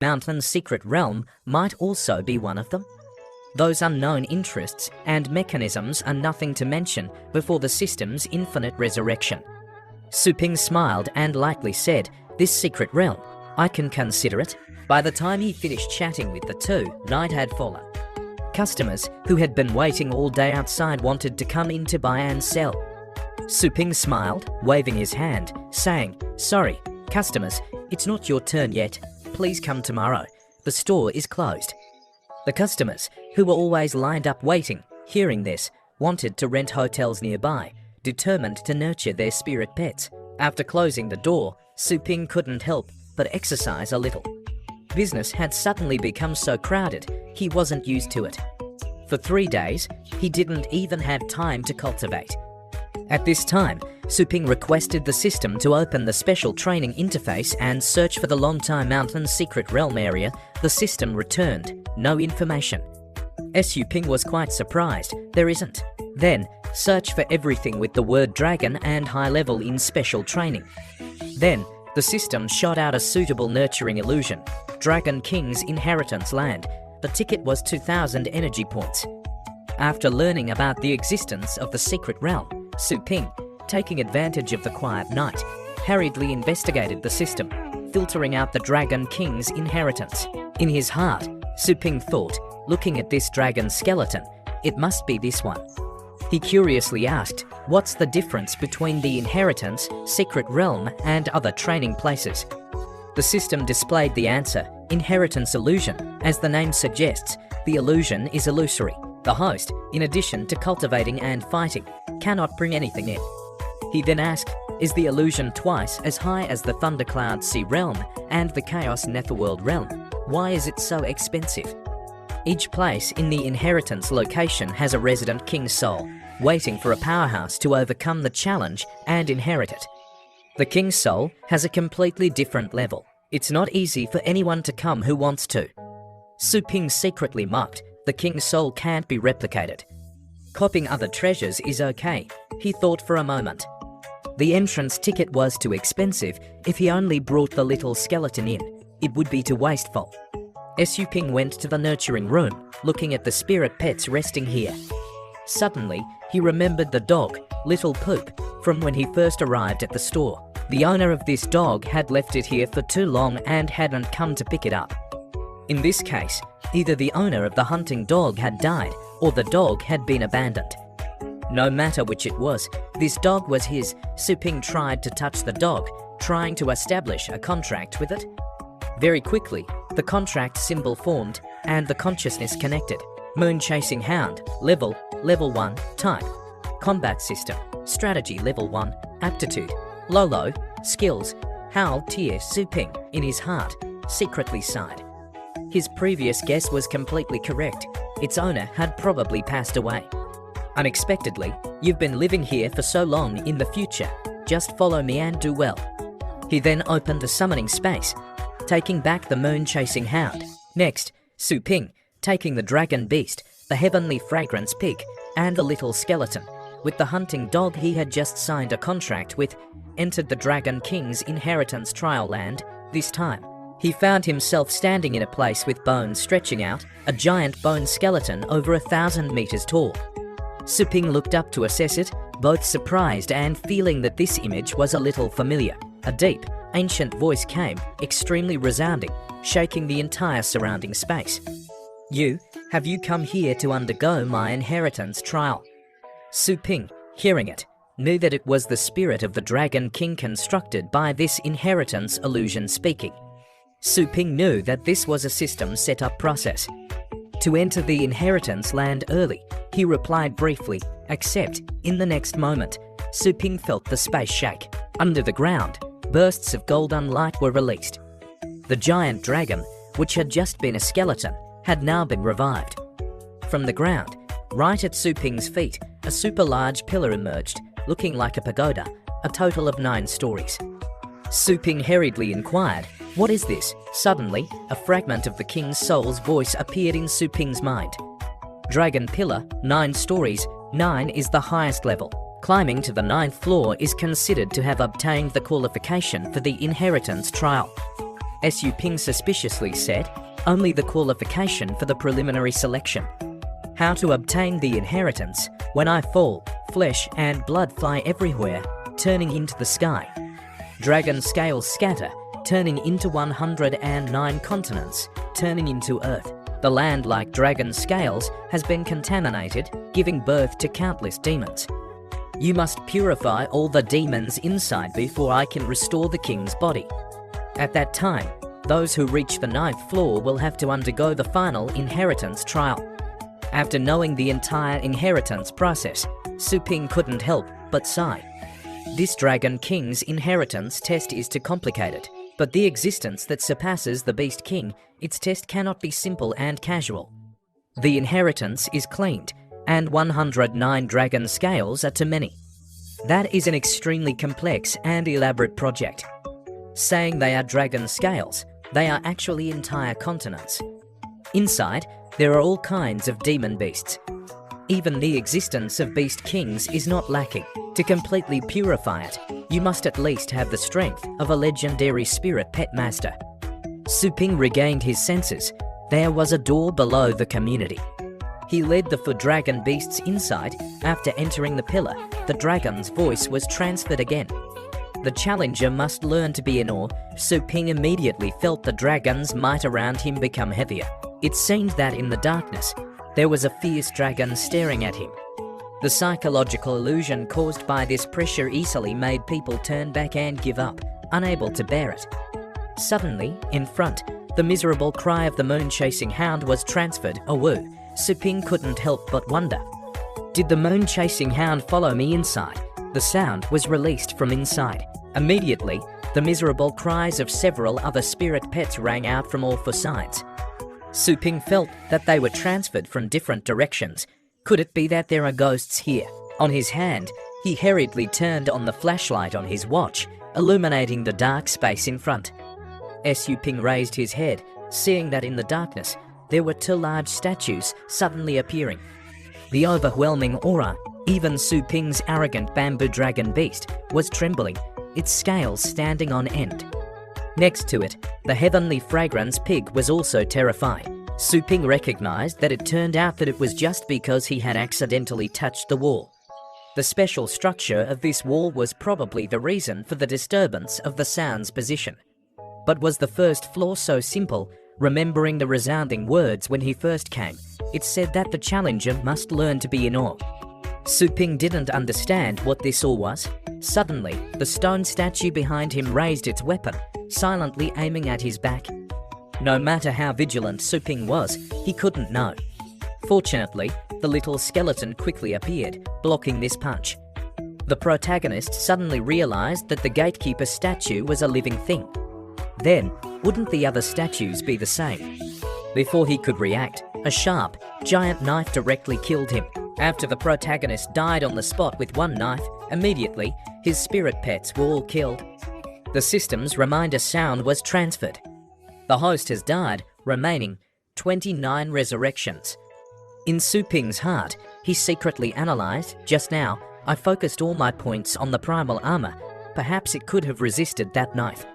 Mountain's secret realm might also be one of them. Those unknown interests and mechanisms are nothing to mention before the system's infinite resurrection. Su Ping smiled and lightly said, "This secret realm, I can consider it." By the time he finished chatting with the two, night had fallen. Customers who had been waiting all day outside wanted to come in to buy and sell. Su Ping smiled, waving his hand, saying, "Sorry, customers, it's not your turn yet. Please come tomorrow. The store is closed." The customers, who were always lined up waiting, hearing this, wanted to rent hotels nearby, determined to nurture their spirit pets. After closing the door, Su Ping couldn't help but exercise a little. Business had suddenly become so crowded, he wasn't used to it. For 3 days, he didn't even have time to cultivate. At this time, Su Ping requested the system to open the special training interface and search for the Longtime Mountain's secret realm area. The system returned no information. Su Ping was quite surprised. There isn't. Then, search for everything with the word dragon and high level in special training. Then, the system shot out a suitable nurturing illusion. Dragon King's inheritance land. The ticket was 2,000 energy points. After learning about the existence of the secret realm, Su Ping, taking advantage of the quiet night, hurriedly investigated the system, filtering out the Dragon King's inheritance. In his heart, Su Ping thought, looking at this dragon skeleton, it must be this one. He curiously asked, what's the difference between the inheritance, secret realm, and other training places? The system displayed the answer, inheritance illusion. As the name suggests, the illusion is illusory. The host, in addition to cultivating and fighting, cannot bring anything in. He then asked, is the illusion twice as high as the Thundercloud Sea realm and the Chaos Netherworld realm? Why is it so expensive? Each place in the inheritance location has a resident king's soul, waiting for a powerhouse to overcome the challenge and inherit it. The king's soul has a completely different level. It's not easy for anyone to come who wants to. Su Ping secretly mocked, the king's soul can't be replicated. Copying other treasures is okay, he thought for a moment. The entrance ticket was too expensive. If he only brought the little skeleton in, it would be too wasteful. Su Ping went to the nurturing room, looking at the spirit pets resting here. Suddenly, he remembered the dog, Little Poop, from when he first arrived at the store. The owner of this dog had left it here for too long and hadn't come to pick it up. In this case, either the owner of the hunting dog had died or the dog had been abandoned. No matter which it was, this dog was his. Su Ping tried to touch the dog, trying to establish a contract with it. Very quickly, the contract symbol formed and the consciousness connected. Moon-chasing hound, level 1, type. Combat system, strategy level 1, aptitude. Lolo, skills, howl tier. Su Ping, in his heart, secretly sighed. His previous guess was completely correct. Its owner had probably passed away. Unexpectedly, you've been living here for so long in the future. Just follow me and do well. He then opened the summoning space, taking back the moon-chasing hound. Next, Su Ping, taking the dragon beast, the heavenly fragrance pig, and the little skeleton, with the hunting dog he had just signed a contract with, entered the Dragon King's inheritance trial land. This time, he found himself standing in a place with bones stretching out, a giant bone skeleton over 1,000 meters tall. Su Ping looked up to assess it, both surprised and feeling that this image was a little familiar. A deep, ancient voice came, extremely resounding, shaking the entire surrounding space. Have you come here to undergo my inheritance trial? Su Ping, hearing it, knew that it was the spirit of the Dragon King constructed by this inheritance illusion speaking. Su Ping knew that this was a system set-up process. To enter the inheritance land early, he replied briefly, accept. In the next moment, Su Ping felt the space shake. Under the ground, bursts of golden light were released. The giant dragon, which had just been a skeleton, had now been revived. From the ground, right at Su Ping's feet, a super large pillar emerged, looking like a pagoda, a total of 9 stories. Su Ping hurriedly inquired, what is this? Suddenly, a fragment of the king's soul's voice appeared in Su Ping's mind. Dragon pillar, 9 stories, 9 is the highest level. Climbing to the 9th floor is considered to have obtained the qualification for the inheritance trial. Su Ping suspiciously said, only the qualification for the preliminary selection. How to obtain the inheritance? When I fall, flesh and blood fly everywhere, turning into the sky. Dragon scales scatter, turning into 109 continents, turning into Earth. The land, like dragon scales, has been contaminated, giving birth to countless demons. You must purify all the demons inside before I can restore the king's body. At that time, those who reach the 9th floor will have to undergo the final inheritance trial. After knowing the entire inheritance process, Su Ping couldn't help but sigh. This Dragon King's inheritance test is too complicated, but the existence that surpasses the Beast King, its test cannot be simple and casual. The inheritance is cleaned, and 109 dragon scales are too many. That is an extremely complex and elaborate project. Saying they are dragon scales, they are actually entire continents. Inside, there are all kinds of demon beasts. Even the existence of beast kings is not lacking. To completely purify it, you must at least have the strength of a legendary spirit pet master. Su Ping regained his senses. There was a door below the community. He led the 4 dragon beasts inside. After entering the pillar, the dragon's voice was transferred again. The challenger must learn to be in awe. Su Ping immediately felt the dragon's might around him become heavier. It seemed that in the darkness, there was a fierce dragon staring at him. The psychological illusion caused by this pressure easily made people turn back and give up, unable to bear it. Suddenly, in front, the miserable cry of the moon-chasing hound was transferred. Oh woo! Su Ping couldn't help but wonder. Did the moon-chasing hound follow me inside? The sound was released from inside. Immediately, the miserable cries of several other spirit pets rang out from all 4 sides. Su Ping felt that they were transferred from different directions. Could it be that there are ghosts here? On his hand, he hurriedly turned on the flashlight on his watch, illuminating the dark space in front. Su Ping raised his head, seeing that in the darkness, there were 2 large statues suddenly appearing. The overwhelming aura, even Su Ping's arrogant bamboo dragon beast, was trembling, its scales standing on end. Next to it, the heavenly fragrance pig was also terrified. Su Ping recognized that it turned out that it was just because he had accidentally touched the wall. The special structure of this wall was probably the reason for the disturbance of the sound's position. But was the 1st floor so simple? Remembering the resounding words when he first came, it said that the challenger must learn to be in awe. Su Ping didn't understand what this all was. Suddenly, the stone statue behind him raised its weapon, silently aiming at his back. No matter how vigilant Su Ping was, he couldn't know. Fortunately, the little skeleton quickly appeared, blocking this punch. The protagonist suddenly realized that the gatekeeper statue was a living thing. Then, wouldn't the other statues be the same? Before he could react, a sharp, giant knife directly killed him. After the protagonist died on the spot with 1 knife, immediately, his spirit pets were all killed. The system's reminder sound was transferred. The host has died, remaining 29 resurrections. In Su Ping's heart, he secretly analyzed, just now, I focused all my points on the primal armor. Perhaps it could have resisted that knife.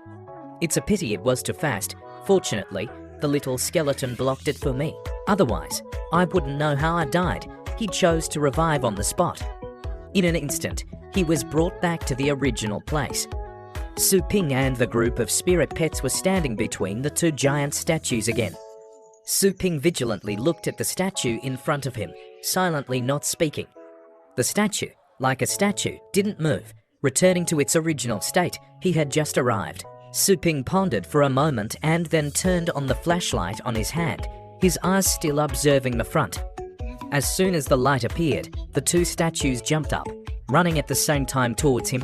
It's a pity it was too fast. Fortunately, the little skeleton blocked it for me. Otherwise, I wouldn't know how I died. He chose to revive on the spot. In an instant, he was brought back to the original place. Su Ping and the group of spirit pets were standing between the 2 giant statues again. Su Ping vigilantly looked at the statue in front of him, silently not speaking. The statue, like a statue, didn't move, returning to its original state. He had just arrived. Su Ping pondered for a moment and then turned on the flashlight on his hand, his eyes still observing the front. As soon as the light appeared, the 2 statues jumped up, running at the same time towards him.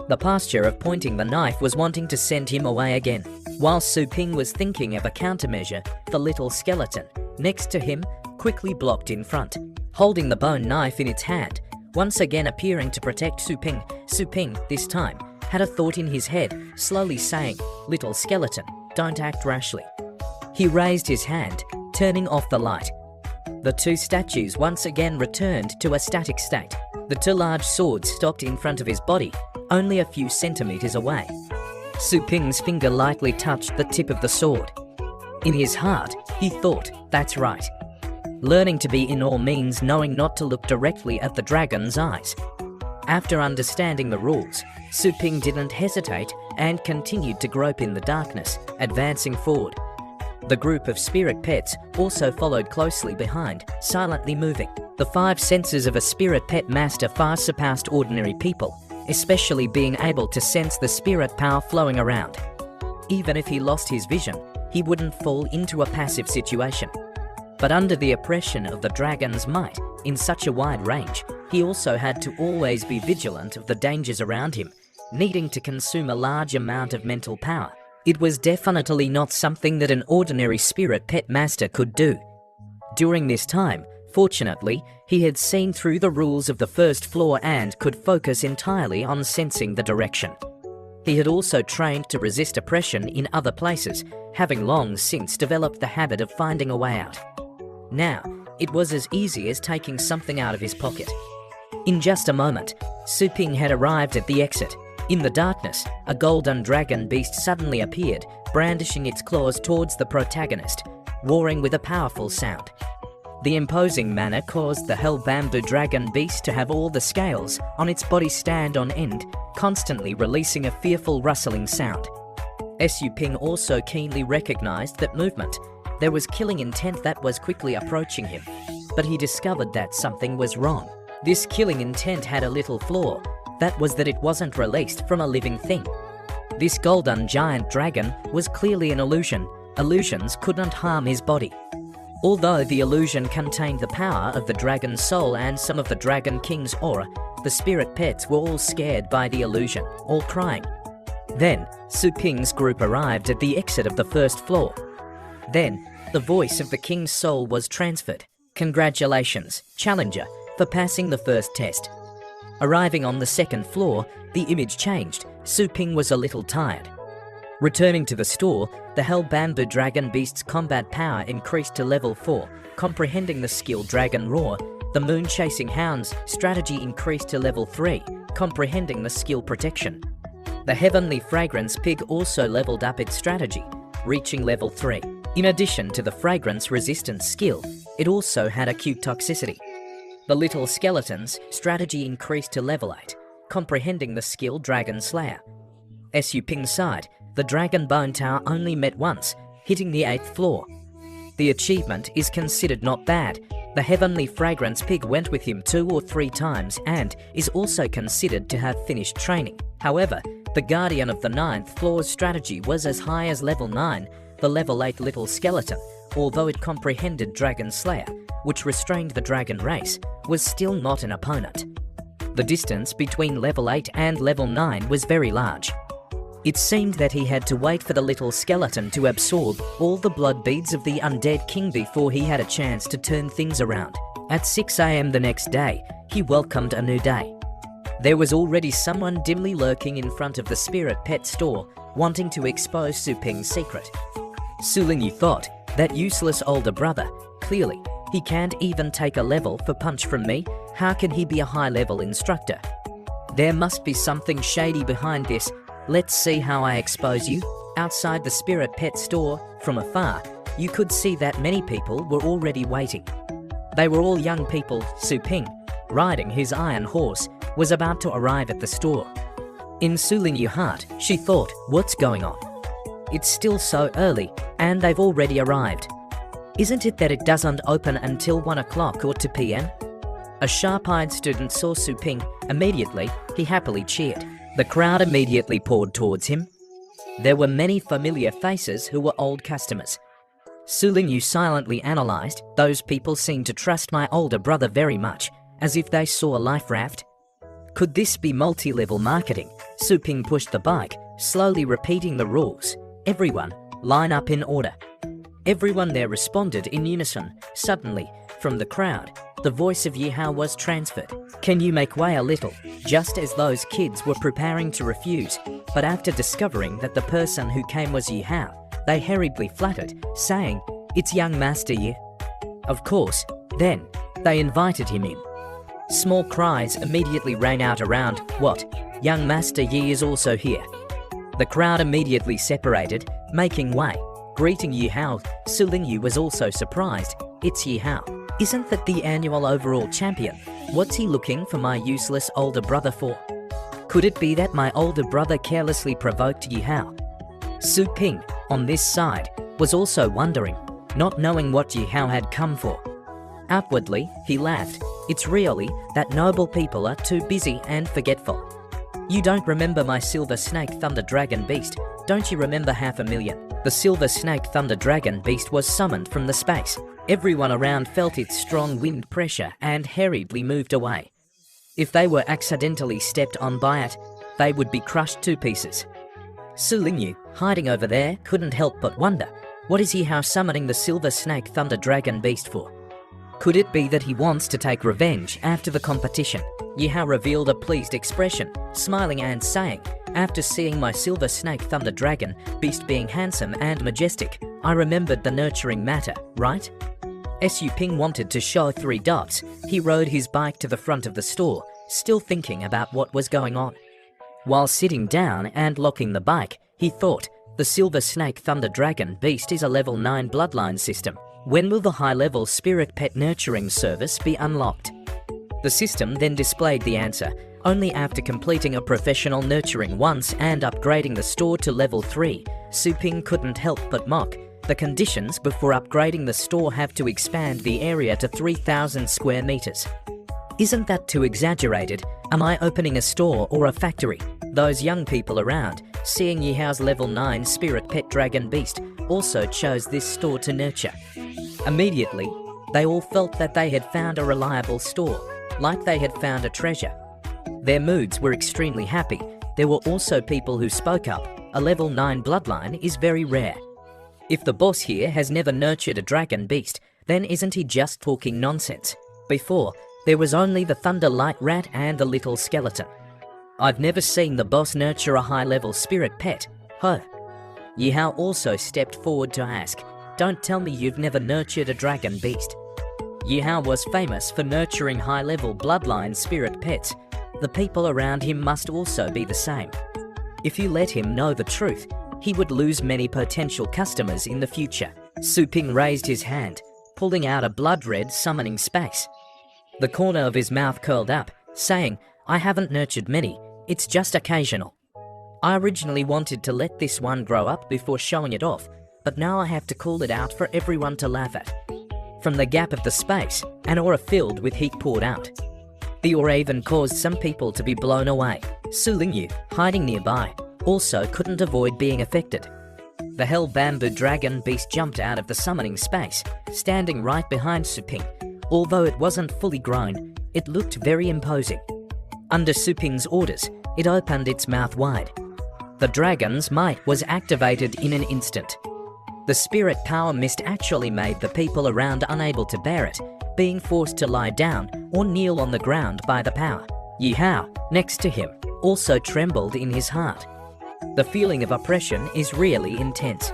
The posture of pointing the knife was wanting to send him away again. While Su Ping was thinking of a countermeasure, the little skeleton, next to him, quickly blocked in front, holding the bone knife in its hand, once again appearing to protect Su Ping. Su Ping, this time, had a thought in his head, slowly saying, "Little skeleton, don't act rashly." He raised his hand, turning off the light. The 2 statues once again returned to a static state. The 2 large swords stopped in front of his body, only a few centimeters away. Su Ping's finger lightly touched the tip of the sword. In his heart, he thought, that's right. Learning to be in awe means knowing not to look directly at the dragon's eyes. After understanding the rules, Su Ping didn't hesitate and continued to grope in the darkness, advancing forward. The group of spirit pets also followed closely behind, silently moving. The 5 senses of a spirit pet master far surpassed ordinary people, especially being able to sense the spirit power flowing around. Even if he lost his vision, he wouldn't fall into a passive situation. But under the oppression of the dragon's might, in such a wide range, he also had to always be vigilant of the dangers around him, needing to consume a large amount of mental power. It was definitely not something that an ordinary spirit pet master could do. During this time, fortunately, he had seen through the rules of the first floor and could focus entirely on sensing the direction. He had also trained to resist oppression in other places, having long since developed the habit of finding a way out. Now, it was as easy as taking something out of his pocket. In just a moment, Su Ping had arrived at the exit. In the darkness, a golden dragon beast suddenly appeared, brandishing its claws towards the protagonist, roaring with a powerful sound. The imposing manner caused the hell bamboo dragon beast to have all the scales on its body stand on end, constantly releasing a fearful rustling sound. Su Ping also keenly recognized that movement. There was killing intent that was quickly approaching him, but he discovered that something was wrong. This killing intent had a little flaw. That was that it wasn't released from a living thing. This golden giant dragon was clearly an illusion. Illusions couldn't harm his body. Although the illusion contained the power of the dragon's soul and some of the Dragon King's aura, the spirit pets were all scared by the illusion, all crying. Then, Su Ping's group arrived at the exit of the first floor. Then, the voice of the king's soul was transferred. Congratulations, Challenger, for passing the first test. Arriving on the second floor, the image changed. Su Ping was a little tired. Returning to the store, the Hell Bamboo Dragon Beast's combat power increased to level 4. Comprehending the skill Dragon Roar, the Moon Chasing Hound's strategy increased to level 3. Comprehending the skill Protection. The Heavenly Fragrance Pig also leveled up its strategy, reaching level 3. In addition to the fragrance resistance skill, it also had acute toxicity. The Little Skeleton's strategy increased to level 8, comprehending the skill Dragon Slayer. Su Ping's side, the Dragon Bone Tower only met once, hitting the 8th floor. The achievement is considered not bad. The Heavenly Fragrance Pig went with him 2 or 3 times and is also considered to have finished training. However, the Guardian of the 9th floor's strategy was as high as level 9, the level 8 Little Skeleton, although it comprehended Dragon Slayer, which restrained the dragon race, was still not an opponent. The distance between level 8 and level 9 was very large. It seemed that he had to wait for the Little Skeleton to absorb all the blood beads of the undead king before he had a chance to turn things around. At 6 AM the next day, he welcomed a new day. There was already someone dimly lurking in front of the spirit pet store, wanting to expose Su Ping's secret. Su Lingyu thought, that useless older brother, clearly, he can't even take a level for punch from me. How can he be a high-level instructor? There must be something shady behind this. Let's see how I expose you. Outside the spirit pet store, from afar, you could see that many people were already waiting. They were all young people. Su Ping, riding his iron horse, was about to arrive at the store. In Su Lingyu's heart, she thought, what's going on? It's still so early, and they've already arrived. Isn't it that it doesn't open until 1 o'clock or 2 PM? A sharp-eyed student saw Su Ping. Immediately, he happily cheered. The crowd immediately poured towards him. There were many familiar faces who were old customers. Su Lingyu silently analysed, those people seem to trust my older brother very much, as if they saw a life raft. Could this be multi-level marketing? Su Ping pushed the bike, slowly repeating the rules. Everyone, line up in order. Everyone there responded in unison. Suddenly, from the crowd, the voice of Yihao was transferred. Can you make way a little? Just as those kids were preparing to refuse, but after discovering that the person who came was Yihao, they hurriedly fluttered, saying, it's young Master Yi. Of course, then, they invited him in. Small cries immediately rang out around, what? Young Master Yi is also here. The crowd immediately separated, making way. Greeting Yi Hao, Su Lingyu was also surprised. It's Yi Hao. Isn't that the annual overall champion? What's he looking for my useless older brother for? Could it be that my older brother carelessly provoked Yi Hao? Su Ping, on this side, was also wondering, not knowing what Yi Hao had come for. Outwardly, he laughed. It's really that noble people are too busy and forgetful. You don't remember my Silver Snake Thunder Dragon Beast, don't you remember 500,000? The Silver Snake Thunder Dragon Beast was summoned from the space. Everyone around felt its strong wind pressure and hurriedly moved away. If they were accidentally stepped on by it, they would be crushed to pieces. Su Lingyu, hiding over there, couldn't help but wonder, what is Yi Hao summoning the Silver Snake Thunder Dragon Beast for? Could it be that he wants to take revenge after the competition? Yi Hao revealed a pleased expression, smiling and saying, after seeing my Silver Snake Thunder Dragon Beast being handsome and majestic, I remembered the nurturing matter, right? Su Ping wanted to show 3 dots. He rode his bike to the front of the store, still thinking about what was going on. While sitting down and locking the bike, he thought, the Silver Snake Thunder Dragon Beast is a level 9 bloodline system. When will the high-level Spirit Pet Nurturing service be unlocked? The system then displayed the answer, only after completing a professional nurturing once and upgrading the store to level 3. Su Ping couldn't help but mock. The conditions before upgrading the store have to expand the area to 3,000 square meters. Isn't that too exaggerated? Am I opening a store or a factory? Those young people around, seeing Yi Hao's level 9 Spirit Pet Dragon Beast, also chose this store to nurture. Immediately, they all felt that they had found a reliable store, like they had found a treasure. Their moods were extremely happy. There were also people who spoke up. A level 9 bloodline is very rare. If the boss here has never nurtured a dragon beast, then isn't he just talking nonsense? Before, there was only the Thunder Light Rat and the little skeleton. I've never seen the boss nurture a high-level spirit pet. Huh? Yi Hao also stepped forward to ask, don't tell me you've never nurtured a dragon beast. Yi Hao was famous for nurturing high-level bloodline spirit pets. The people around him must also be the same. If you let him know the truth, he would lose many potential customers in the future. Su Ping raised his hand, pulling out a blood-red summoning space. The corner of his mouth curled up, saying, I haven't nurtured many, it's just occasional. I originally wanted to let this one grow up before showing it off, but now I have to call it out for everyone to laugh at. From the gap of the space, an aura filled with heat poured out. The aura even caused some people to be blown away. Su Lingyu, hiding nearby, also couldn't avoid being affected. The Hell Bamboo Dragon Beast jumped out of the summoning space, standing right behind Su Ping. Although it wasn't fully grown, it looked very imposing. Under Su Ping's orders, it opened its mouth wide. The dragon's might was activated in an instant. The spirit power mist actually made the people around unable to bear it, being forced to lie down or kneel on the ground by the power. Yi Hao, next to him, also trembled in his heart. The feeling of oppression is really intense.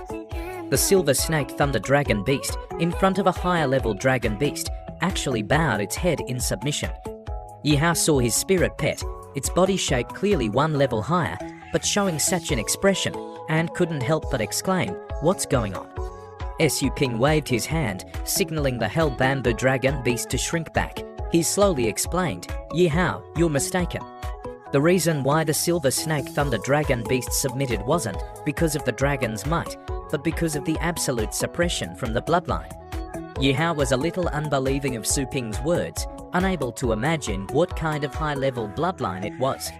The Silver Snake Thunder Dragon Beast, in front of a higher level Dragon Beast, actually bowed its head in submission. Yi Hao saw his spirit pet, its body shape clearly one level higher, but showing such an expression, and couldn't help but exclaim, what's going on? Su Ping waved his hand, signaling the Hell Bamboo Dragon Beast to shrink back. He slowly explained, Yi Hao, you're mistaken. The reason why the Silver Snake Thunder Dragon Beast submitted wasn't because of the dragon's might, but because of the absolute suppression from the bloodline. Yi Hao was a little unbelieving of Su Ping's words, unable to imagine what kind of high-level bloodline it was.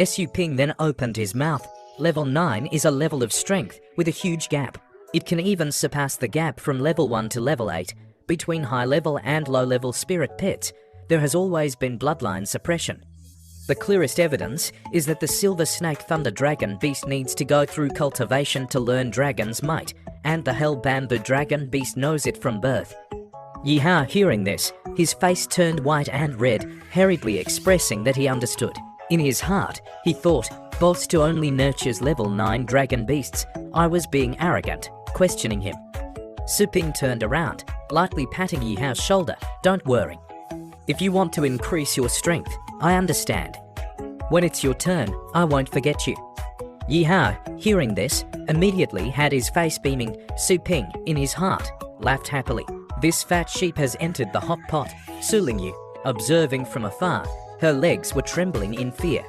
Su Ping then opened his mouth. Level 9 is a level of strength with a huge gap. It can even surpass the gap from level 1 to level 8. Between high-level and low-level spirit pets, there has always been bloodline suppression. The clearest evidence is that the Silver Snake Thunder Dragon Beast needs to go through cultivation to learn Dragon's Might, and the Hell Bamboo Dragon Beast knows it from birth. Yi Hao, hearing this, his face turned white and red, hurriedly expressing that he understood. In his heart, he thought, boss to only nurtures level 9 Dragon Beasts. I was being arrogant, questioning him. Su Ping turned around, lightly patting Yi Hao's shoulder. Don't worry. If you want to increase your strength, I understand. When it's your turn, I won't forget you. Yi Hao, hearing this, immediately had his face beaming. Su Ping, in his heart, laughed happily. This fat sheep has entered the hot pot. Su Lingyu, observing from afar, her legs were trembling in fear.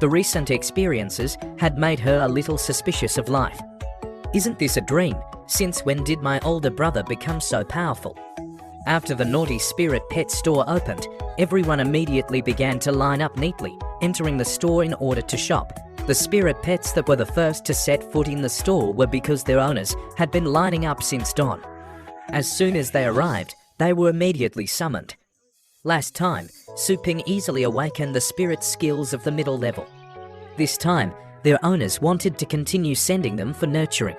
The recent experiences had made her a little suspicious of life. Isn't this a dream? Since when did my older brother become so powerful? After the naughty spirit pet store opened, everyone immediately began to line up neatly, entering the store in order to shop. The spirit pets that were the first to set foot in the store were because their owners had been lining up since dawn. As soon as they arrived, they were immediately summoned. Last time, Su Ping easily awakened the spirit skills of the middle level. This time, their owners wanted to continue sending them for nurturing.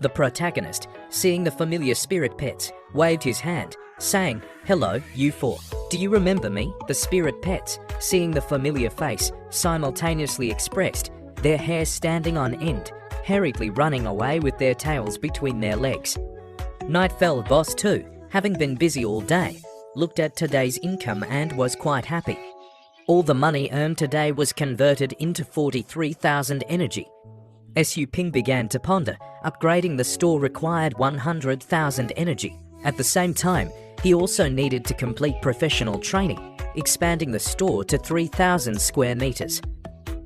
The protagonist, seeing the familiar spirit pets, waved his hand, saying, "Hello, you four. Do you remember me?" The spirit pets, seeing the familiar face, simultaneously expressed, their hair standing on end, hurriedly running away with their tails between their legs. Night fell. Boss 2, having been busy all day, looked at today's income and was quite happy. All the money earned today was converted into 43,000 energy. Su Ping began to ponder. Upgrading the store required 100,000 energy. At the same time, he also needed to complete professional training, expanding the store to 3,000 square meters.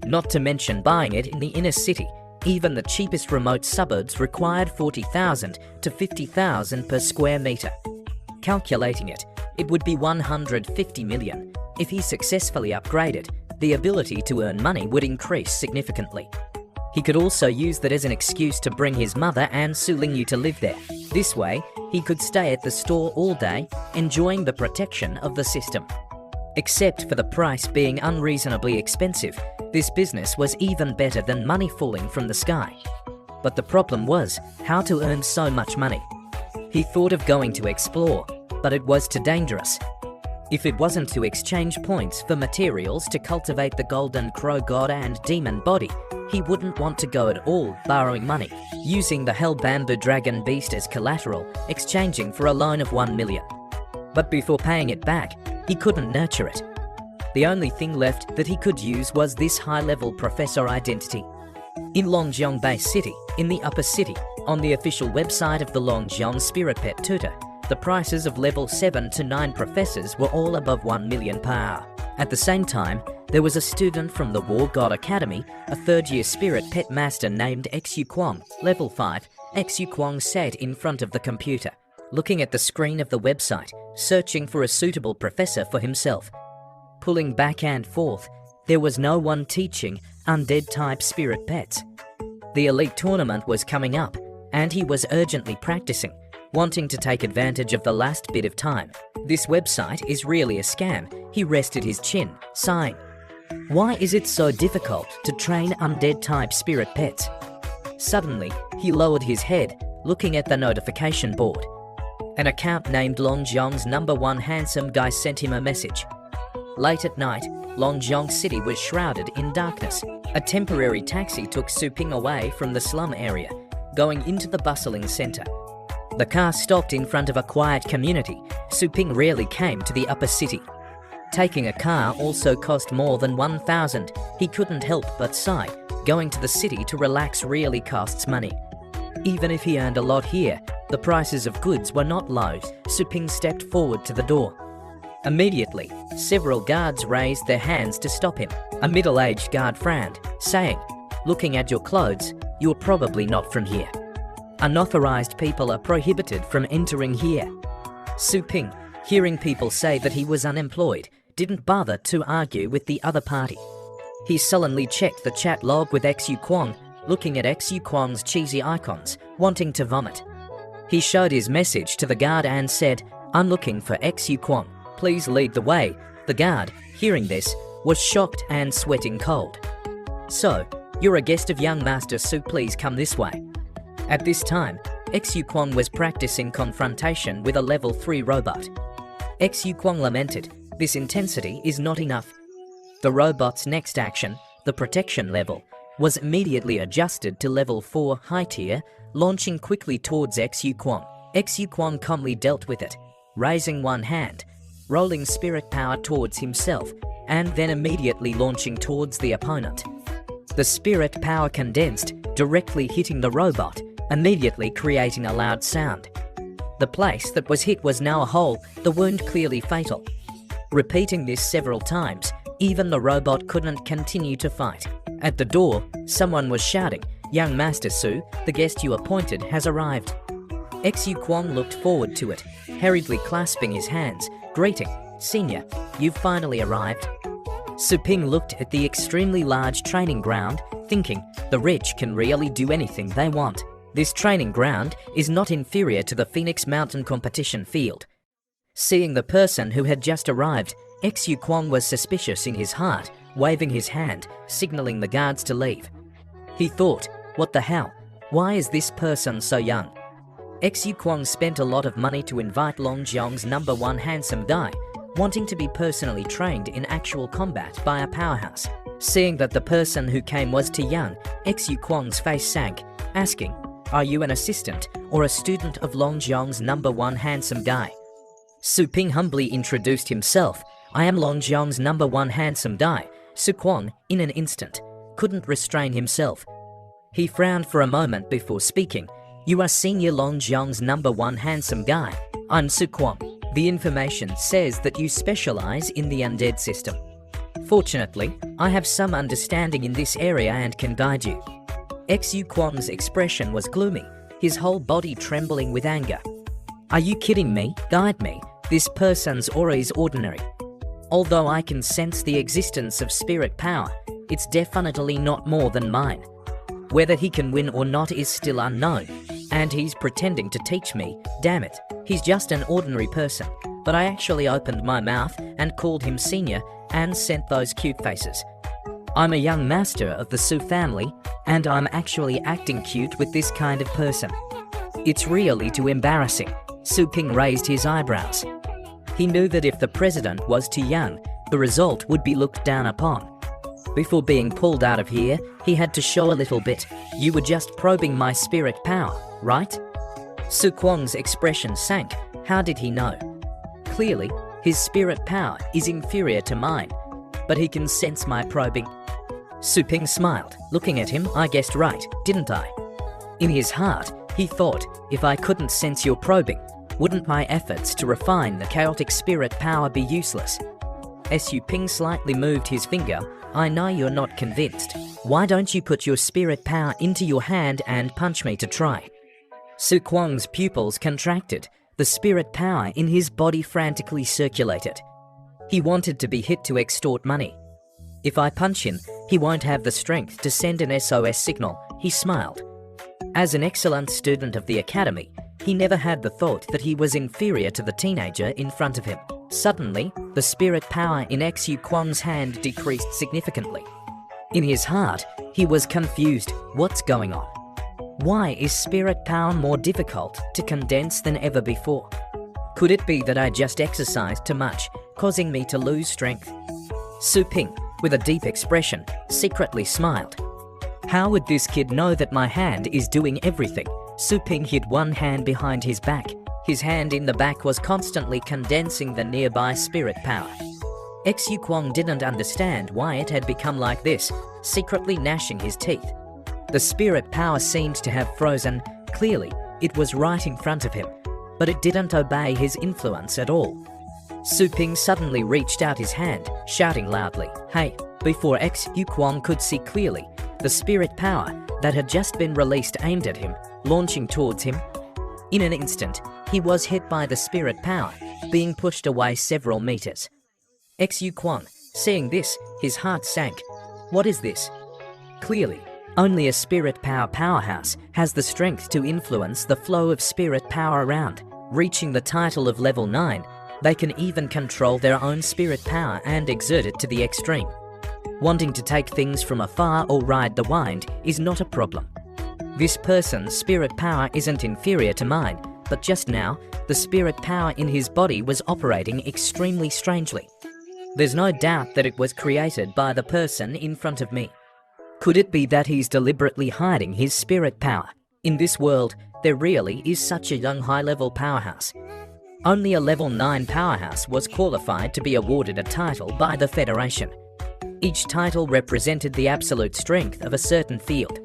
Not to mention buying it in the inner city. Even the cheapest remote suburbs required 40,000 to 50,000 per square meter. Calculating it, it would be 150 million. If he successfully upgraded, the ability to earn money would increase significantly. He could also use that as an excuse to bring his mother and Su Lingyu to live there. This way, he could stay at the store all day, enjoying the protection of the system. Except for the price being unreasonably expensive, this business was even better than money falling from the sky. But the problem was how to earn so much money. He thought of going to explore, but it was too dangerous. If it wasn't to exchange points for materials to cultivate the golden crow god and demon body, he wouldn't want to go at all, borrowing money, using the hell bamboo dragon beast as collateral, exchanging for a loan of 1 million. But before paying it back, he couldn't nurture it. The only thing left that he could use was this high-level professor identity. In Longjiang Bay City, in the upper city, on the official website of the Longjiang Spirit Pet Tutor, the prices of level 7 to 9 professors were all above 1 million per hour. At the same time, there was a student from the War God Academy, a third-year spirit pet master named Xu Kwong, level 5. Xu Kwong sat in front of the computer, looking at the screen of the website, searching for a suitable professor for himself. Pulling back and forth, there was no one teaching undead-type spirit pets. The elite tournament was coming up, and he was urgently practicing, wanting to take advantage of the last bit of time. This website is really a scam. He rested his chin, sighing. Why is it so difficult to train undead-type spirit pets? Suddenly, he lowered his head, looking at the notification board. An account named Longjiang's #1 handsome guy sent him a message. Late at night, Longjiang City was shrouded in darkness. A temporary taxi took Su Ping away from the slum area, going into the bustling center. The car stopped in front of a quiet community. Su Ping rarely came to the upper city. Taking a car also cost more than 1,000. He couldn't help but sigh. Going to the city to relax really costs money. Even if he earned a lot here, the prices of goods were not low. Su Ping stepped forward to the door. Immediately, several guards raised their hands to stop him. A middle-aged guard frowned, saying, "Looking at your clothes, you're probably not from here. Unauthorized people are prohibited from entering here." Su Ping, hearing people say that he was unemployed, didn't bother to argue with the other party. He sullenly checked the chat log with Xu Kwong, looking at Xu Kwong's cheesy icons, wanting to vomit. He showed his message to the guard and said, "I'm looking for Xu Kwong. Please lead the way." The guard, hearing this, was shocked and sweating cold. "So, you're a guest of young Master Su, please come this way." At this time, Xu Kwong was practicing confrontation with a level 3 robot. Xu Kwong lamented, "This intensity is not enough." The robot's next action, the protection level, was immediately adjusted to level 4 high tier, launching quickly towards Xu Kwong. Xu Kwong calmly dealt with it, raising one hand, rolling spirit power towards himself, and then immediately launching towards the opponent. The spirit power condensed, directly hitting the robot, immediately creating a loud sound. The place that was hit was now a hole, the wound clearly fatal. Repeating this several times, even the robot couldn't continue to fight. At the door, someone was shouting, "Young Master Su, the guest you appointed has arrived." Xu Kwong looked forward to it, hurriedly clasping his hands, greeting, "Senior, you've finally arrived." Su Ping looked at the extremely large training ground, thinking, the rich can really do anything they want. This training ground is not inferior to the Phoenix Mountain competition field. Seeing the person who had just arrived, Xu Kwong was suspicious in his heart, waving his hand, signaling the guards to leave. He thought, what the hell? Why is this person so young? Xu Kwong spent a lot of money to invite Long Jiang's #1 handsome guy, wanting to be personally trained in actual combat by a powerhouse. Seeing that the person who came was too young, Xu Kwong's face sank, asking, "Are you an assistant or a student of Long Jiang's #1 handsome guy?" Su Ping humbly introduced himself. "I am Long Jiang's #1 handsome guy." Su Kwong, in an instant, couldn't restrain himself. He frowned for a moment before speaking. "You are Senior Long Jiang's #1 handsome guy. I'm Su Kwong. The information says that you specialize in the undead system. Fortunately, I have some understanding in this area and can guide you." Xu Kwong's expression was gloomy, his whole body trembling with anger. "Are you kidding me? Guide me. This person's aura is ordinary. Although I can sense the existence of spirit power, it's definitely not more than mine. Whether he can win or not is still unknown, and he's pretending to teach me. Damn it, he's just an ordinary person. But I actually opened my mouth and called him senior and sent those cute faces. I'm a young master of the Su family, and I'm actually acting cute with this kind of person. It's really too embarrassing." Su Ping raised his eyebrows. He knew that if the president was too young, the result would be looked down upon. Before being pulled out of here, he had to show a little bit. "You were just probing my spirit power, right?" Su Kwong's expression sank. How did he know? Clearly, his spirit power is inferior to mine, but he can sense my probing. Su Ping smiled, looking at him. "I guessed right, didn't I?" In his heart, he thought, if I couldn't sense your probing, wouldn't my efforts to refine the chaotic spirit power be useless? Su Ping slightly moved his finger. "I know you're not convinced. Why don't you put your spirit power into your hand and punch me to try?" Su Kwong's pupils contracted. The spirit power in his body frantically circulated. He wanted to be hit to extort money. "If I punch him, he won't have the strength to send an SOS signal," he smiled. As an excellent student of the academy, he never had the thought that he was inferior to the teenager in front of him. Suddenly, the spirit power in Xu Kwong's hand decreased significantly. In his heart, he was confused. What's going on? Why is spirit power more difficult to condense than ever before? Could it be that I just exercised too much, causing me to lose strength? Su Ping, with a deep expression, secretly smiled. How would this kid know that my hand is doing everything? Su Ping hid one hand behind his back. His hand in the back was constantly condensing the nearby spirit power. Xu Kwong didn't understand why it had become like this, secretly gnashing his teeth. The spirit power seemed to have frozen. Clearly, it was right in front of him, but it didn't obey his influence at all. Su Ping suddenly reached out his hand, shouting loudly, "Hey!" Before Xu Kwong could see clearly, the spirit power that had just been released aimed at him, launching towards him. In an instant, he was hit by the spirit power, being pushed away several meters. Xu Kwong, seeing this, his heart sank. What is this? Clearly, only a spirit power powerhouse has the strength to influence the flow of spirit power around. Reaching the title of level 9, they can even control their own spirit power and exert it to the extreme. Wanting to take things from afar or ride the wind is not a problem. This person's spirit power isn't inferior to mine, but just now, the spirit power in his body was operating extremely strangely. There's no doubt that it was created by the person in front of me. Could it be that he's deliberately hiding his spirit power? In this world, there really is such a young high-level powerhouse. Only a level 9 powerhouse was qualified to be awarded a title by the Federation. Each title represented the absolute strength of a certain field.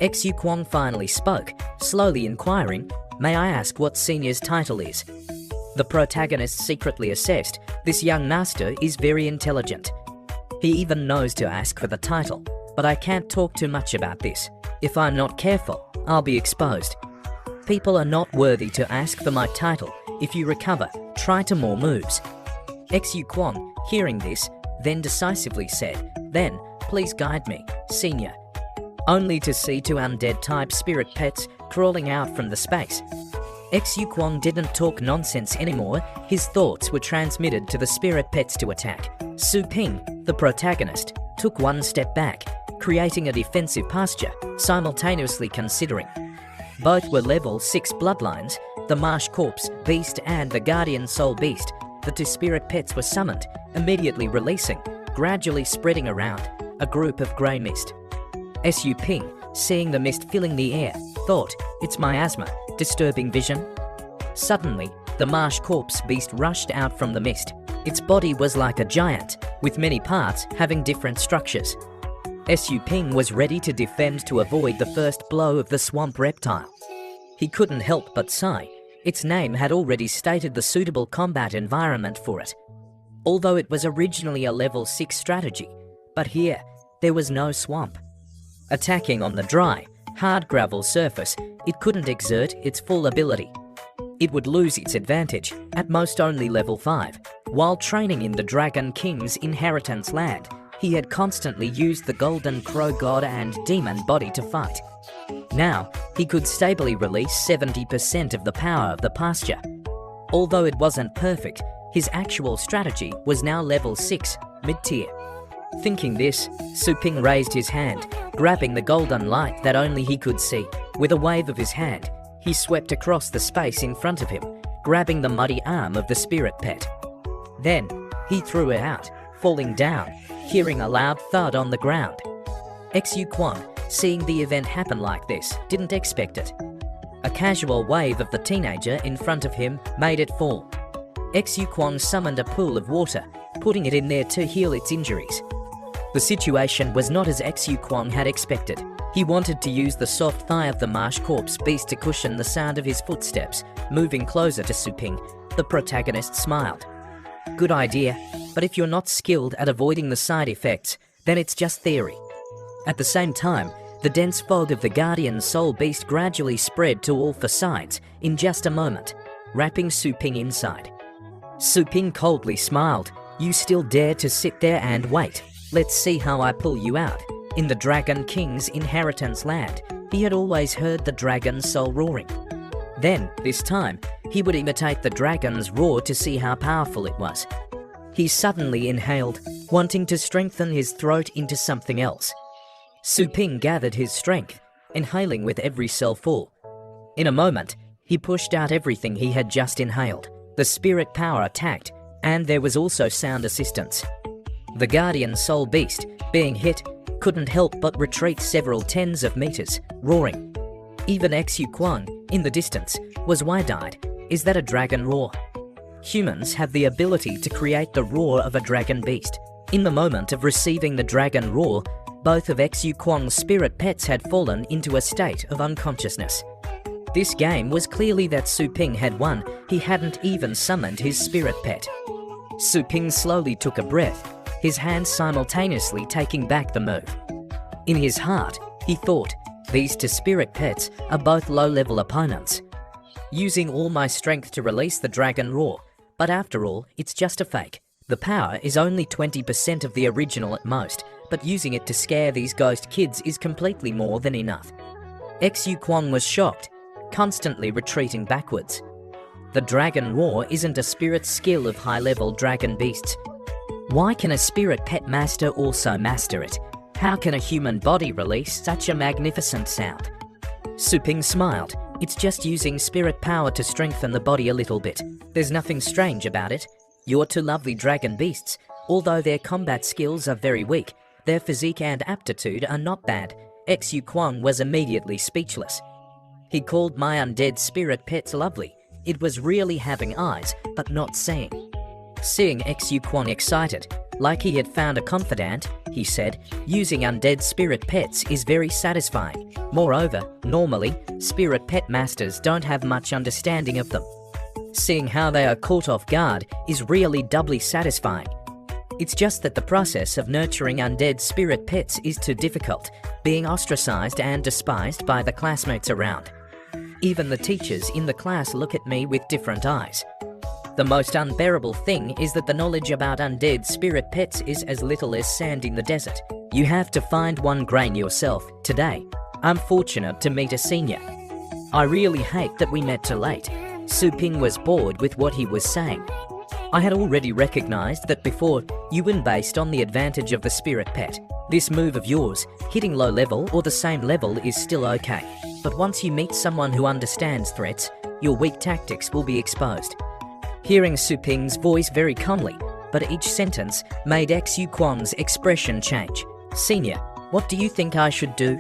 Xu Kwang finally spoke, slowly inquiring, "May I ask what Senior's title is?" The protagonist secretly assessed, this young master is very intelligent. He even knows to ask for the title, but I can't talk too much about this. If I'm not careful, I'll be exposed. People are not worthy to ask for my title. If you recover, try to more moves. Xu Kwang, hearing this, then decisively said, "Then, please guide me, Senior." Only to see two undead-type spirit pets crawling out from the space. Xu Kwang didn't talk nonsense anymore, his thoughts were transmitted to the spirit pets to attack. Su Ping, the protagonist, took one step back, creating a defensive posture, simultaneously considering. Both were level 6 bloodlines, the Marsh Corpse Beast and the Guardian Soul Beast. The two spirit pets were summoned, immediately releasing, gradually spreading around, a group of grey mist. Su Ping, seeing the mist filling the air, thought, "It's miasma, disturbing vision." Suddenly, the Marsh Corpse Beast rushed out from the mist. Its body was like a giant, with many parts having different structures. Su Ping was ready to defend to avoid the first blow of the swamp reptile. He couldn't help but sigh. Its name had already stated the suitable combat environment for it. Although it was originally a level 6 strategy, but here, there was no swamp. Attacking on the dry, hard gravel surface, it couldn't exert its full ability. It would lose its advantage, at most only level 5. While training in the Dragon King's inheritance land, he had constantly used the Golden Crow God and Demon body to fight. Now, he could stably release 70% of the power of the pasture. Although it wasn't perfect, his actual strategy was now level 6, mid-tier. Thinking this, Su Ping raised his hand, grabbing the golden light that only he could see. With a wave of his hand, he swept across the space in front of him, grabbing the muddy arm of the spirit pet. Then, he threw it out, falling down, hearing a loud thud on the ground. Xu Kwang, seeing the event happen like this, didn't expect it. A casual wave of the teenager in front of him made it fall. Xu Kwang summoned a pool of water, putting it in there to heal its injuries. The situation was not as Xu Kwang had expected. He wanted to use the soft thigh of the Marsh Corpse Beast to cushion the sound of his footsteps. Moving closer to Su Ping, the protagonist smiled. "Good idea, but if you're not skilled at avoiding the side effects, then it's just theory." At the same time, the dense fog of the Guardian Soul Beast gradually spread to all 4 sides in just a moment, wrapping Su Ping inside. Su Ping coldly smiled. "You still dare to sit there and wait? Let's see how I pull you out." In the Dragon King's inheritance land, he had always heard the dragon's soul roaring. Then, this time, he would imitate the dragon's roar to see how powerful it was. He suddenly inhaled, wanting to strengthen his throat into something else. Su Ping gathered his strength, inhaling with every cell full. In a moment, he pushed out everything he had just inhaled. The spirit power attacked, and there was also sound assistance. The Guardian Soul Beast, being hit, couldn't help but retreat several tens of meters, roaring. Even Xu Kwang, in the distance, was wide-eyed. Is that a dragon roar? Humans have the ability to create the roar of a dragon beast. In the moment of receiving the dragon roar, both of Xu Kwang's spirit pets had fallen into a state of unconsciousness. This game was clearly that Su Ping had won. He hadn't even summoned his spirit pet. Su Ping slowly took a breath, his hands simultaneously taking back the move. In his heart, he thought, these 2 spirit pets are both low-level opponents. Using all my strength to release the dragon roar, but after all, it's just a fake. The power is only 20% of the original at most, but using it to scare these ghost kids is completely more than enough. Xu Kwang was shocked, constantly retreating backwards. The dragon roar isn't a spirit skill of high-level dragon beasts. Why can a spirit pet master also master it? How can a human body release such a magnificent sound? Su Ping smiled. It's just using spirit power to strengthen the body a little bit. There's nothing strange about it. Your 2 lovely dragon beasts, although their combat skills are very weak, their physique and aptitude are not bad. Xu Kwang was immediately speechless. He called my undead spirit pets lovely. It was really having eyes, but not seeing. Seeing Xu Kwang excited, like he had found a confidant, he said, using undead spirit pets is very satisfying. Moreover, normally, spirit pet masters don't have much understanding of them. Seeing how they are caught off guard is really doubly satisfying. It's just that the process of nurturing undead spirit pets is too difficult, being ostracized and despised by the classmates around. Even the teachers in the class look at me with different eyes. The most unbearable thing is that the knowledge about undead spirit pets is as little as sand in the desert. You have to find one grain yourself. Today, I'm fortunate to meet a senior. I really hate that we met too late. Su Ping was bored with what he was saying. I had already recognized that before, you win based on the advantage of the spirit pet. This move of yours, hitting low level or the same level, is still okay. But once you meet someone who understands threats, your weak tactics will be exposed. Hearing Su Ping's voice very calmly, but each sentence made Xu Quan's expression change. Senior, what do you think I should do?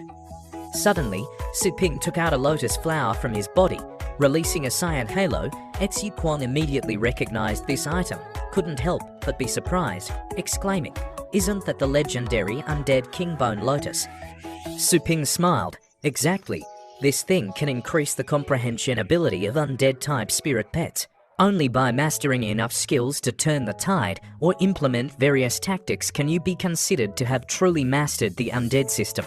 Suddenly, Su Ping took out a lotus flower from his body. Releasing a cyan halo, Xu Quan immediately recognized this item, couldn't help but be surprised, exclaiming, "Isn't that the legendary undead Kingbone Lotus?" Su Ping smiled. Exactly. This thing can increase the comprehension ability of undead-type spirit pets. Only by mastering enough skills to turn the tide or implement various tactics can you be considered to have truly mastered the undead system.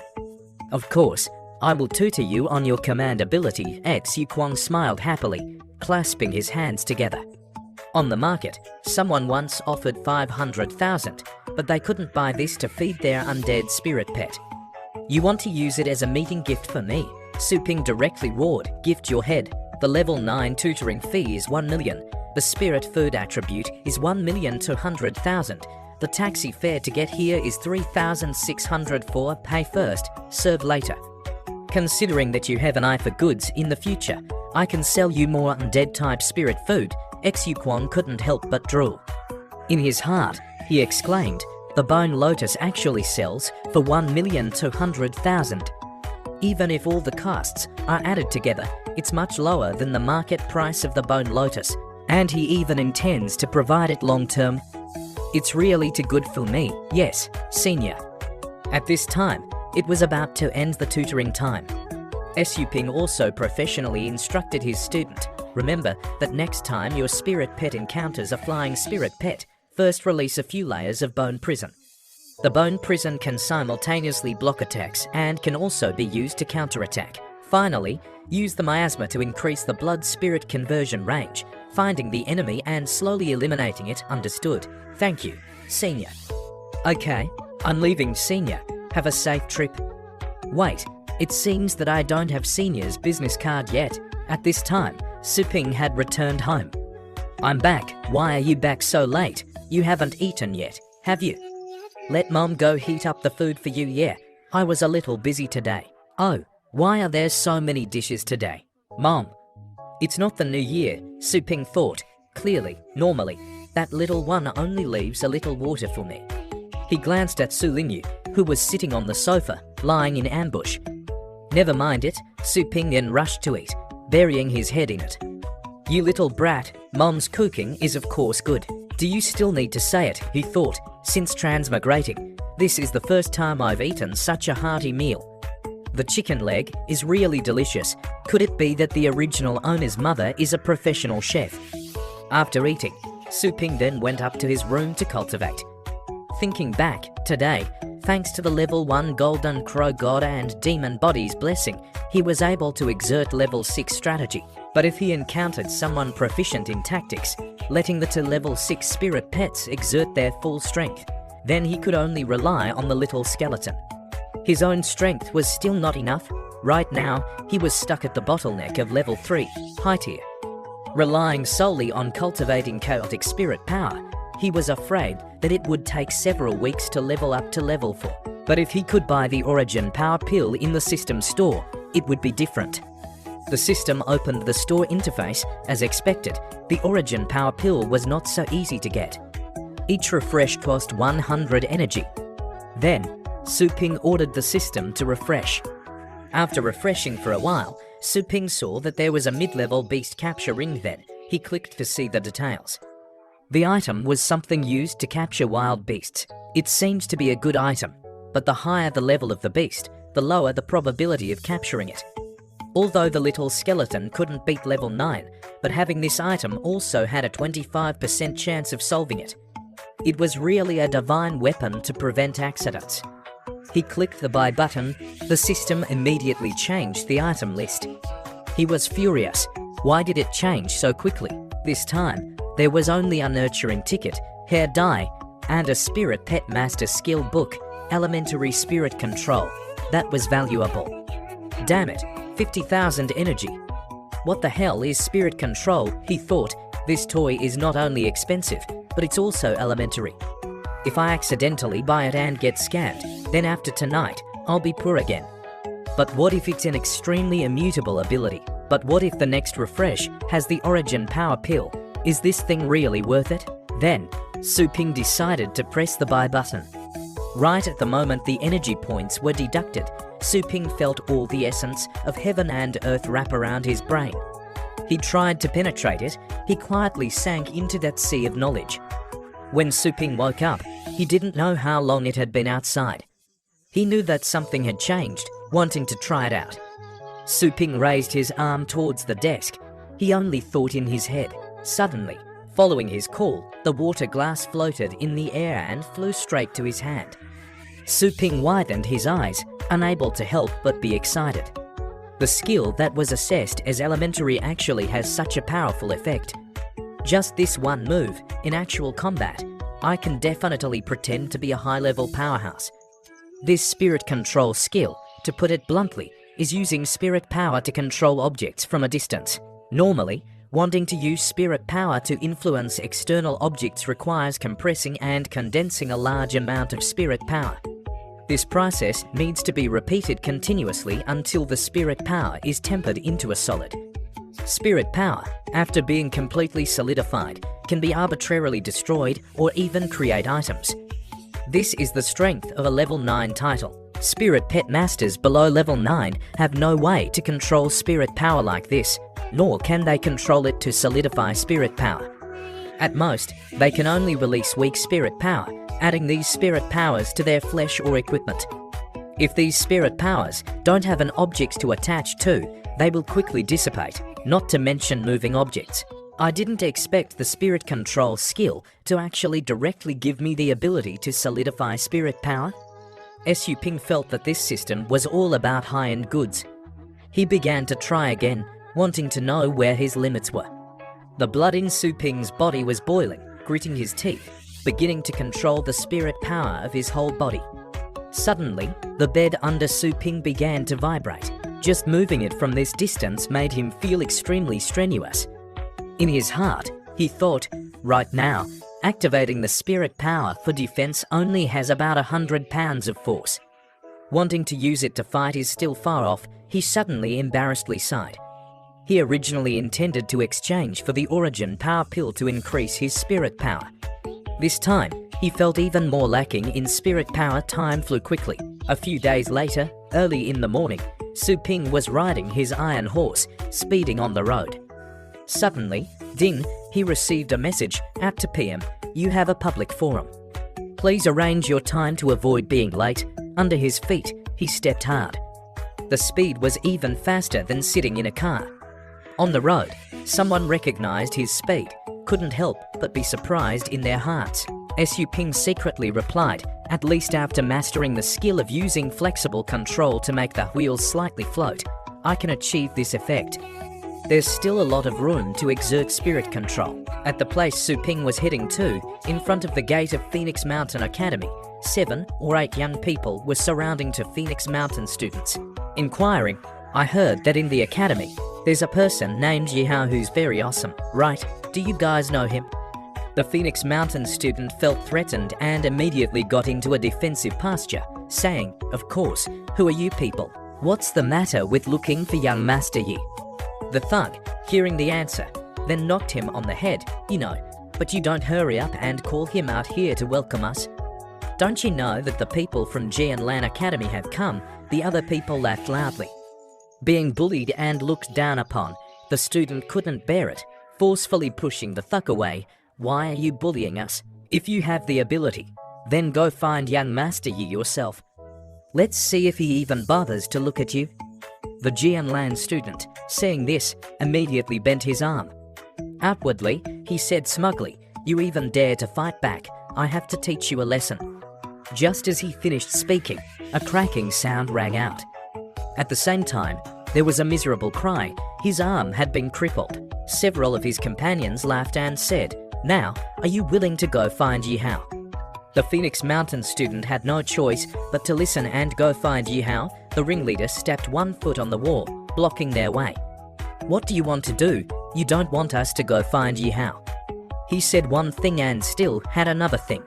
Of course, I will tutor you on your command ability. Xu Quan smiled happily, clasping his hands together. On the market, someone once offered 500,000, but they couldn't buy this to feed their undead spirit pet. You want to use it as a meeting gift for me? Su Ping directly roared, "Gift your head. The level 9 tutoring fee is 1 million. The spirit food attribute is 1,200,000. The taxi fare to get here is 3,604. Pay first, serve later. Considering that you have an eye for goods in the future, I can sell you more undead-type spirit food." Xu Quan couldn't help but drool. In his heart, he exclaimed, "The bone lotus actually sells for 1,200,000. Even if all the costs are added together, it's much lower than the market price of the bone lotus, and he even intends to provide it long-term. It's really too good for me. Yes, senior." At this time, it was about to end the tutoring time. Su Ping also professionally instructed his student, "Remember that next time your spirit pet encounters a flying spirit pet, first release a few layers of bone prison. The bone prison can simultaneously block attacks and can also be used to counterattack. Finally, use the miasma to increase the blood-spirit conversion range, finding the enemy and slowly eliminating it. Understood? Thank you, senior." "Okay, I'm leaving, senior. Have a safe trip." "Wait, it seems that I don't have senior's business card yet." At this time, Su Ping had returned home. "I'm back. Why are you back so late? You haven't eaten yet, have you?" "Let Mom go heat up the food for you." "Yeah, I was a little busy today." "Oh, why are there so many dishes today?" "Mom." "It's not the new year," Su Ping thought. "Clearly, normally, that little one only leaves a little water for me." He glanced at Su Lingyu, who was sitting on the sofa, lying in ambush. "Never mind it," Su Ping then rushed to eat, burying his head in it. "You little brat, Mom's cooking is of course good. Do you still need to say it?" he thought, since transmigrating. "This is the first time I've eaten such a hearty meal. The chicken leg is really delicious. Could it be that the original owner's mother is a professional chef?" After eating, Su Ping then went up to his room to cultivate. Thinking back, today, thanks to the level 1 Golden Crow God and Demon Body's blessing, he was able to exert level 6 strategy. But if he encountered someone proficient in tactics, letting the 2 level 6 spirit pets exert their full strength, then he could only rely on the little skeleton. His own strength was still not enough. Right now, he was stuck at the bottleneck of level 3, high tier. Relying solely on cultivating chaotic spirit power, he was afraid that it would take several weeks to level up to level 4. But if he could buy the Origin Power Pill in the system store, it would be different. The system opened the store interface. As expected, the Origin Power Pill was not so easy to get. Each refresh cost 100 energy. Then, Su Ping ordered the system to refresh. After refreshing for a while, Su Ping saw that there was a mid-level beast capture ring. Then he clicked to see the details. The item was something used to capture wild beasts. It seemed to be a good item, but the higher the level of the beast, the lower the probability of capturing it. Although the little skeleton couldn't beat level 9, but having this item also had a 25% chance of solving it. It was really a divine weapon to prevent accidents. He clicked the buy button. The system immediately changed the item list. He was furious. Why did it change so quickly? This time, there was only a nurturing ticket, hair dye, and a spirit pet master skill book, elementary spirit control. That was valuable. Damn it, 50,000 energy. What the hell is spirit control? He thought. This toy is not only expensive, but it's also elementary. If I accidentally buy it and get scammed, then after tonight, I'll be poor again. But what if it's an extremely immutable ability? But what if the next refresh has the origin power pill? Is this thing really worth it? Then, Su Ping decided to press the buy button. Right at the moment the energy points were deducted, Su Ping felt all the essence of heaven and earth wrap around his brain. He tried to penetrate it. He quietly sank into that sea of knowledge. When Su Ping woke up, he didn't know how long it had been outside. He knew that something had changed, wanting to try it out. Su Ping raised his arm towards the desk. He only thought in his head. Suddenly, following his call, the water glass floated in the air and flew straight to his hand. Su Ping widened his eyes, unable to help but be excited. The skill that was assessed as elementary actually has such a powerful effect. Just this one move, in actual combat, I can definitely pretend to be a high-level powerhouse. This spirit control skill, to put it bluntly, is using spirit power to control objects from a distance. Normally, wanting to use spirit power to influence external objects requires compressing and condensing a large amount of spirit power. This process needs to be repeated continuously until the spirit power is tempered into a solid. Spirit power, after being completely solidified, can be arbitrarily destroyed or even create items. This is the strength of a level 9 title. Spirit pet masters below level 9 have no way to control spirit power like this, nor can they control it to solidify spirit power. At most, they can only release weak spirit power, adding these spirit powers to their flesh or equipment. If these spirit powers don't have an object to attach to, they will quickly dissipate, not to mention moving objects. I didn't expect the spirit control skill to actually directly give me the ability to solidify spirit power. Su Ping felt that this system was all about high-end goods. He began to try again, wanting to know where his limits were. The blood in Su Ping's body was boiling, gritting his teeth, beginning to control the spirit power of his whole body. Suddenly, the bed under Su Ping began to vibrate. Just moving it from this distance made him feel extremely strenuous. In his heart, he thought, right now, activating the spirit power for defense only has about 100 pounds of force. Wanting to use it to fight is still far off, he suddenly embarrassedly sighed. He originally intended to exchange for the origin power pill to increase his spirit power. This time, he felt even more lacking in spirit power. Time flew quickly. A few days later, early in the morning, Su Ping was riding his iron horse, speeding on the road. Suddenly, ding, he received a message at 2 p.m. You have a public forum. Please arrange your time to avoid being late. Under his feet, he stepped hard. The speed was even faster than sitting in a car. On the road, someone recognized his speed, couldn't help but be surprised in their hearts. Su Ping secretly replied, at least after mastering the skill of using flexible control to make the wheels slightly float, I can achieve this effect. There's still a lot of room to exert spirit control. At the place Su Ping was heading to, in front of the gate of Phoenix Mountain Academy, 7 or 8 young people were surrounding to Phoenix Mountain students. Inquiring, I heard that in the academy, there's a person named Yihao who's very awesome, right? Do you guys know him? The Phoenix Mountain student felt threatened and immediately got into a defensive posture, saying, of course, who are you people? What's the matter with looking for young Master Yi? The thug, hearing the answer, then knocked him on the head, but you don't hurry up and call him out here to welcome us. Don't you know that the people from Jianlan Academy have come? The other people laughed loudly. Being bullied and looked down upon, the student couldn't bear it, forcefully pushing the thug away. Why are you bullying us? If you have the ability, then go find young Master Yi yourself. Let's see if he even bothers to look at you. The Jianlan student, seeing this, immediately bent his arm. Outwardly, he said smugly, "You even dare to fight back, I have to teach you a lesson." Just as he finished speaking, a cracking sound rang out. At the same time, there was a miserable cry. His arm had been crippled. Several of his companions laughed and said, "Now, are you willing to go find Yi Hao?" The Phoenix Mountain student had no choice but to listen and go find Yi Hao. The ringleader stepped 1 foot on the wall, blocking their way. "What do you want to do? You don't want us to go find Yi Hao." He said one thing and still had another thing.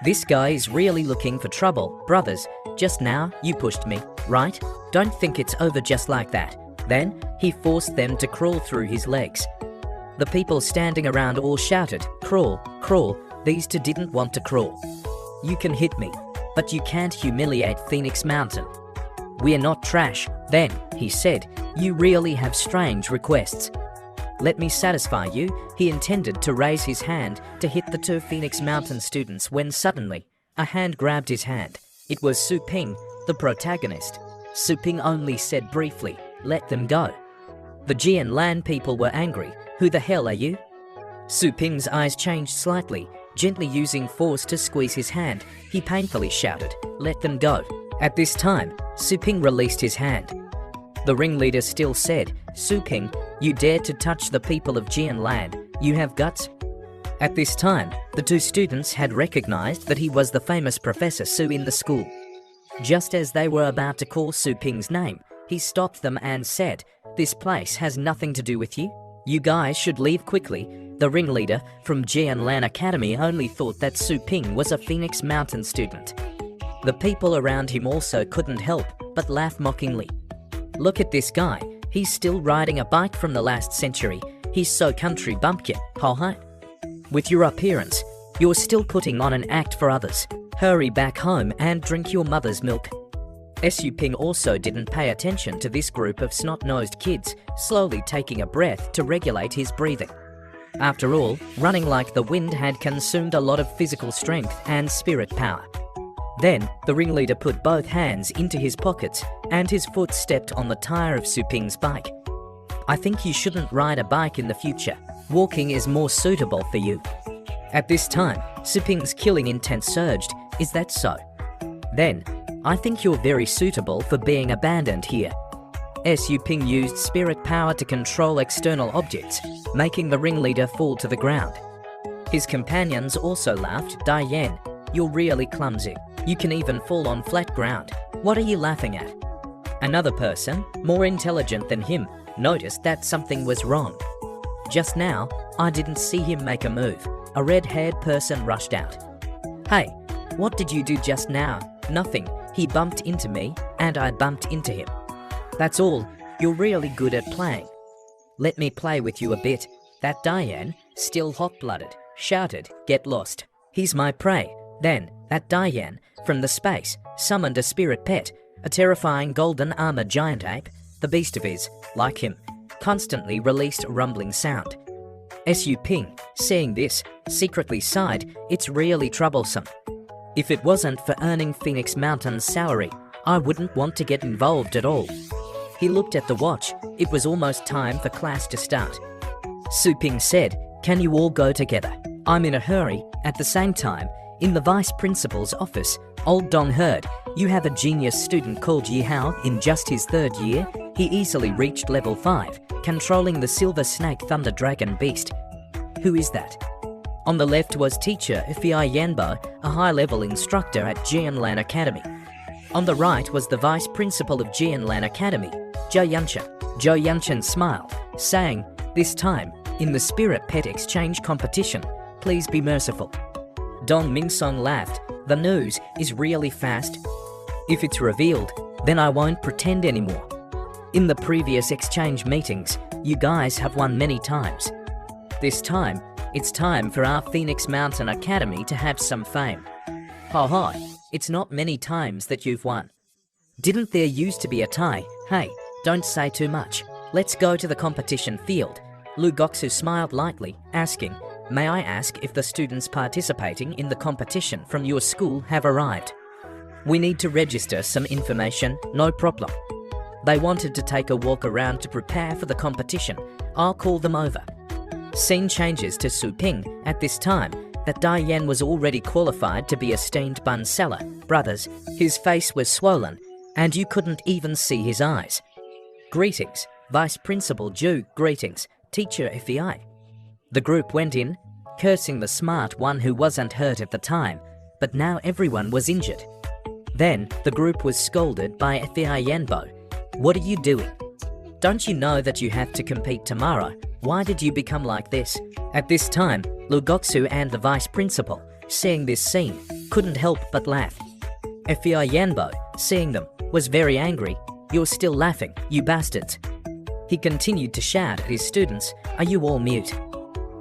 "This guy is really looking for trouble. Brothers, just now you pushed me, right? Don't think it's over just like that." Then he forced them to crawl through his legs. The people standing around all shouted, "Crawl, crawl." These two didn't want to crawl. "You can hit me, but you can't humiliate Phoenix Mountain." "We're not trash." Then he said, "You really have strange requests. Let me satisfy you." He intended to raise his hand to hit the two Phoenix Mountain students when suddenly a hand grabbed his hand. It was Su Ping, the protagonist. Su Ping only said briefly, "Let them go." The Jianlan people were angry. "Who the hell are you?" Su Ping's eyes changed slightly. Gently using force to squeeze his hand, he painfully shouted, "Let them go." At this time, Su Ping released his hand. The ringleader still said, "Su Ping, you dare to touch the people of Jianland, you have guts?" At this time, the two students had recognized that he was the famous Professor Su in the school. Just as they were about to call Su Ping's name, he stopped them and said, "This place has nothing to do with you. You guys should leave quickly." The ringleader from Jianlan Academy only thought that Su Ping was a Phoenix Mountain student. The people around him also couldn't help but laugh mockingly. "Look at this guy, he's still riding a bike from the last century. He's so country bumpkin, ha. With your appearance, you're still putting on an act for others. Hurry back home and drink your mother's milk." Su Ping also didn't pay attention to this group of snot-nosed kids, slowly taking a breath to regulate his breathing. After all, running like the wind had consumed a lot of physical strength and spirit power. Then, the ringleader put both hands into his pockets and his foot stepped on the tire of Su Ping's bike. "I think you shouldn't ride a bike in the future. Walking is more suitable for you." At this time, Su Ping's killing intent surged. "Is that so? Then, I think you're very suitable for being abandoned here." Su Ping used spirit power to control external objects, making the ringleader fall to the ground. His companions also laughed. "Diane, you're really clumsy. You can even fall on flat ground. What are you laughing at?" Another person, more intelligent than him, noticed that something was wrong. "Just now, I didn't see him make a move." A red-haired person rushed out. "Hey, what did you do just now?" "Nothing. He bumped into me, and I bumped into him." "That's all. You're really good at playing. Let me play with you a bit." That Diane, still hot-blooded, shouted, "Get lost. He's my prey." Then, that Diane, from the space, summoned a spirit pet, a terrifying golden armored giant ape. The beast of his, like him, constantly released a rumbling sound. Su Ping, seeing this, secretly sighed, "It's really troublesome. If it wasn't for earning Phoenix Mountain's salary, I wouldn't want to get involved at all." He looked at the watch. It was almost time for class to start. Su Ping said, "Can you all go together? I'm in a hurry." At the same time, in the vice principal's office, old Dong heard, "You have a genius student called Yi Hao in just his 3rd year. He easily reached level 5, controlling the Silver Snake Thunder Dragon beast." "Who is that?" On the left was teacher Fei Yanbo, a high-level instructor at Jianlan Academy. On the right was the vice principal of Jianlan Academy, Zhou Yanchen. Zhou Yanchen smiled, saying, "This time, in the spirit pet exchange competition, please be merciful." Dong Mingsong laughed. "The news is really fast. If it's revealed, then I won't pretend anymore. In the previous exchange meetings, you guys have won many times. This time, it's time for our Phoenix Mountain Academy to have some fame." "Ha ha, it's not many times that you've won. Didn't there used to be a tie?" "Hey, don't say too much. Let's go to the competition field." Lu Goksu smiled lightly, asking, May I ask if the students participating in the competition from your school have arrived? We need to register some information, no problem. They wanted to take a walk around to prepare for the competition. I'll call them over. Scene changes to Su Ping at this time that Diane was already qualified to be a steamed bun seller. Brothers, his face was swollen and you couldn't even see his eyes. Greetings, Vice Principal Ju, greetings, Teacher FEI. The group went in, cursing the smart one who wasn't hurt at the time, but now everyone was injured. Then the group was scolded by FEI Yanbo. What are you doing? Don't you know that you have to compete tomorrow? Why did you become like this? At this time, Lugoksu and the vice principal, seeing this scene, couldn't help but laugh. FEI Yanbo, seeing them, was very angry. You're still laughing, you bastards. He continued to shout at his students, are you all mute?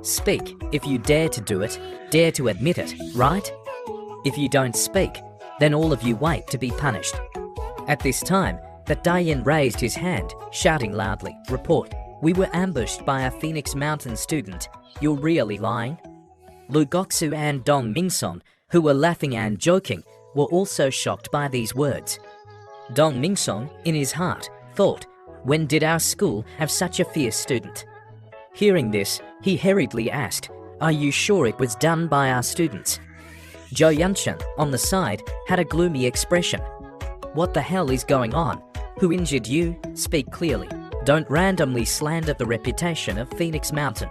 Speak, if you dare to do it, dare to admit it, right? If you don't speak, then all of you wait to be punished. At this time, that Diane raised his hand, shouting loudly, report, we were ambushed by a Phoenix Mountain student. You're really lying? Lugoksu and Dong Mingsong, who were laughing and joking, were also shocked by these words. Dong Mingsong, in his heart, thought, when did our school have such a fierce student? Hearing this, he hurriedly asked, are you sure it was done by our students? Zhou Yanchen, on the side, had a gloomy expression. What the hell is going on? Who injured you? Speak clearly. Don't randomly slander the reputation of Phoenix Mountain.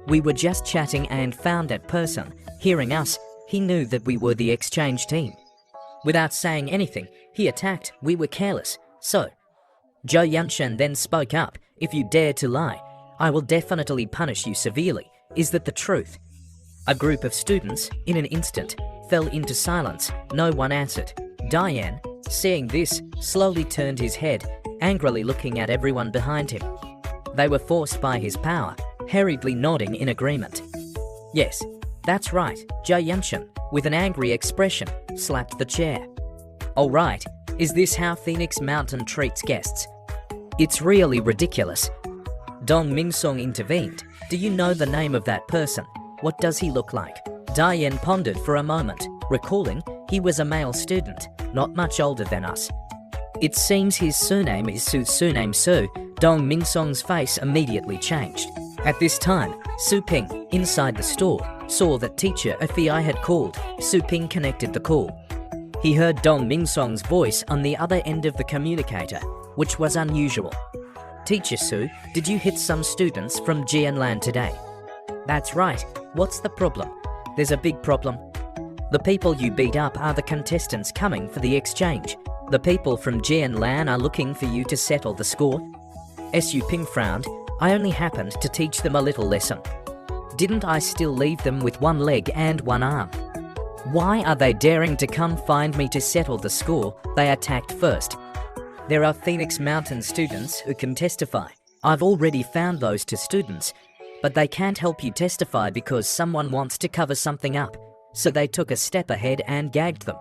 We were just chatting and found that person. Hearing us, he knew that we were the exchange team. Without saying anything, he attacked. We were careless. So, Zhou Yanchen then spoke up. If you dare to lie, I will definitely punish you severely. Is that the truth? A group of students, in an instant, fell into silence. No one answered. Diane, seeing this, slowly turned his head, angrily looking at everyone behind him. They were forced by his power, hurriedly nodding in agreement. Yes, that's right, Zhou Yanchen, with an angry expression, slapped the chair. All right, is this how Phoenix Mountain treats guests? It's really ridiculous. Dong Mingsong intervened. Do you know the name of that person? What does he look like? Diane pondered for a moment, recalling he was a male student, not much older than us. It seems his surname is Su's surname Su. Dong Mingsong's face immediately changed. At this time, Su Ping, inside the store, saw that teacher FEI had called. Su Ping connected the call. He heard Dong Mingsong's voice on the other end of the communicator, which was unusual. Teacher Su, did you hit some students from Jianlan today? That's right. What's the problem? There's a big problem. The people you beat up are the contestants coming for the exchange. The people from Jianlan are looking for you to settle the score. Su Ping frowned. I only happened to teach them a little lesson. Didn't I still leave them with one leg and one arm? Why are they daring to come find me to settle the score? They attacked first. There are Phoenix Mountain students who can testify. I've already found those two students, but they can't help you testify because someone wants to cover something up, so they took a step ahead and gagged them.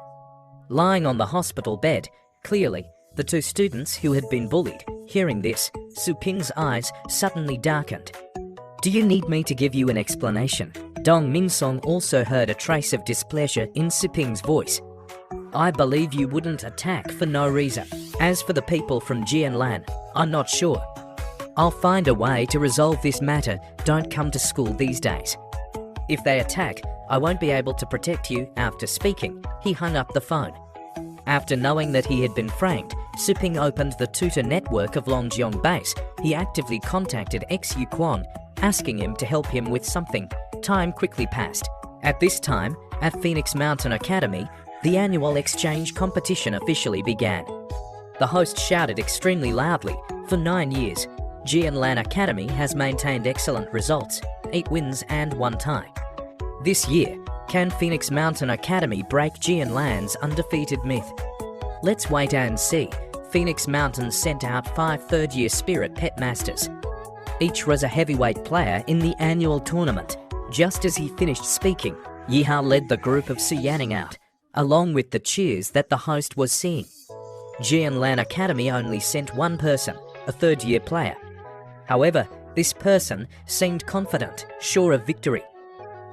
Lying on the hospital bed, clearly, the two students who had been bullied. Hearing this, Su Ping's eyes suddenly darkened. Do you need me to give you an explanation? Dong Mingsong also heard a trace of displeasure in Su Ping's voice. I believe you wouldn't attack for no reason. As for the people from Jianlan, I'm not sure. I'll find a way to resolve this matter. Don't come to school these days. If they attack, I won't be able to protect you. After speaking, he hung up the phone. After knowing that he had been framed, Su Ping opened the tutor network of Longjiang base. He actively contacted Xu Quan, asking him to help him with something. Time quickly passed. At this time, at Phoenix Mountain Academy, the annual exchange competition officially began. The host shouted extremely loudly, for 9 years, Jianlan Academy has maintained excellent results, 8 wins and 1 tie. This year, can Phoenix Mountain Academy break Jianlan's undefeated myth? Let's wait and see. Phoenix Mountain sent out 5 third-year Spirit Pet Masters. Each was a heavyweight player in the annual tournament. Just as he finished speaking, Yihao led the group of Suyanning out, along with the cheers that the host was seeing. Jianlan Academy only sent one person, a third-year player. However, this person seemed confident, sure of victory.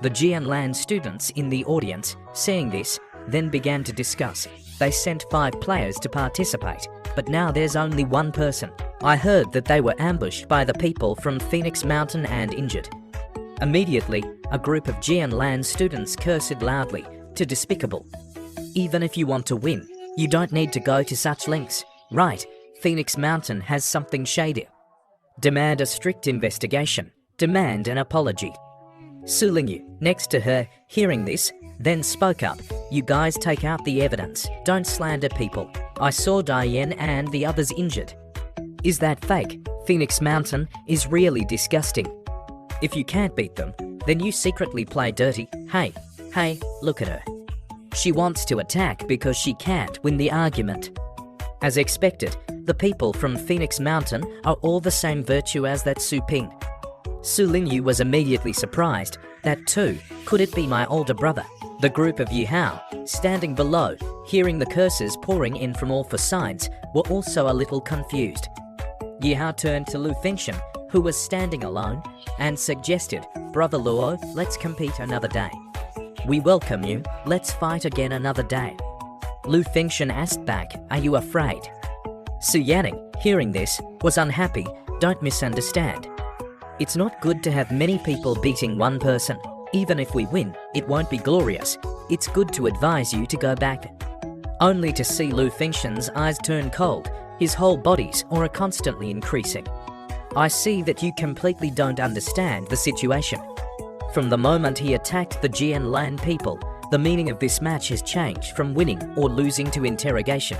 The Jianlan students in the audience, seeing this, then began to discuss. They sent 5 players to participate, but now there's only 1 person. I heard that they were ambushed by the people from Phoenix Mountain and injured. Immediately, a group of Jianlan students cursed loudly to despicable. Even if you want to win, you don't need to go to such lengths. Right, Phoenix Mountain has something shady. Demand a strict investigation. Demand an apology. Su Lingyu, next to her, hearing this, then spoke up. You guys take out the evidence. Don't slander people. I saw Diane and the others injured. Is that fake? Phoenix Mountain is really disgusting. If you can't beat them, then you secretly play dirty. Hey, look at her. She wants to attack because she can't win the argument. As expected, the people from Phoenix Mountain are all the same virtue as that Su Ping. Su Lingyu was immediately surprised. That too, could it be my older brother? The group of Yihao, standing below, hearing the curses pouring in from all 4 sides, were also a little confused. Yihao turned to Lu Fengshan, who was standing alone, and suggested, Brother Luo, let's compete another day. We welcome you, let's fight again another day. Lu Fengshan asked back, are you afraid? Su Yanning, hearing this, was unhappy. Don't misunderstand. It's not good to have many people beating 1 person. Even if we win, it won't be glorious. It's good to advise you to go back. Only to see Lu Fengshan's eyes turn cold. His whole body's aura constantly increasing. I see that you completely don't understand the situation. From the moment he attacked the Jianlan people, the meaning of this match has changed from winning or losing to interrogation.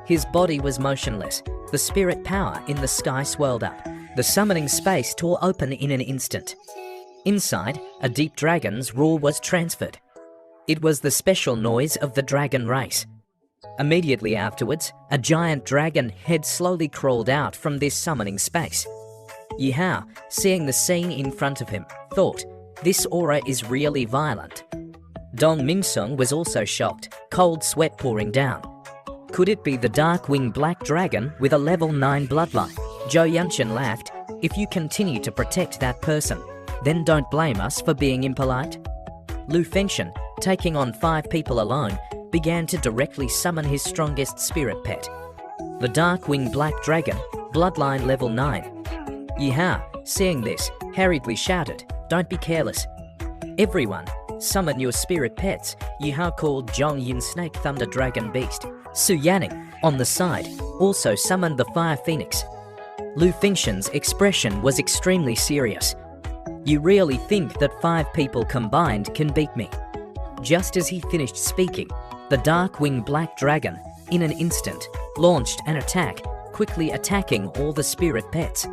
His body was motionless. The spirit power in the sky swelled up. The summoning space tore open in an instant. Inside, a deep dragon's roar was transferred. It was the special noise of the dragon race. Immediately afterwards, a giant dragon head slowly crawled out from this summoning space. Yihao, seeing the scene in front of him, thought, this aura is really violent. Dong Mingsong was also shocked, cold sweat pouring down. Could it be the dark-winged black dragon with a level 9 bloodline? Zhou Yanchen laughed. If you continue to protect that person, then don't blame us for being impolite. Lu Fengshan, taking on 5 people alone, began to directly summon his strongest spirit pet. The dark-winged black dragon, bloodline level 9. Yihao, seeing this, hurriedly shouted, don't be careless. Everyone, summon your spirit pets. Yihao called Zhongyin Snake Thunder Dragon Beast. Su Yanning, on the side, also summoned the Fire Phoenix. Lu Fengshan's expression was extremely serious. You really think that 5 people combined can beat me? Just as he finished speaking, the dark-winged black dragon, in an instant, launched an attack, quickly attacking all the spirit pets.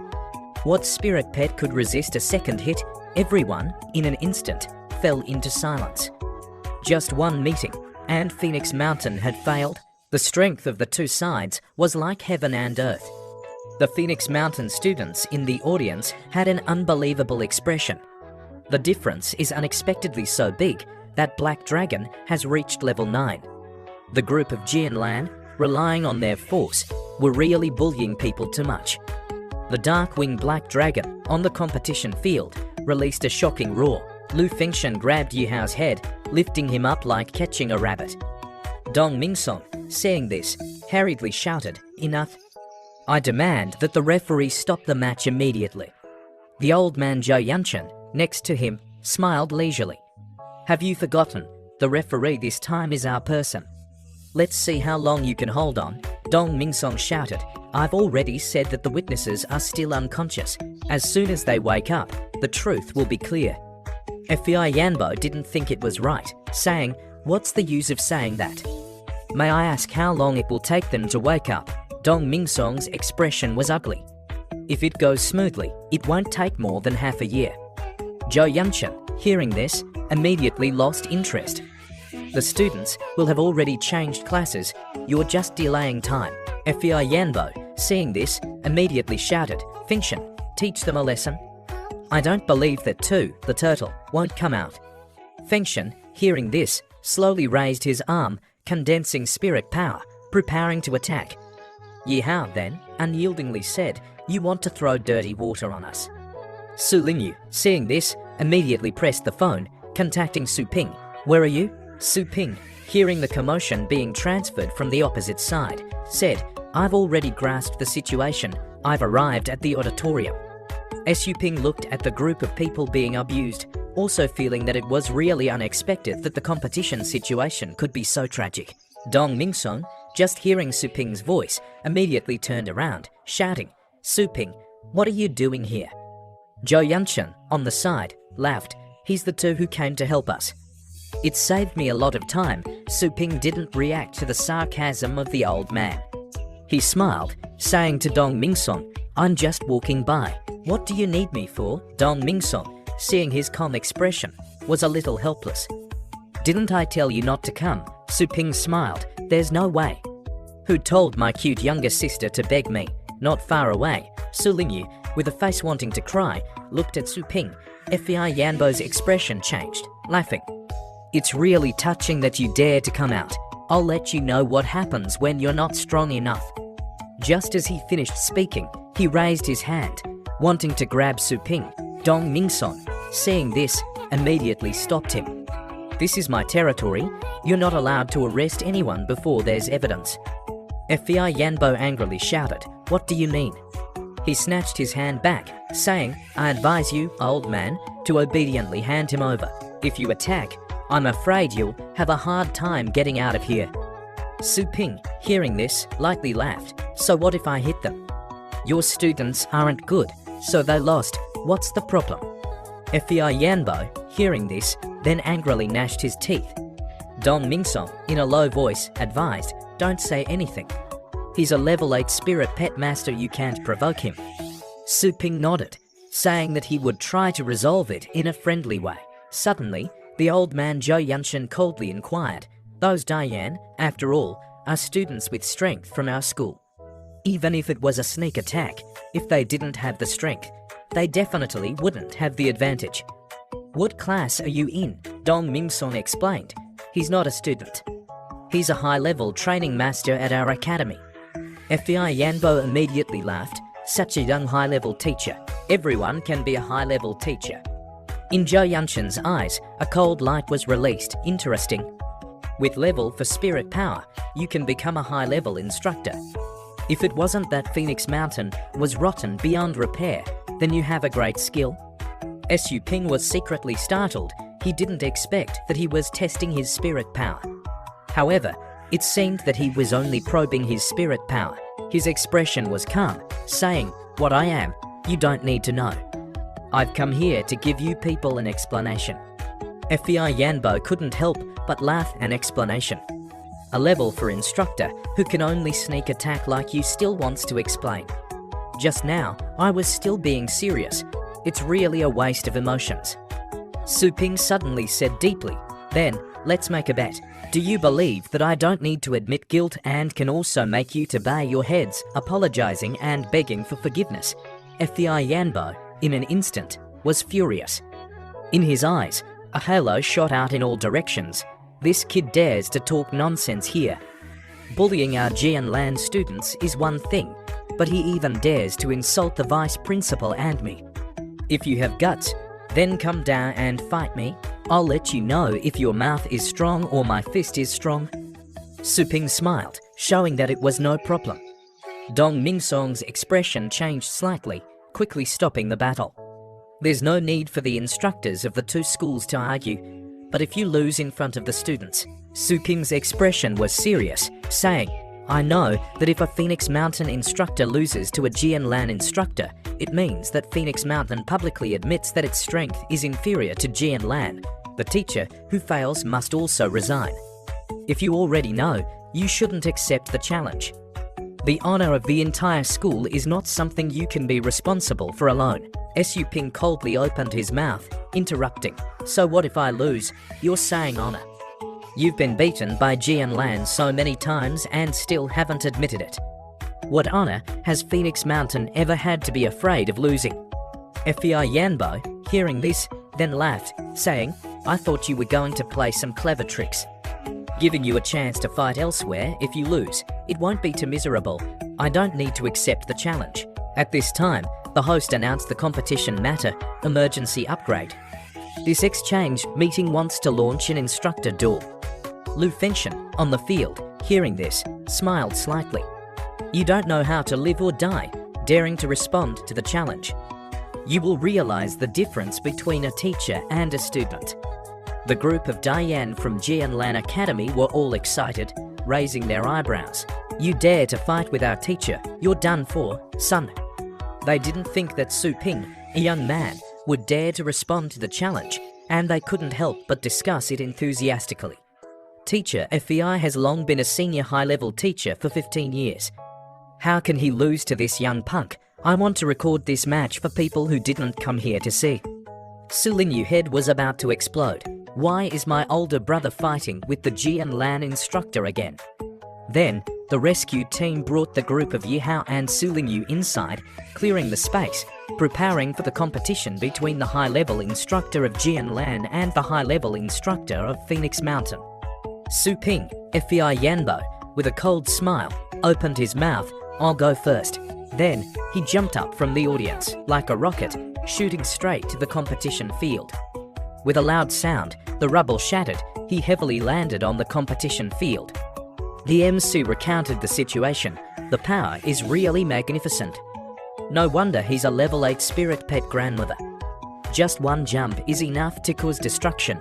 What spirit pet could resist a second hit? Everyone, in an instant, fell into silence. Just 1 meeting, and Phoenix Mountain had failed. The strength of the 2 sides was like heaven and earth. The Phoenix Mountain students in the audience had an unbelievable expression. The difference is unexpectedly so big that Black Dragon has reached level 9. The group of Jianlan, relying on their force, were really bullying people too much. The dark-winged Black Dragon, on the competition field, released a shocking roar. Lu Fengshan grabbed Yihao's head, lifting him up like catching a rabbit. Dong Mingsong, seeing this, hurriedly shouted, enough. I demand that the referee stop the match immediately. The old man Zhou Yanchen, next to him, smiled leisurely. Have you forgotten? The referee this time is our person. Let's see how long you can hold on. Dong Mingsong shouted. I've already said that the witnesses are still unconscious. As soon as they wake up, the truth will be clear. Fei Yanbo didn't think it was right, saying, what's the use of saying that? May I ask how long it will take them to wake up? Dong Mingsong's expression was ugly. If it goes smoothly, it won't take more than half a year. Zhou Yanchen, hearing this, immediately lost interest. The students will have already changed classes. You're just delaying time. Fei Yanbo, seeing this, immediately shouted, Fengshan, teach them a lesson. I don't believe that too, the turtle, won't come out. Fengshan, hearing this, slowly raised his arm, condensing spirit power, preparing to attack. Yihao then, unyieldingly said, you want to throw dirty water on us. Su Lingyu, seeing this, immediately pressed the phone, contacting Su Ping. Where are you? Su Ping, hearing the commotion being transferred from the opposite side, said, I've already grasped the situation. I've arrived at the auditorium. Su Ping looked at the group of people being abused, also feeling that it was really unexpected that the competition situation could be so tragic. Dong Mingsong, just hearing Su Ping's voice, immediately turned around, shouting, Su Ping, what are you doing here? Zhou Yanchen, on the side, laughed. He's the two who came to help us. It saved me a lot of time. Su Ping didn't react to the sarcasm of the old man. He smiled, saying to Dong Mingsong, I'm just walking by. What do you need me for? Dong Mingsong, seeing his calm expression, was a little helpless. Didn't I tell you not to come? Su Ping smiled. There's no way. Who told my cute younger sister to beg me? Not far away, Su Lingyu, with a face wanting to cry, looked at Su Ping. Fei Yanbo's expression changed, laughing. It's really touching that you dare to come out. I'll let you know what happens when you're not strong enough. Just as he finished speaking, he raised his hand, wanting to grab Su Ping. Dong Mingsong, seeing this, immediately stopped him. This is my territory. You're not allowed to arrest anyone before there's evidence. Fei Yanbo angrily shouted, What do you mean? He snatched his hand back, saying, I advise you, old man, to obediently hand him over. If you attack, I'm afraid you'll have a hard time getting out of here. Su Ping, hearing this, lightly laughed. So what if I hit them? Your students aren't good, so they lost. What's the problem? Fei Yanbo, hearing this, then angrily gnashed his teeth. Dong Mingsong, in a low voice, advised, Don't say anything. He's a level 8 spirit pet master, you can't provoke him. Su Ping nodded, saying that he would try to resolve it in a friendly way. Suddenly, the old man Zhou Yanchen coldly inquired, Those Diane, after all, are students with strength from our school. Even if it was a sneak attack, if they didn't have the strength, they definitely wouldn't have the advantage. What class are you in? Dong Mingsong explained. He's not a student. He's a high-level training master at our academy. Fei Yanbo immediately laughed. Such a young high-level teacher. Everyone can be a high-level teacher. In Zhou Yanchen's eyes, a cold light was released. Interesting. With level for spirit power, you can become a high-level instructor. If it wasn't that Phoenix Mountain was rotten beyond repair, then you have a great skill. Su Ping was secretly startled. He didn't expect that he was testing his spirit power. However, it seemed that he was only probing his spirit power. His expression was calm, saying, What I am, you don't need to know. I've come here to give you people an explanation. Fei Yanbo couldn't help but laugh an explanation. A level for instructor who can only sneak attack like you still wants to explain. Just now, I was still being serious. It's really a waste of emotions. Su Ping suddenly said deeply, Then, let's make a bet. Do you believe that I don't need to admit guilt and can also make you to bow your heads, apologizing and begging for forgiveness? Fei Yanbo, in an instant, was furious. In his eyes, a halo shot out in all directions. This kid dares to talk nonsense here. Bullying our Jianlan students is one thing, but he even dares to insult the vice principal and me. If you have guts, then come down and fight me. I'll let you know if your mouth is strong or my fist is strong. Su Ping smiled, showing that it was no problem. Dong Mingsong's expression changed slightly, quickly stopping the battle. There's no need for the instructors of the two schools to argue, but if you lose in front of the students, Su Ping's expression was serious, saying, I know that if a Phoenix Mountain instructor loses to a Jianlan instructor, it means that Phoenix Mountain publicly admits that its strength is inferior to Jianlan. The teacher who fails must also resign. If you already know, you shouldn't accept the challenge. The honor of the entire school is not something you can be responsible for alone. Su Ping coldly opened his mouth, interrupting. So what if I lose? You're saying honor. You've been beaten by Jianlan so many times and still haven't admitted it. What honor has Phoenix Mountain ever had to be afraid of losing? Fei Yanbo, hearing this, then laughed, saying, I thought you were going to play some clever tricks. Giving you a chance to fight elsewhere if you lose. It won't be too miserable. I don't need to accept the challenge. At this time, the host announced the competition matter, emergency upgrade. This exchange meeting wants to launch an instructor duel. Lu Fengxian, on the field, hearing this, smiled slightly. You don't know how to live or die, daring to respond to the challenge. You will realize the difference between a teacher and a student. The group of Diane from Jianlan Academy were all excited, raising their eyebrows. You dare to fight with our teacher, you're done for, son. They didn't think that Su Ping, a young man, would dare to respond to the challenge, and they couldn't help but discuss it enthusiastically. Teacher FEI has long been a senior high-level teacher for 15 years. How can he lose to this young punk? I want to record this match for people who didn't come here to see. Su Linyu head was about to explode. Why is my older brother fighting with the Jianlan instructor again? Then, the rescue team brought the group of Yihao and Su Linyu inside, clearing the space, preparing for the competition between the high-level instructor of Jianlan and the high-level instructor of Phoenix Mountain. Su Ping, FEI Yanbo, with a cold smile, opened his mouth. I'll go first. Then, he jumped up from the audience, like a rocket, shooting straight to the competition field. With a loud sound, the rubble shattered. He heavily landed on the competition field. The MC recounted the situation. The power is really magnificent. No wonder he's a level 8 spirit pet grandmother. Just one jump is enough to cause destruction.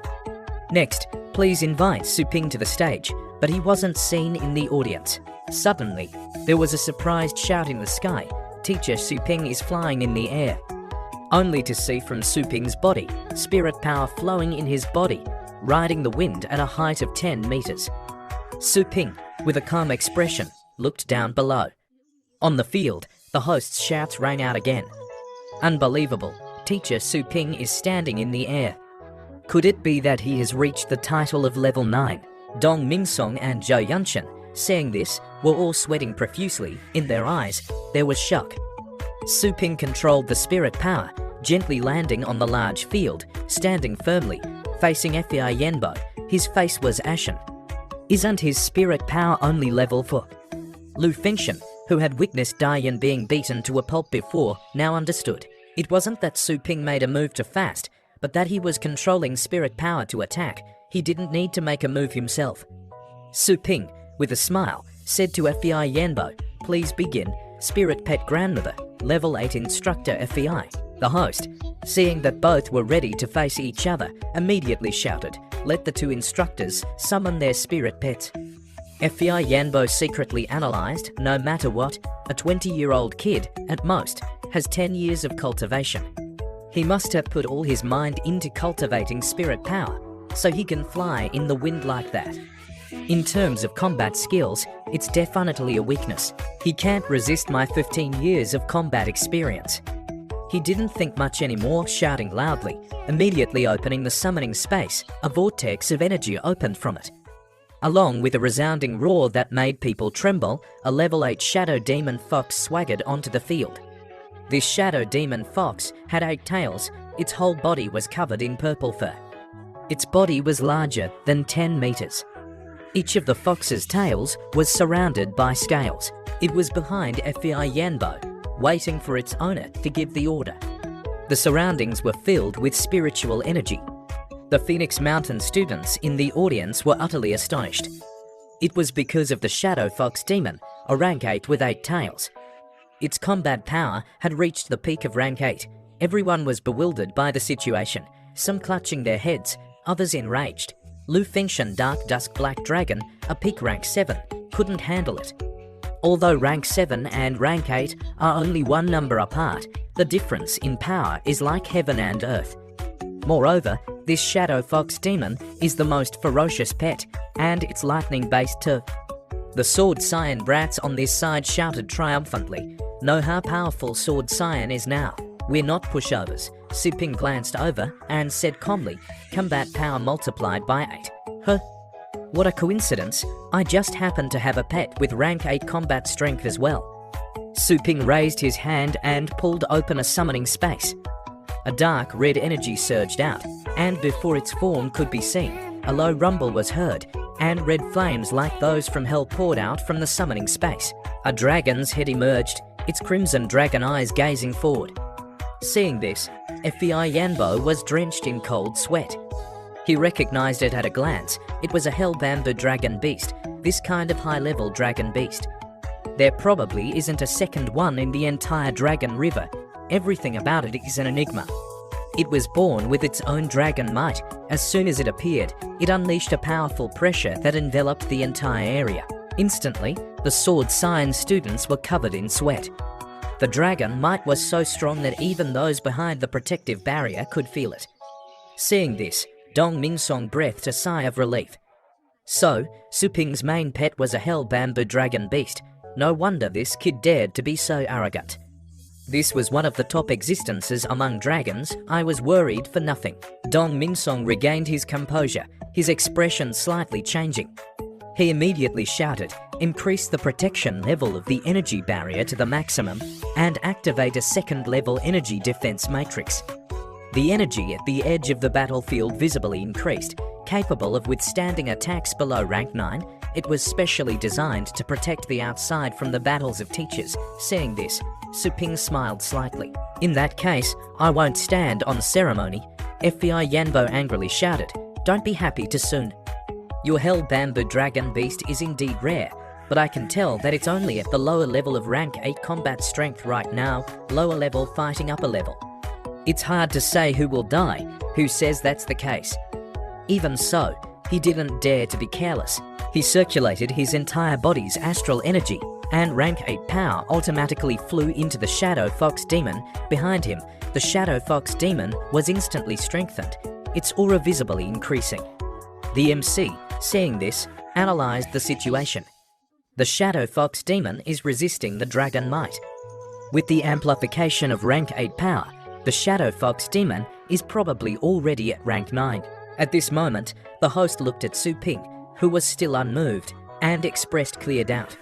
Next, please invite Su Ping to the stage, but he wasn't seen in the audience. Suddenly, there was a surprised shout in the sky. Teacher Su Ping is flying in the air. Only to see from Su Ping's body, spirit power flowing in his body, riding the wind at a height of 10 meters. Su Ping, with a calm expression, looked down below. On the field, the host's shouts rang out again. Unbelievable, Teacher Su Ping is standing in the air. Could it be that he has reached the title of level 9? Dong Mingsong and Zhou Yunshan, seeing this, were all sweating profusely. In their eyes, there was shock. Su Ping controlled the spirit power, gently landing on the large field, standing firmly, facing FEI Yanbo. His face was ashen. Isn't his spirit power only level 4? Lu Fengxian, who had witnessed Diane being beaten to a pulp before, now understood. It wasn't that Su Ping made a move to fast, but that he was controlling spirit power to attack. He didn't need to make a move himself. Su Ping, with a smile, said to FEI Yanbo, please begin, spirit pet grandmother, level 8 instructor FEI. The host, seeing that both were ready to face each other, immediately shouted, let the two instructors summon their spirit pets. FEI Yanbo secretly analysed, no matter what, a 20-year-old kid, at most, has 10 years of cultivation. He must have put all his mind into cultivating spirit power, so he can fly in the wind like that. In terms of combat skills, it's definitely a weakness. He can't resist my 15 years of combat experience. He didn't think much anymore, shouting loudly, immediately opening the summoning space. A vortex of energy opened from it. Along with a resounding roar that made people tremble, a level 8 shadow demon fox swaggered onto the field. This shadow demon fox had 8 tails. Its whole body was covered in purple fur. Its body was larger than 10 meters. Each of the fox's tails was surrounded by scales. It was behind FEI Yanbo, waiting for its owner to give the order. The surroundings were filled with spiritual energy. The Phoenix Mountain students in the audience were utterly astonished. It was because of the Shadow Fox Demon, a rank 8 with 8 tails. Its combat power had reached the peak of rank 8. Everyone was bewildered by the situation, some clutching their heads, others enraged. Lu Fengxian Dark Dusk Black Dragon, a peak rank 7, couldn't handle it. Although rank 7 and rank 8 are only one number apart, the difference in power is like heaven and earth. Moreover, this Shadow Fox Demon is the most ferocious pet, and it's lightning-based too. The Sword Scion brats on this side shouted triumphantly. Know how powerful Sword Scion is now. We're not pushovers. Su Ping glanced over and said calmly, combat power multiplied by 8. Huh? What a coincidence. I just happen to have a pet with rank 8 combat strength as well. Su Ping raised his hand and pulled open a summoning space. A dark red energy surged out, and before its form could be seen, a low rumble was heard, and red flames like those from hell poured out from the summoning space. A dragon's head emerged, its crimson dragon eyes gazing forward. Seeing this, Fei Yanbo was drenched in cold sweat. He recognized it at a glance. It was a hell bamboo dragon beast, this kind of high-level dragon beast. There probably isn't a second one in the entire Dragon River. Everything about it is an enigma. It was born with its own dragon might. As soon as it appeared, it unleashed a powerful pressure that enveloped the entire area. Instantly, the sword science students were covered in sweat. The dragon might was so strong that even those behind the protective barrier could feel it. Seeing this, Dong Mingsong breathed a sigh of relief. So, Su Ping's main pet was a hell bamboo dragon beast. No wonder this kid dared to be so arrogant. This was one of the top existences among dragons. I was worried for nothing. Dong Mingsong regained his composure, his expression slightly changing. He immediately shouted, "Increase the protection level of the energy barrier to the maximum and activate a second-level energy defense matrix." The energy at the edge of the battlefield visibly increased. Capable of withstanding attacks below rank 9, it was specially designed to protect the outside from the battles of teachers. Seeing this, Su Ping smiled slightly. "In that case, I won't stand on ceremony." Fei Yanbo angrily shouted, "Don't be happy too soon. Your hell bamboo dragon beast is indeed rare, but I can tell that it's only at the lower level of rank 8 combat strength right now, lower level fighting upper level. It's hard to say who will die, who says that's the case." Even so, he didn't dare to be careless. He circulated his entire body's astral energy, and rank 8 power automatically flew into the Shadow Fox Demon behind him. The Shadow Fox Demon was instantly strengthened, its aura visibly increasing. The MC, seeing this, analyzed the situation. The Shadow Fox Demon is resisting the Dragon Might. With the amplification of rank 8 power, the Shadow Fox Demon is probably already at rank 9. At this moment, the host looked at Su Ping, who was still unmoved, and expressed clear doubt.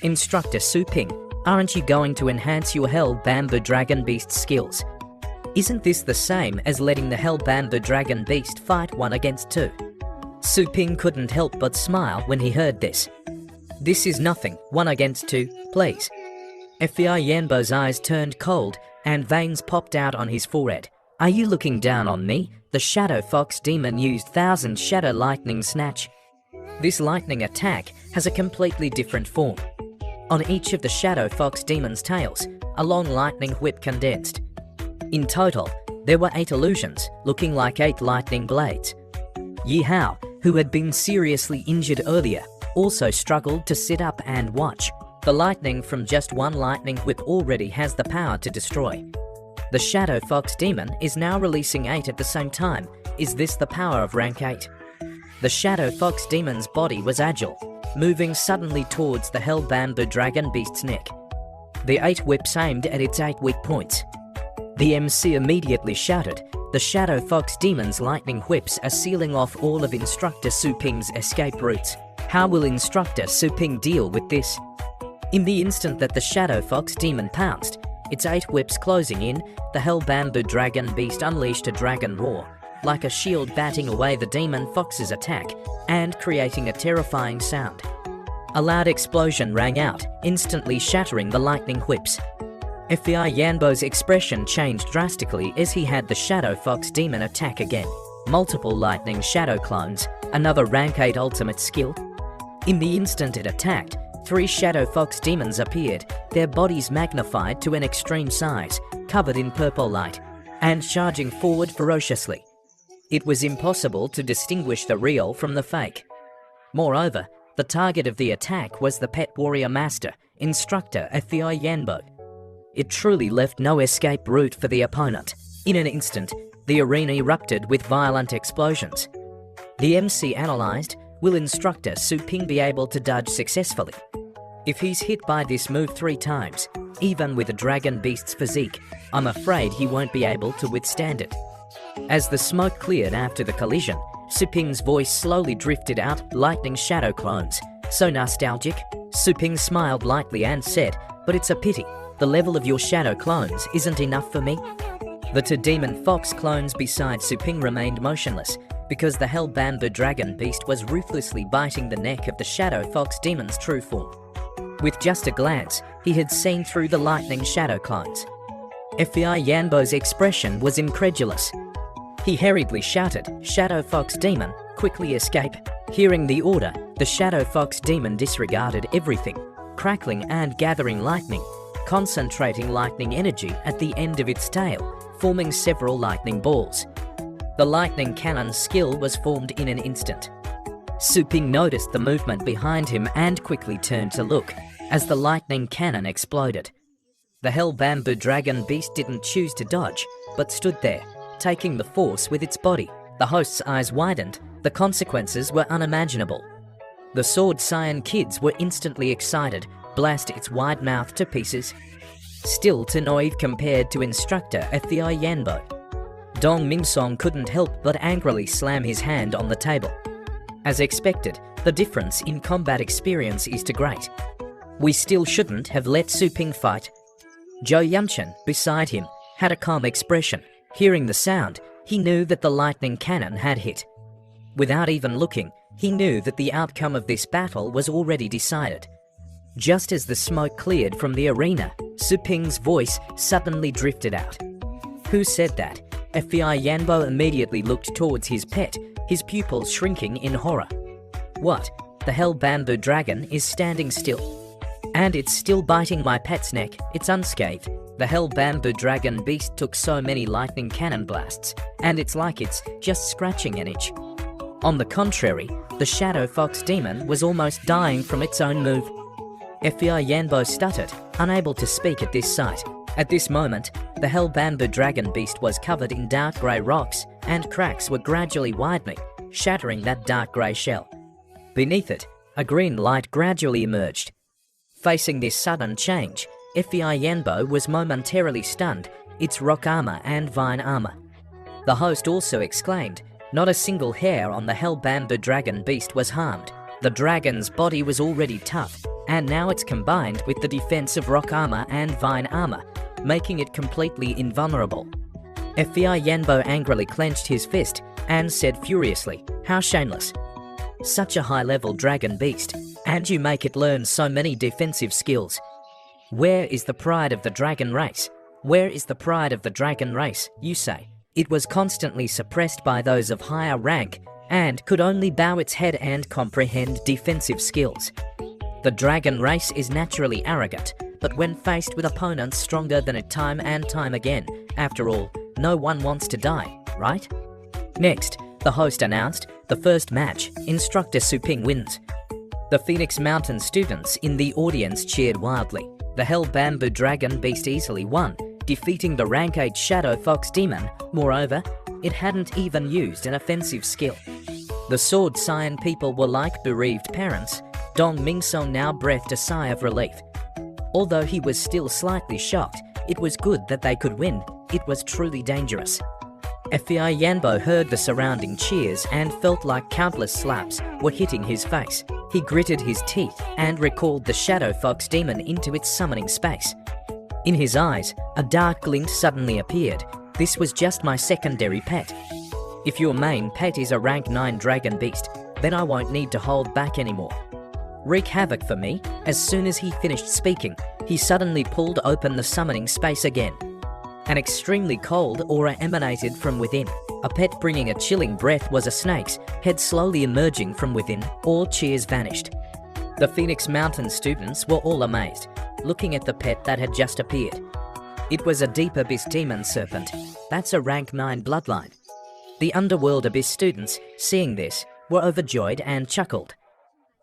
"Instructor Su Ping, aren't you going to enhance your Hell Bamboo Dragon Beast skills? Isn't this the same as letting the Hell Bamboo Dragon Beast fight 1 against 2? Su Ping couldn't help but smile when he heard this. "This is nothing, 1 against 2, please." Fei Yanbo's eyes turned cold and veins popped out on his forehead. "Are you looking down on me?" The Shadow Fox Demon used 1000 Shadow Lightning Snatch. This lightning attack has a completely different form. On each of the Shadow Fox Demon's tails, a long lightning whip condensed. In total, there were 8 illusions, looking like 8 lightning blades. Yi Hao, who had been seriously injured earlier, also struggled to sit up and watch. The lightning from just one lightning whip already has the power to destroy. The Shadow Fox Demon is now releasing 8 at the same time. Is this the power of rank 8? The Shadow Fox Demon's body was agile, moving suddenly towards the Hell Bamboo Dragon Beast's neck. The 8 whips aimed at its 8 weak points. The MC immediately shouted, "The Shadow Fox Demon's lightning whips are sealing off all of Instructor Su Ping's escape routes. How will Instructor Su Ping deal with this?" In the instant that the Shadow Fox Demon pounced, its 8 whips closing in, the Hell Bamboo Dragon Beast unleashed a dragon roar, like a shield batting away the Demon Fox's attack and creating a terrifying sound. A loud explosion rang out, instantly shattering the lightning whips. Fei Yanbo's expression changed drastically as he had the Shadow Fox Demon attack again. Multiple lightning shadow clones, another rank 8 ultimate skill. In the instant it attacked, 3 Shadow Fox Demons appeared, their bodies magnified to an extreme size, covered in purple light, and charging forward ferociously. It was impossible to distinguish the real from the fake. Moreover, the target of the attack was the Pet Warrior Master, Instructor Fei Yanbo. It truly left no escape route for the opponent. In an instant, the arena erupted with violent explosions. The MC analysed, will Instructor Su Ping be able to dodge successfully? If he's hit by this move 3 times, even with a Dragon Beast's physique, I'm afraid he won't be able to withstand it. As the smoke cleared after the collision, Su Ping's voice slowly drifted out, lightning shadow clones. So nostalgic? Su Ping smiled lightly and said, "But it's a pity. The level of your shadow clones isn't enough for me." The 2 Demon Fox clones beside Su Ping remained motionless, because the Hell Bamboo Dragon Beast was ruthlessly biting the neck of the Shadow Fox Demon's true form. With just a glance, he had seen through the lightning shadow clones. Fei Yanbo's expression was incredulous. He hurriedly shouted, "Shadow Fox Demon, quickly escape!" Hearing the order, the Shadow Fox Demon disregarded everything, crackling and gathering lightning, concentrating lightning energy at the end of its tail, forming several lightning balls. The lightning cannon skill was formed in an instant. Su Ping noticed the movement behind him and quickly turned to look as the lightning cannon exploded. The Hell Bamboo Dragon Beast didn't choose to dodge, but stood there, taking the force with its body. The host's eyes widened. The consequences were unimaginable. The Sword Saiyan kids were instantly excited, blast its wide mouth to pieces. Still too naive compared to instructor Fei Yanbo. Dong Mingsong couldn't help but angrily slam his hand on the table. As expected, the difference in combat experience is too great. We still shouldn't have let Su Ping fight. Zhou Yanchen, beside him, had a calm expression. Hearing the sound, he knew that the lightning cannon had hit. Without even looking, he knew that the outcome of this battle was already decided. Just as the smoke cleared from the arena, Su Ping's voice suddenly drifted out. "Who said that?" Fei Yanbo immediately looked towards his pet, his pupils shrinking in horror. "What? The Hell Bamboo Dragon is standing still. And it's still biting my pet's neck, it's unscathed. The Hell Bamboo Dragon Beast took so many lightning cannon blasts, and it's like it's just scratching an itch." On the contrary, the Shadow Fox Demon was almost dying from its own move. Fei Yanbo stuttered, unable to speak at this sight. At this moment, the Hell Bamboo Dragon Beast was covered in dark grey rocks, and cracks were gradually widening, shattering that dark grey shell. Beneath it, a green light gradually emerged. Facing this sudden change, Fei Yanbo was momentarily stunned, its rock armor and vine armor. The host also exclaimed, not a single hair on the Hell Bamboo Dragon Beast was harmed. The dragon's body was already tough, and now it's combined with the defense of rock armor and vine armor, making it completely invulnerable. Fei Yanbo angrily clenched his fist and said furiously, "How shameless! Such a high-level dragon beast, and you make it learn so many defensive skills. Where is the pride of the dragon race? Where is the pride of the dragon race, you say? It was constantly suppressed by those of higher rank and could only bow its head and comprehend defensive skills. The dragon race is naturally arrogant, but when faced with opponents stronger than it time and time again, after all, no one wants to die, right?" Next, the host announced, the first match, instructor Su Ping wins. The Phoenix Mountain students in the audience cheered wildly. The Hell Bamboo Dragon Beast easily won, defeating the rank 8 Shadow Fox Demon. Moreover, it hadn't even used an offensive skill. The Sword Saiyan people were like bereaved parents. Dong Mingsong now breathed a sigh of relief. Although he was still slightly shocked, it was good that they could win. It was truly dangerous. Fei Yanbo heard the surrounding cheers and felt like countless slaps were hitting his face. He gritted his teeth and recalled the Shadow Fox Demon into its summoning space. In his eyes, a dark glint suddenly appeared. This was just my secondary pet. If your main pet is a rank 9 dragon beast, then I won't need to hold back anymore. Wreak havoc for me. As soon as he finished speaking, he suddenly pulled open the summoning space again. An extremely cold aura emanated from within. A pet bringing a chilling breath was a snake's head slowly emerging from within. All cheers vanished. The Phoenix Mountain students were all amazed, looking at the pet that had just appeared. It was a deep abyss demon serpent. That's a rank 9 bloodline. The Underworld Abyss students, seeing this, were overjoyed and chuckled.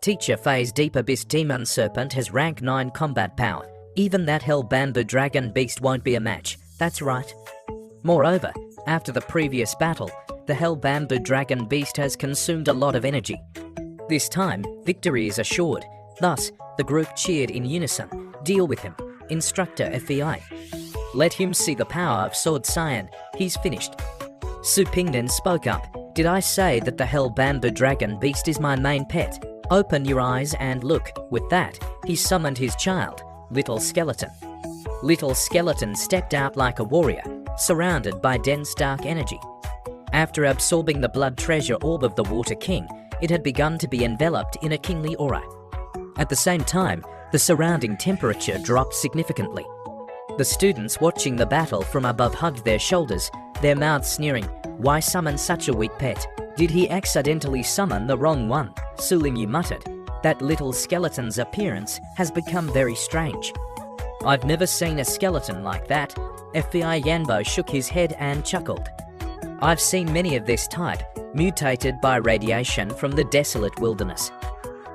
Teacher Fei's Deep Abyss Demon Serpent has rank 9 combat power. Even that Hell Bamboo Dragon Beast won't be a match. That's right. Moreover, after the previous battle, the Hell Bamboo Dragon Beast has consumed a lot of energy. This time, victory is assured. Thus, the group cheered in unison. Deal with him, Instructor Fei. Let him see the power of Sword Saiyan. He's finished. Su Ping then spoke up. Did I say that the Hell Bamboo Dragon Beast is my main pet? Open your eyes and look. With that, he summoned his child, Little Skeleton. Little Skeleton stepped out like a warrior, surrounded by dense dark energy. After absorbing the blood treasure orb of the Water King, it had begun to be enveloped in a kingly aura. At the same time, the surrounding temperature dropped significantly. The students watching the battle from above hugged their shoulders, their mouths sneering. Why summon such a weak pet? Did he accidentally summon the wrong one? Su Lingyu muttered. That little skeleton's appearance has become very strange. I've never seen a skeleton like that. FBI Yanbo shook his head and chuckled. I've seen many of this type, mutated by radiation from the desolate wilderness.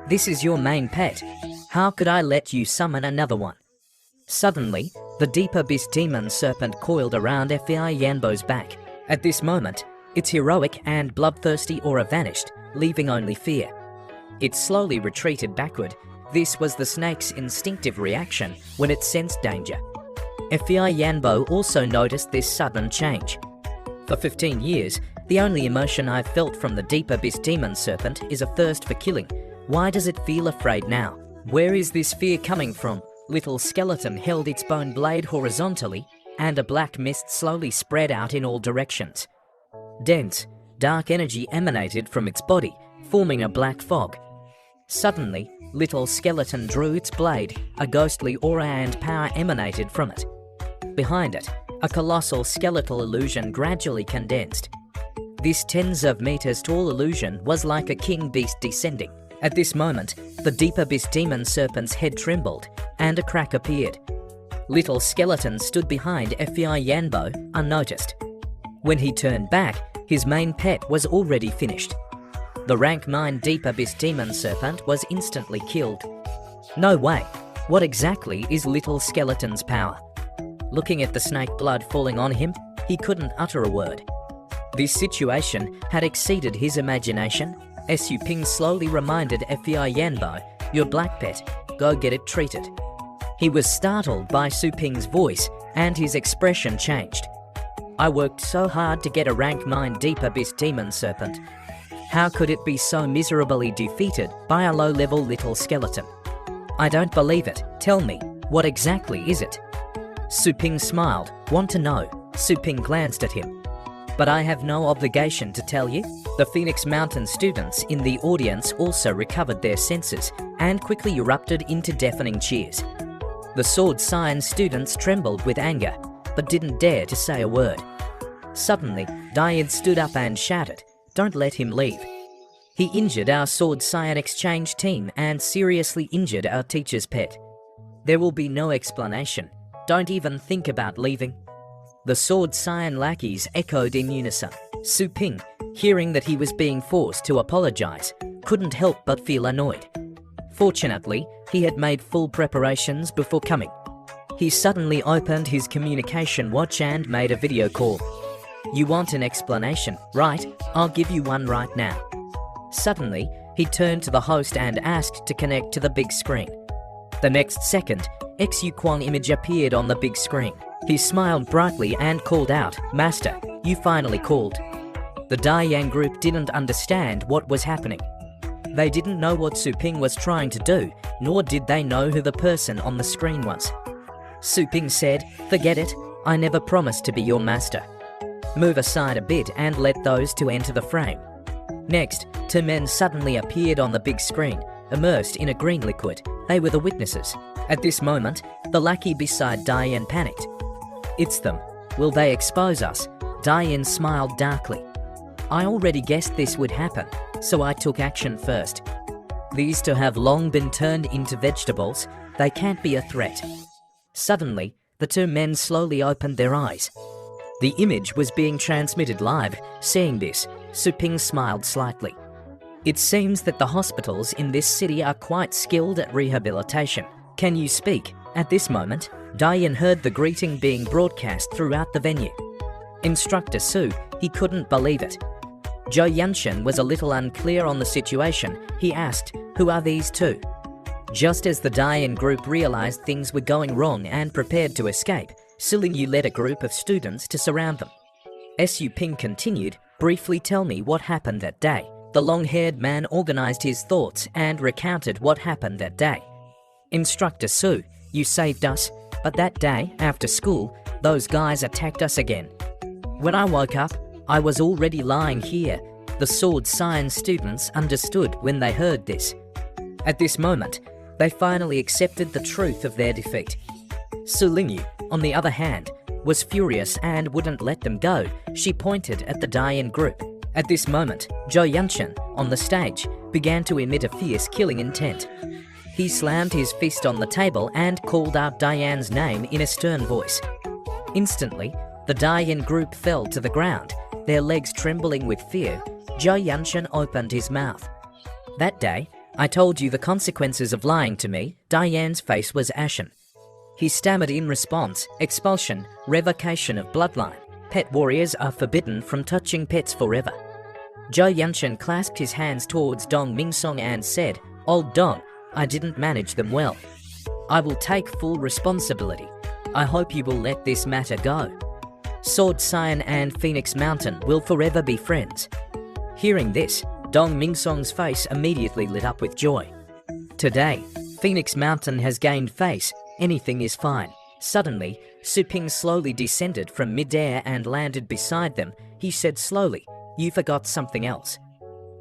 This is your main pet. How could I let you summon another one? Suddenly, the deep abyss demon serpent coiled around FBI Yanbo's back. At this moment, its heroic and bloodthirsty aura vanished, leaving only fear. It slowly retreated backward. This was the snake's instinctive reaction when it sensed danger. FBI Yanbo also noticed this sudden change. For 15 years, the only emotion I've felt from the deep abyss demon serpent is a thirst for killing. Why does it feel afraid now? Where is this fear coming from? Little skeleton held its bone blade horizontally, and a black mist slowly spread out in all directions. Dense, dark energy emanated from its body, forming a black fog. Suddenly, little skeleton drew its blade. A ghostly aura and power emanated from it. Behind it, a colossal skeletal illusion gradually condensed. This tens of meters tall illusion was like a king beast descending. At this moment, the deep abyss demon serpent's head trembled, and a crack appeared. Little skeleton stood behind FBI Yanbo, unnoticed. When he turned back, his main pet was already finished. The rank 9 deep abyss demon serpent was instantly killed. No way! What exactly is little skeleton's power? Looking at the snake blood falling on him, he couldn't utter a word. This situation had exceeded his imagination. Su Ping slowly reminded FBI Yanbo, your black pet, go get it treated. He was startled by Su Ping's voice, and his expression changed. I worked so hard to get a rank 9 deep abyss demon serpent. How could it be so miserably defeated by a low-level little skeleton? I don't believe it. Tell me, what exactly is it? Su Ping smiled. Want to know? Su Ping glanced at him. But I have no obligation to tell you. The Phoenix Mountain students in the audience also recovered their senses and quickly erupted into deafening cheers. The Sword Science students trembled with anger, but didn't dare to say a word. Suddenly, Diane stood up and shouted, "Don't let him leave. He injured our Sword Science exchange team and seriously injured our teacher's pet. There will be no explanation. Don't even think about leaving." The Sword Science lackeys echoed in unison. Su Ping, hearing that he was being forced to apologize, couldn't help but feel annoyed. Fortunately, he had made full preparations before coming. He suddenly opened his communication watch and made a video call. You want an explanation, right? I'll give you one right now. Suddenly, he turned to the host and asked to connect to the big screen. The next second, Xu Kwang image appeared on the big screen. He smiled brightly and called out, "Master, you finally called." The Dayang group didn't understand what was happening. They didn't know what Su Ping was trying to do, nor did they know who the person on the screen was. Su Ping said, "Forget it, I never promised to be your master. Move aside a bit and let those two enter the frame." Next, 2 men suddenly appeared on the big screen, immersed in a green liquid. They were the witnesses. At this moment, the lackey beside Diane panicked. "It's them. Will they expose us?" Diane smiled darkly. "I already guessed this would happen, so I took action first. These two have long been turned into vegetables. They can't be a threat." Suddenly, the 2 men slowly opened their eyes. The image was being transmitted live. Seeing this, Su Ping smiled slightly. It seems that the hospitals in this city are quite skilled at rehabilitation. Can you speak? At this moment, Diane heard the greeting being broadcast throughout the venue. Instructor Su, he couldn't believe it. Zhou Yanshan was a little unclear on the situation. He asked, "Who are these two?" Just as the Diane group realized things were going wrong and prepared to escape, Su Lingyu led a group of students to surround them. Su Ping continued, "Briefly tell me what happened that day." The long-haired man organized his thoughts and recounted what happened that day. "Instructor Su, you saved us, but that day, after school, those guys attacked us again. When I woke up, I was already lying here." The Sword Science students understood when they heard this. At this moment, they finally accepted the truth of their defeat. Su Lingyu, on the other hand, was furious and wouldn't let them go. She pointed at the Diane group. At this moment, Zhou Yanchen, on the stage, began to emit a fierce killing intent. He slammed his fist on the table and called out Diane's name in a stern voice. Instantly, the Diane group fell to the ground, their legs trembling with fear. Zhou Yanchen opened his mouth. That day, I told you the consequences of lying to me. Diane's face was ashen. He stammered in response, expulsion, revocation of bloodline. Pet warriors are forbidden from touching pets forever. Zhou Yanchen clasped his hands towards Dong Mingsong and said, "Old Dong, I didn't manage them well. I will take full responsibility. I hope you will let this matter go. Sword Cyan and Phoenix Mountain will forever be friends." Hearing this, Dong Mingsong's face immediately lit up with joy. Today, Phoenix Mountain has gained face. Anything is fine. Suddenly, Su Ping slowly descended from mid-air and landed beside them. He said slowly, "You forgot something else."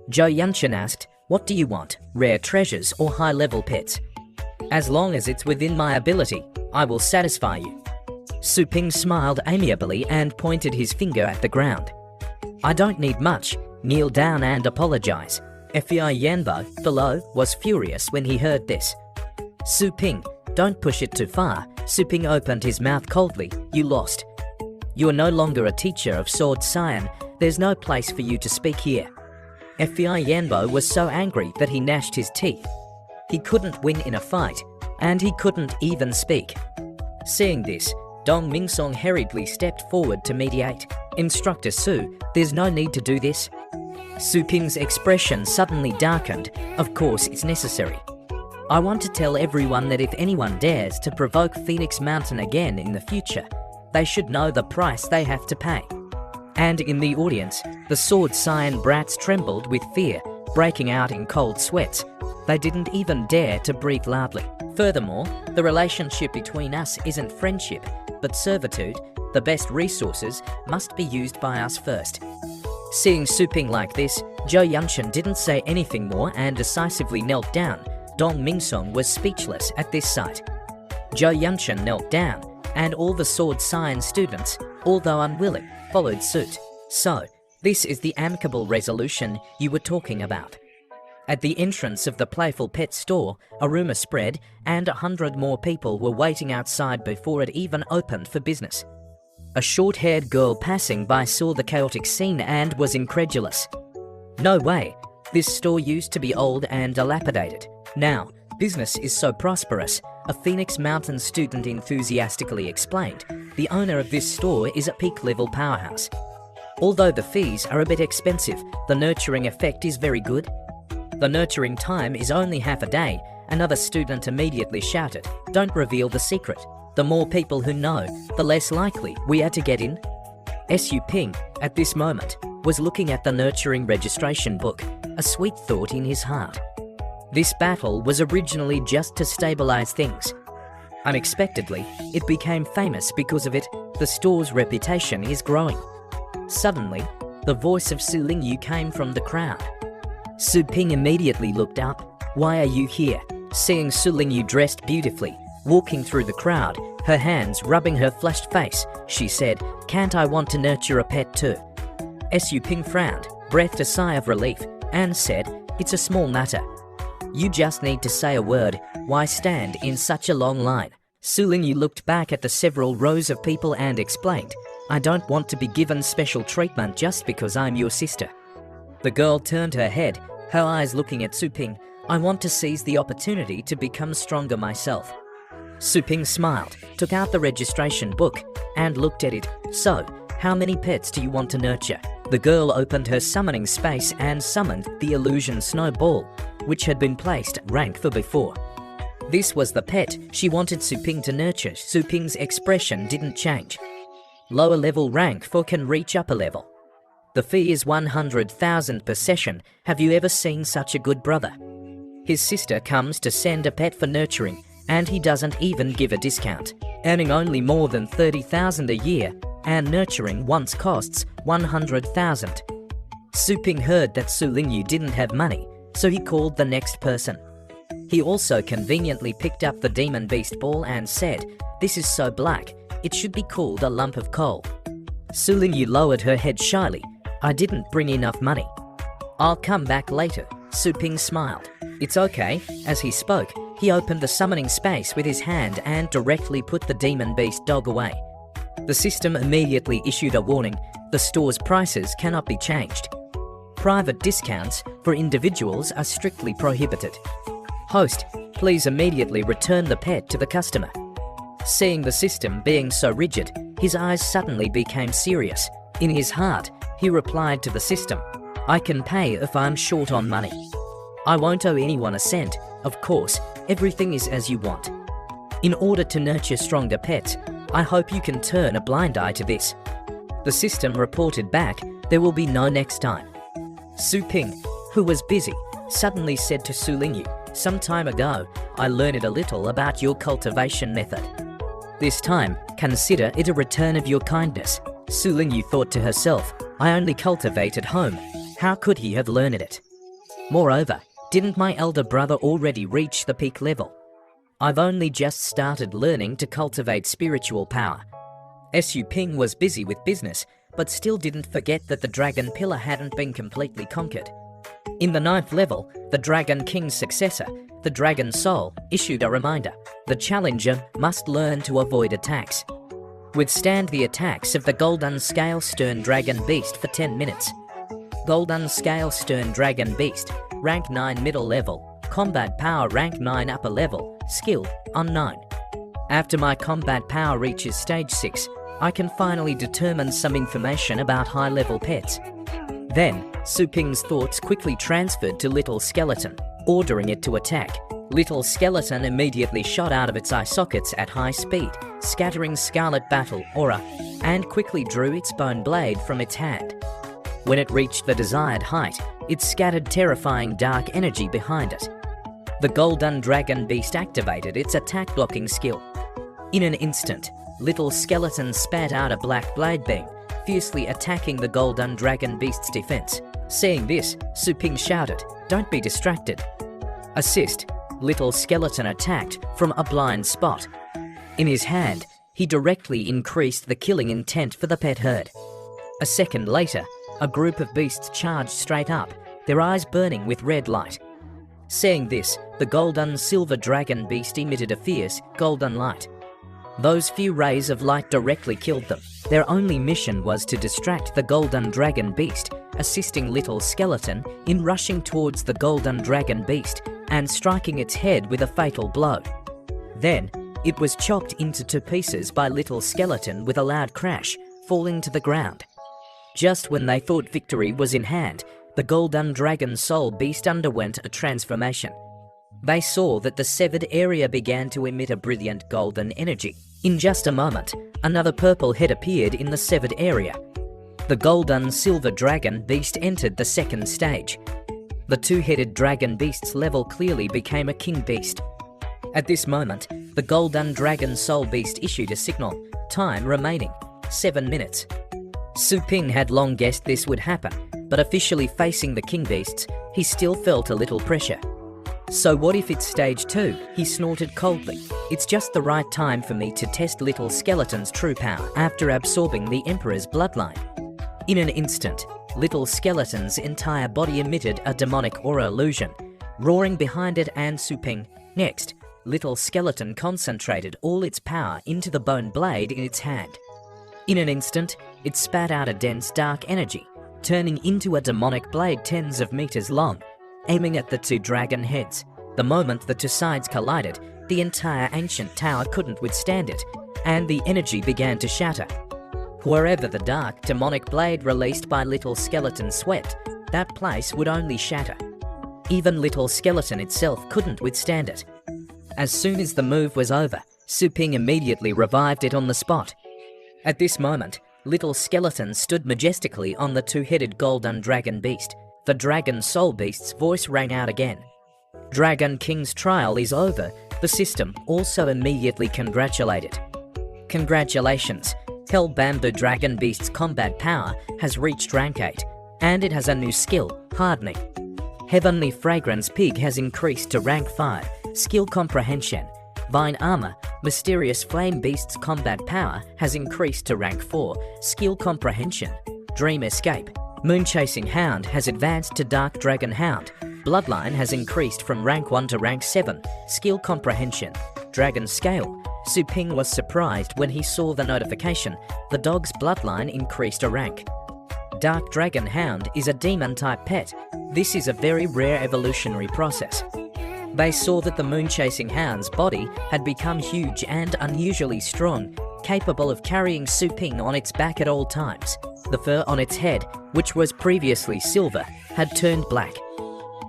Zhou Yanchen asked, "What do you want, rare treasures or high-level pets?" "As long as it's within my ability, I will satisfy you." Su Ping smiled amiably and pointed his finger at the ground. "I don't need much. Kneel down and apologize." Fei Yanbo, below, was furious when he heard this. "Su Ping, don't push it too far." Su Ping opened his mouth coldly. "You lost. You are no longer a teacher of Sword Cyan. There's no place for you to speak here." Fei Yanbo was so angry that he gnashed his teeth. He couldn't win in a fight, and he couldn't even speak. Seeing this, Dong Mingsong hurriedly stepped forward to mediate. "Instructor Su, there's no need to do this." Su Ping's expression suddenly darkened. "Of course it's necessary. I want to tell everyone that if anyone dares to provoke Phoenix Mountain again in the future, they should know the price they have to pay." And in the audience, the Sword Cyan brats trembled with fear, breaking out in cold sweats. They didn't even dare to breathe loudly. Furthermore, the relationship between us isn't friendship, but servitude. The best resources must be used by us first. Seeing Su Ping like this, Zhou Yanchen didn't say anything more and decisively knelt down. Dong Mingsong was speechless at this sight. Zhou Yanchen knelt down, and all the Sword Cyan students, although unwilling, followed suit. So, this is the amicable resolution you were talking about. At the entrance of the Playful Pet store, a rumour spread, and 100 more people were waiting outside before it even opened for business. A short-haired girl passing by saw the chaotic scene and was incredulous. "No way, this store used to be old and dilapidated. Now, business is so prosperous," a Phoenix Mountain student enthusiastically explained. "The owner of this store is a peak-level powerhouse. Although the fees are a bit expensive, the nurturing effect is very good." "The nurturing time is only half a day," another student immediately shouted. "Don't reveal the secret. The more people who know, the less likely we are to get in." Su Ping, at this moment, was looking at the nurturing registration book, a sweet thought in his heart. This battle was originally just to stabilize things. Unexpectedly, it became famous because of it. The store's reputation is growing. Suddenly, the voice of Su Lingyu came from the crowd. Su Ping immediately looked up. "Why are you here?" Seeing Su Lingyu dressed beautifully, walking through the crowd, her hands rubbing her flushed face, she said, "Can't I want to nurture a pet too?" Su Ping frowned, breathed a sigh of relief, and said, "It's a small matter. You just need to say a word. Why stand in such a long line?" Su Lingyu looked back at the several rows of people and explained, "I don't want to be given special treatment just because I'm your sister." The girl turned her head, her eyes looking at Su Ping. "I want to seize the opportunity to become stronger myself." Su Ping smiled, took out the registration book, and looked at it. "So, how many pets do you want to nurture?" The girl opened her summoning space and summoned the illusion snowball, which had been placed rank for before. This was the pet she wanted Su Ping to nurture. Su Ping's expression didn't change. "Lower level rank for can reach upper level. The fee is 100,000 per session. Have you ever seen such a good brother? His sister comes to send a pet for nurturing, and he doesn't even give a discount, earning only more than 30,000 a year, and nurturing once costs 100,000. Su Ping heard that Su Lingyu didn't have money, so he called the next person. He also conveniently picked up the demon beast ball and said, "This is so black, it should be called a lump of coal." Su Lingyu lowered her head shyly. "I didn't bring enough money." "I'll come back later," Su Ping smiled. "It's okay." As he spoke, he opened the summoning space with his hand and directly put the demon beast dog away. The system immediately issued a warning: the store's prices cannot be changed. Private discounts for individuals are strictly prohibited. Host, please immediately return the pet to the customer. Seeing the system being so rigid, his eyes suddenly became serious. In his heart, he replied to the system, "I can pay if I'm short on money. I won't owe anyone a cent. Of course, everything is as you want. In order to nurture stronger pets, I hope you can turn a blind eye to this." The system reported back, "There will be no next time." Su Ping, who was busy, suddenly said to Su Lingyu, "Some time ago, I learned a little about your cultivation method. This time, consider it a return of your kindness." Su Lingyu thought to herself, "I only cultivate at home. How could he have learned it? Moreover, didn't my elder brother already reach the peak level? I've only just started learning to cultivate spiritual power." Su Ping was busy with business, but still didn't forget that the Dragon Pillar hadn't been completely conquered. In the 9th level, the Dragon King's successor, the Dragon Soul, issued a reminder: the challenger must learn to avoid attacks. Withstand the attacks of the Golden Scale Stern Dragon Beast for 10 minutes. Golden Scale Stern Dragon Beast, rank 9 middle level, combat power rank 9 upper level, skill unknown. After my combat power reaches stage 6, I can finally determine some information about high-level pets. Then, Su Ping's thoughts quickly transferred to Little Skeleton, ordering it to attack. Little Skeleton immediately shot out of its eye sockets at high speed, scattering scarlet battle aura, and quickly drew its bone blade from its hand. When it reached the desired height, it scattered terrifying dark energy behind it. The Golden Dragon Beast activated its attack blocking skill. In an instant, Little Skeleton spat out a black blade beam, fiercely attacking the Golden Dragon Beast's defense. Seeing this, Su Ping shouted, "Don't be distracted." Assist, Little Skeleton attacked from a blind spot. In his hand, he directly increased the killing intent for the pet herd. A second later, a group of beasts charged straight up, their eyes burning with red light. Seeing this, the Golden Silver Dragon Beast emitted a fierce, golden light. Those few rays of light directly killed them. Their only mission was to distract the Golden Dragon Beast, assisting Little Skeleton in rushing towards the Golden Dragon Beast and striking its head with a fatal blow. Then, it was chopped into 2 pieces by Little Skeleton with a loud crash, falling to the ground. Just when they thought victory was in hand, the Golden Dragon Soul Beast underwent a transformation. They saw that the severed area began to emit a brilliant golden energy. In just a moment, another purple head appeared in the severed area. The Golden Silver Dragon Beast entered the 2nd stage. The 2-headed Dragon Beast's level clearly became a King Beast. At this moment, the Golden Dragon Soul Beast issued a signal, time remaining 7 minutes. Su Ping had long guessed this would happen, but officially facing the King Beasts, he still felt a little pressure. "So what if it's stage 2? He snorted coldly. "It's just the right time for me to test Little Skeleton's true power after absorbing the Emperor's bloodline." In an instant, Little Skeleton's entire body emitted a demonic aura illusion, roaring behind it and Su Ping. Next, Little Skeleton concentrated all its power into the bone blade in its hand. In an instant, it spat out a dense dark energy, turning into a demonic blade tens of meters long, aiming at the 2 dragon heads. The moment the 2 sides collided, the entire ancient tower couldn't withstand it, and the energy began to shatter. Wherever the dark, demonic blade released by Little Skeleton swept, that place would only shatter. Even Little Skeleton itself couldn't withstand it. As soon as the move was over, Su Ping immediately revived it on the spot. At this moment, Little Skeleton stood majestically on the 2-headed Golden Dragon Beast. The Dragon Soul Beast's voice rang out again. "Dragon King's trial is over." The system also immediately congratulated. "Congratulations, Hell Bamboo Dragon Beast's combat power has reached rank 8, and it has a new skill, Hardening. Heavenly Fragrance Pig has increased to rank 5, skill comprehension. Vine armor, mysterious flame beast's combat power has increased to rank 4, skill comprehension. Dream escape, moon chasing hound has advanced to dark dragon hound. Bloodline has increased from rank 1 to rank 7, skill comprehension. Dragon scale, Su Ping was surprised when he saw the notification. The dog's bloodline increased a rank. Dark dragon hound is a demon type pet. This is a very rare evolutionary process. They saw that the moon-chasing hound's body had become huge and unusually strong, capable of carrying Su Ping on its back at all times. The fur on its head, which was previously silver, had turned black.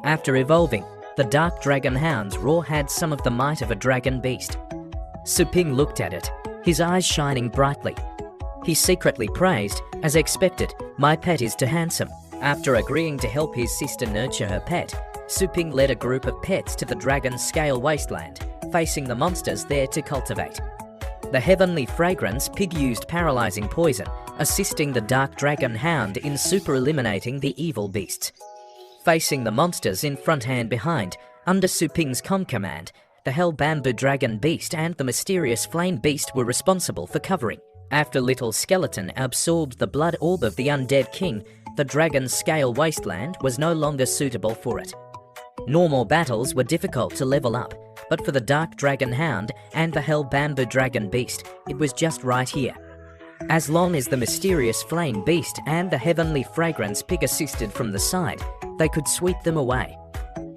After evolving, the dark dragon hound's roar had some of the might of a dragon beast. Su Ping looked at it, his eyes shining brightly. He secretly praised, as expected, "My pet is too handsome." After agreeing to help his sister nurture her pet, Su Ping led a group of pets to the dragon scale wasteland, facing the monsters there to cultivate. The heavenly fragrance pig used paralyzing poison, assisting the dark dragon hound in super eliminating the evil beasts. Facing the monsters in front and behind, under Su Ping's command, the hell bamboo dragon beast and the mysterious flame beast were responsible for covering. After Little Skeleton absorbed the blood orb of the undead king, the dragon scale wasteland was no longer suitable for it. Normal battles were difficult to level up, but for the dark dragon hound and the hell bamboo dragon beast, it was just right here. As long as the mysterious flame beast and the heavenly fragrance pig assisted from the side, they could sweep them away.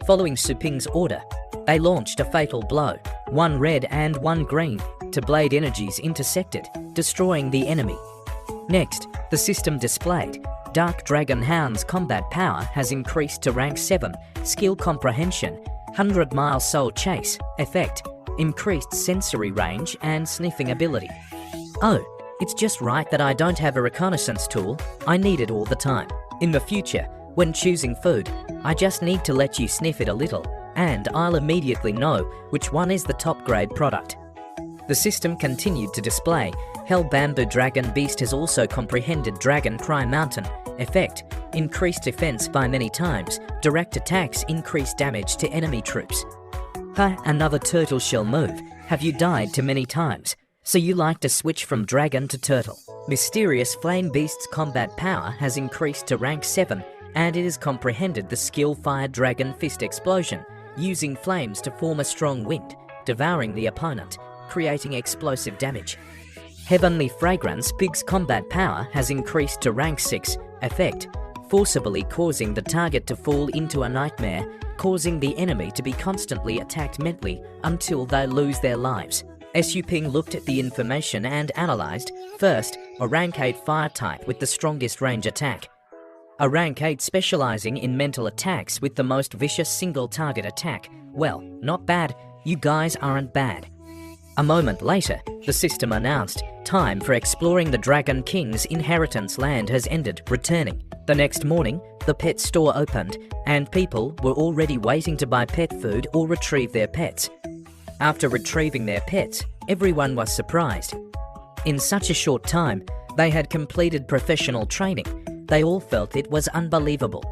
Following Su Ping's order, they launched a fatal blow, one red and one green, to blade energies intersected, destroying the enemy. Next, the system displayed, Dark Dragon Hound's combat power has increased to rank 7, skill comprehension, 100-mile soul chase, effect, increased sensory range and sniffing ability. Oh, it's just right that I don't have a reconnaissance tool, I need it all the time. In the future, when choosing food, I just need to let you sniff it a little, and I'll immediately know which one is the top grade product. The system continued to display, Hell Bamboo Dragon Beast has also comprehended Dragon Cry Mountain, effect, increased defense by many times, direct attacks increase damage to enemy troops. Ha, another turtle shell move, have you died too many times? So you like to switch from dragon to turtle. Mysterious Flame Beast's combat power has increased to rank 7, and it has comprehended the skill Fire Dragon Fist Explosion, using flames to form a strong wind, devouring the opponent, creating explosive damage. Heavenly Fragrance Pig's combat power has increased to rank 6, effect, forcibly causing the target to fall into a nightmare, causing the enemy to be constantly attacked mentally until they lose their lives. Su Ping looked at the information and analysed, first, a rank 8 fire type with the strongest range attack. A rank 8 specialising in mental attacks with the most vicious single target attack. Well, not bad, you guys aren't bad. A moment later, the system announced, time for exploring the Dragon King's inheritance land has ended, returning. The next morning, the pet store opened, and people were already waiting to buy pet food or retrieve their pets. After retrieving their pets, everyone was surprised. In such a short time, they had completed professional training. They all felt it was unbelievable.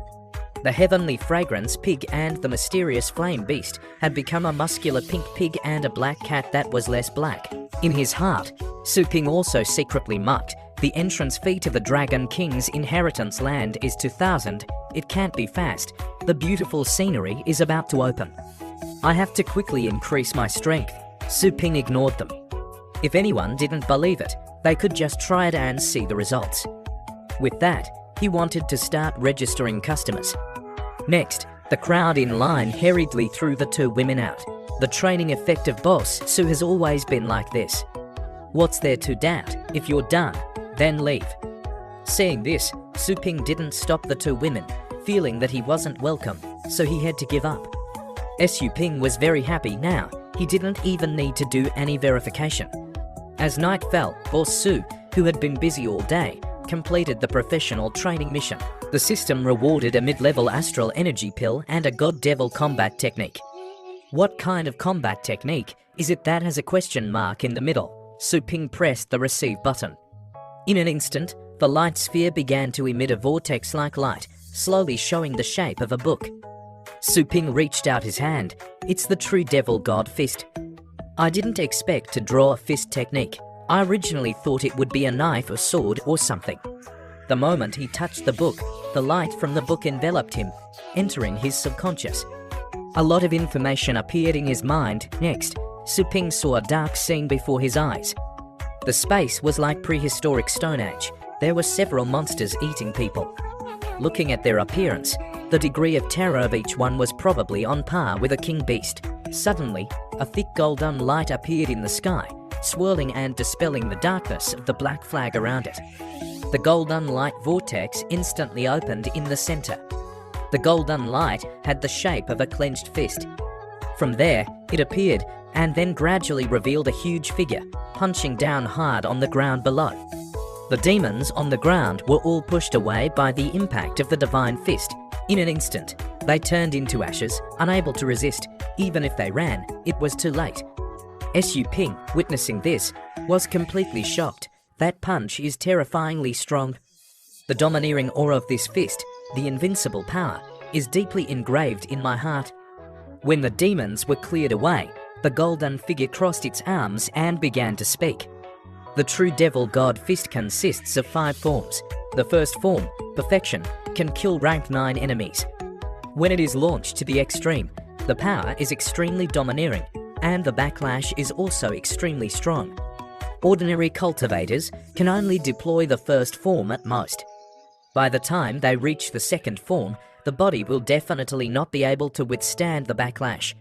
The Heavenly Fragrance Pig and the Mysterious Flame Beast had become a muscular pink pig and a black cat that was less black. In his heart, Su Ping also secretly mucked, the entrance fee to the Dragon King's inheritance land is 2,000, it can't be fast, the beautiful scenery is about to open. I have to quickly increase my strength. Su Ping ignored them. If anyone didn't believe it, they could just try it and see the results. With that, he wanted to start registering customers. Next, the crowd in line hurriedly threw the two women out. The training effective boss, Su, has always been like this. What's there to doubt? If you're done, then leave. Seeing this, Su Ping didn't stop the two women, feeling that he wasn't welcome, so he had to give up. Su Ping was very happy now, he didn't even need to do any verification. As night fell, Boss Su, who had been busy all day, completed the professional training mission. The system rewarded a mid-level astral energy pill and a god devil combat technique. What kind of combat technique is it that has a question mark in the middle? Su Ping pressed the receive button. In an instant, the light sphere began to emit a vortex-like light, slowly showing the shape of a book. Su Ping reached out his hand. It's the true devil god fist. I didn't expect to draw a fist technique. I originally thought it would be a knife or sword or something. The moment he touched the book, the light from the book enveloped him, entering his subconscious. A lot of information appeared in his mind. Next, Su Ping saw a dark scene before his eyes. The space was like prehistoric Stone Age. There were several monsters eating people. Looking at their appearance, the degree of terror of each one was probably on par with a king beast. Suddenly, a thick golden light appeared in the sky, swirling and dispelling the darkness of the black flag around it. The golden light vortex instantly opened in the center. The golden light had the shape of a clenched fist. From there, it appeared and then gradually revealed a huge figure, punching down hard on the ground below. The demons on the ground were all pushed away by the impact of the divine fist. In an instant, they turned into ashes, unable to resist. Even if they ran, it was too late. Su Ping, witnessing this, was completely shocked. That punch is terrifyingly strong. The domineering aura of this fist, the invincible power, is deeply engraved in my heart. When the demons were cleared away, the golden figure crossed its arms and began to speak. The true devil god fist consists of 5 forms. The first form, perfection, can kill rank 9 enemies. When it is launched to the extreme, the power is extremely domineering, and the backlash is also extremely strong. Ordinary cultivators can only deploy the first form at most. By the time they reach the second form, the body will definitely not be able to withstand the backlash.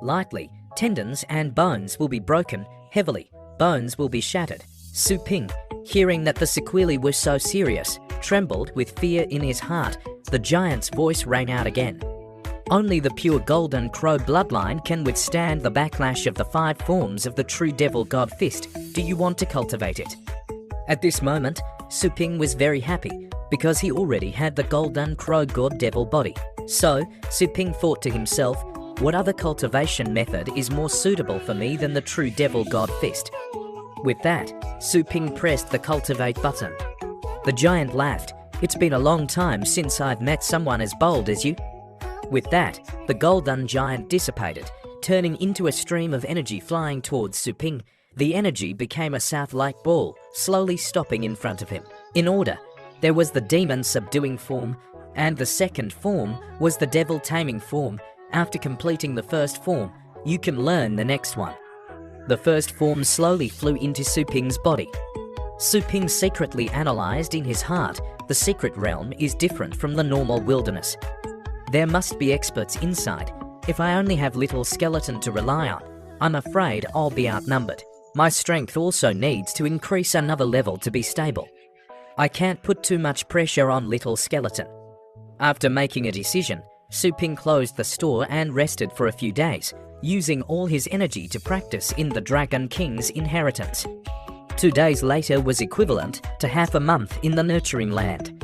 Lightly, tendons and bones will be broken. Heavily, bones will be shattered. Su Ping, hearing that the sequelae were so serious, trembled with fear in his heart. The giant's voice rang out again. Only the pure golden crow bloodline can withstand the backlash of the 5 forms of the true devil god fist. Do you want to cultivate it? At this moment, Su Ping was very happy because he already had the golden crow god devil body. So, Su Ping thought to himself, what other cultivation method is more suitable for me than the true devil god fist? With that, Su Ping pressed the cultivate button. The giant laughed. It's been a long time since I've met someone as bold as you. With that, the golden giant dissipated, turning into a stream of energy flying towards Su Ping. The energy became a south-like ball, slowly stopping in front of him. In order, there was the demon subduing form, and the second form was the devil taming form. After completing the first form, you can learn the next one. The first form slowly flew into Su Ping's body. Su Ping secretly analyzed in his heart, the secret realm is different from the normal wilderness. There must be experts inside. If I only have little skeleton to rely on, I'm afraid I'll be outnumbered. My strength also needs to increase another level to be stable. I can't put too much pressure on little skeleton. After making a decision, Su Ping closed the store and rested for a few days, using all his energy to practice in the Dragon King's inheritance. 2 days later was equivalent to half a month in the nurturing land.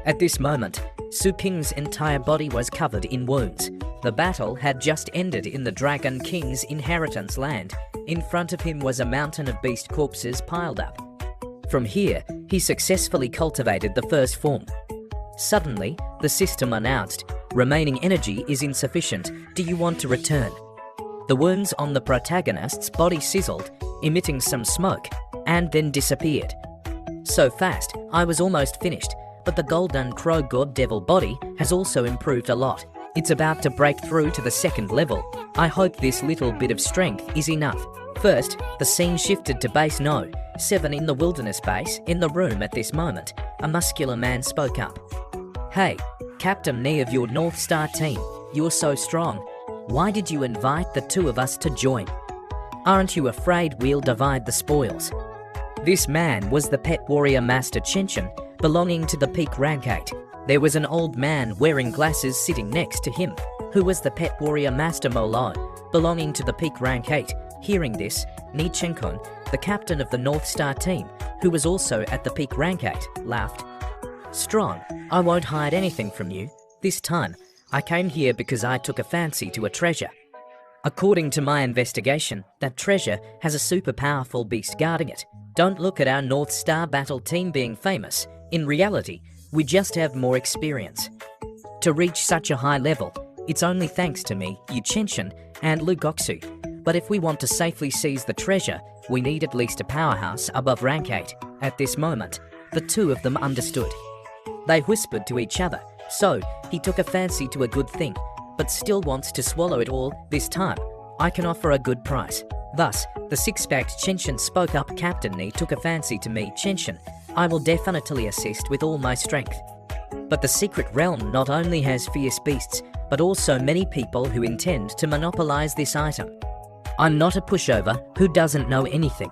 At this moment, Su Ping's entire body was covered in wounds. The battle had just ended in the Dragon King's inheritance land. In front of him was a mountain of beast corpses piled up. From here, he successfully cultivated the first form. Suddenly, the system announced, remaining energy is insufficient. Do you want to return? The wounds on the protagonist's body sizzled, emitting some smoke, and then disappeared. So fast, I was almost finished, but the golden crow god devil body has also improved a lot. It's about to break through to the second level. I hope this little bit of strength is enough. First, the scene shifted to base No. 7 in the wilderness base. In the room at this moment, a muscular man spoke up. Hey, Captain Nee of your North Star team, you're so strong. Why did you invite the 2 of us to join? Aren't you afraid we'll divide the spoils? This man was the pet warrior Master Chenshin, belonging to the peak rank 8. There was an old man wearing glasses sitting next to him, who was the pet warrior Master Molo, belonging to the peak rank 8. Hearing this, Ni Chenkun, the captain of the North Star team, who was also at the peak rank 8, laughed. Strong, I won't hide anything from you. This time, I came here because I took a fancy to a treasure. According to my investigation, that treasure has a super powerful beast guarding it. Don't look at our North Star battle team being famous. In reality, we just have more experience. To reach such a high level, It's only thanks to me, Yu Chenshin, and Lu Goksu. But if we want to safely seize the treasure, we need at least a powerhouse above rank 8. At this moment, the two of them understood. They whispered to each other, so he took a fancy to a good thing, but still wants to swallow it all this time. I can offer a good price. Thus, the six-packed Chenshin spoke up. Captain Ni took a fancy to me, Chenshin. I will definitely assist with all my strength. But the secret realm not only has fierce beasts, but also many people who intend to monopolize this item. I'm not a pushover who doesn't know anything.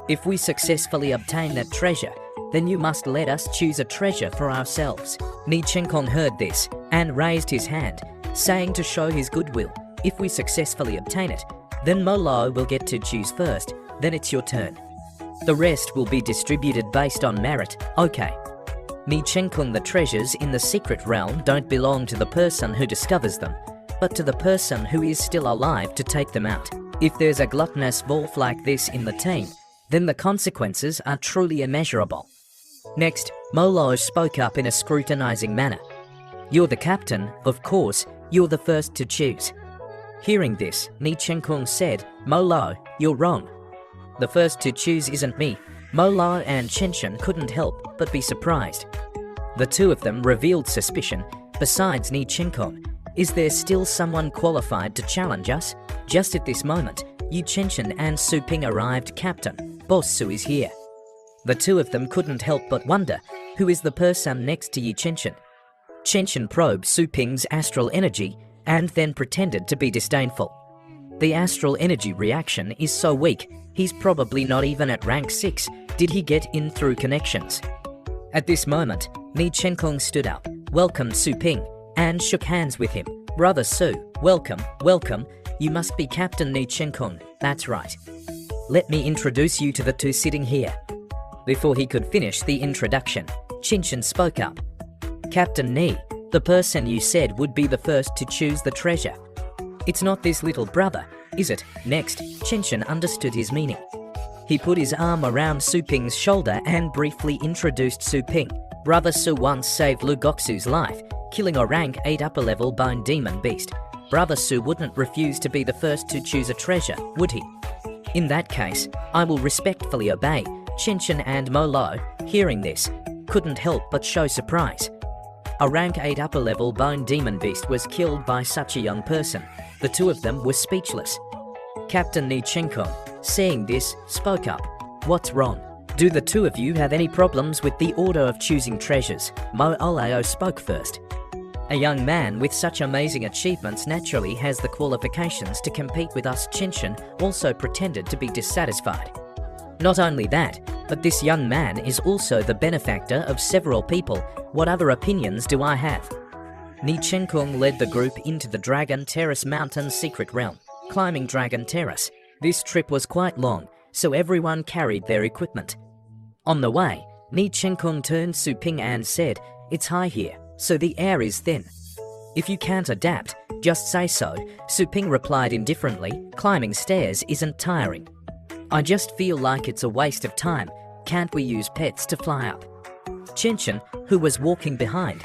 If we successfully obtain that treasure, then you must let us choose a treasure for ourselves. Ni Chenkong heard this and raised his hand, saying to show his goodwill, if we successfully obtain it, then Molo will get to choose first, then it's your turn. The rest will be distributed based on merit, okay. Ni Chenkong, the treasures in the secret realm don't belong to the person who discovers them, but to the person who is still alive to take them out. If there's a gluttonous wolf like this in the team, then the consequences are truly immeasurable. Next, Molo spoke up in a scrutinizing manner. You're the captain, of course, you're the first to choose. Hearing this, Ni Chenkong said, Molo, you're wrong. The first to choose isn't me. Molo and Chenshin couldn't help but be surprised. The two of them revealed suspicion. Besides Ni Chenkong, is there still someone qualified to challenge us? Just at this moment, Yu Chenshin and Su Ping arrived. Captain, Boss Su is here. The two of them couldn't help but wonder, who is the person next to Yu Chenshin? Chenshin probed Su Ping's astral energy and then pretended to be disdainful. The astral energy reaction is so weak, he's probably not even at rank 6. Did he get in through connections? At this moment, Ni Chenkong stood up, welcomed Su Ping, and shook hands with him. Brother Su, welcome, welcome. You must be Captain Ni Chenkong, that's right. Let me introduce you to the two sitting here. Before he could finish the introduction, Chenshin spoke up. Captain Ni, the person you said would be the first to choose the treasure. It's not this little brother, is it? Next, Chenshin understood his meaning. He put his arm around Su Ping's shoulder and briefly introduced Su Ping. Brother Su once saved Lu Goksu's life, killing a rank 8 upper level bone demon beast. Brother Su wouldn't refuse to be the first to choose a treasure, would he? In that case, I will respectfully obey. Chenshin and Molo, hearing this, couldn't help but show surprise. A rank 8 upper level bone demon beast was killed by such a young person. The two of them were speechless. Captain Ni Chenkong, seeing this, spoke up. What's wrong? Do the two of you have any problems with the order of choosing treasures? Mo Oleo spoke first. A young man with such amazing achievements naturally has the qualifications to compete with us. Chenshin also pretended to be dissatisfied. Not only that, but this young man is also the benefactor of several people. What other opinions do I have? Ni Chenkong led the group into the Dragon Terrace Mountain secret realm, climbing Dragon Terrace. This trip was quite long, so everyone carried their equipment. On the way, Ni Chenkong turned Su Ping and said, it's high here, so the air is thin. If you can't adapt, just say so. Su Ping replied indifferently, climbing stairs isn't tiring. I just feel like it's a waste of time. Can't we use pets to fly up? Chenshin, who was walking behind,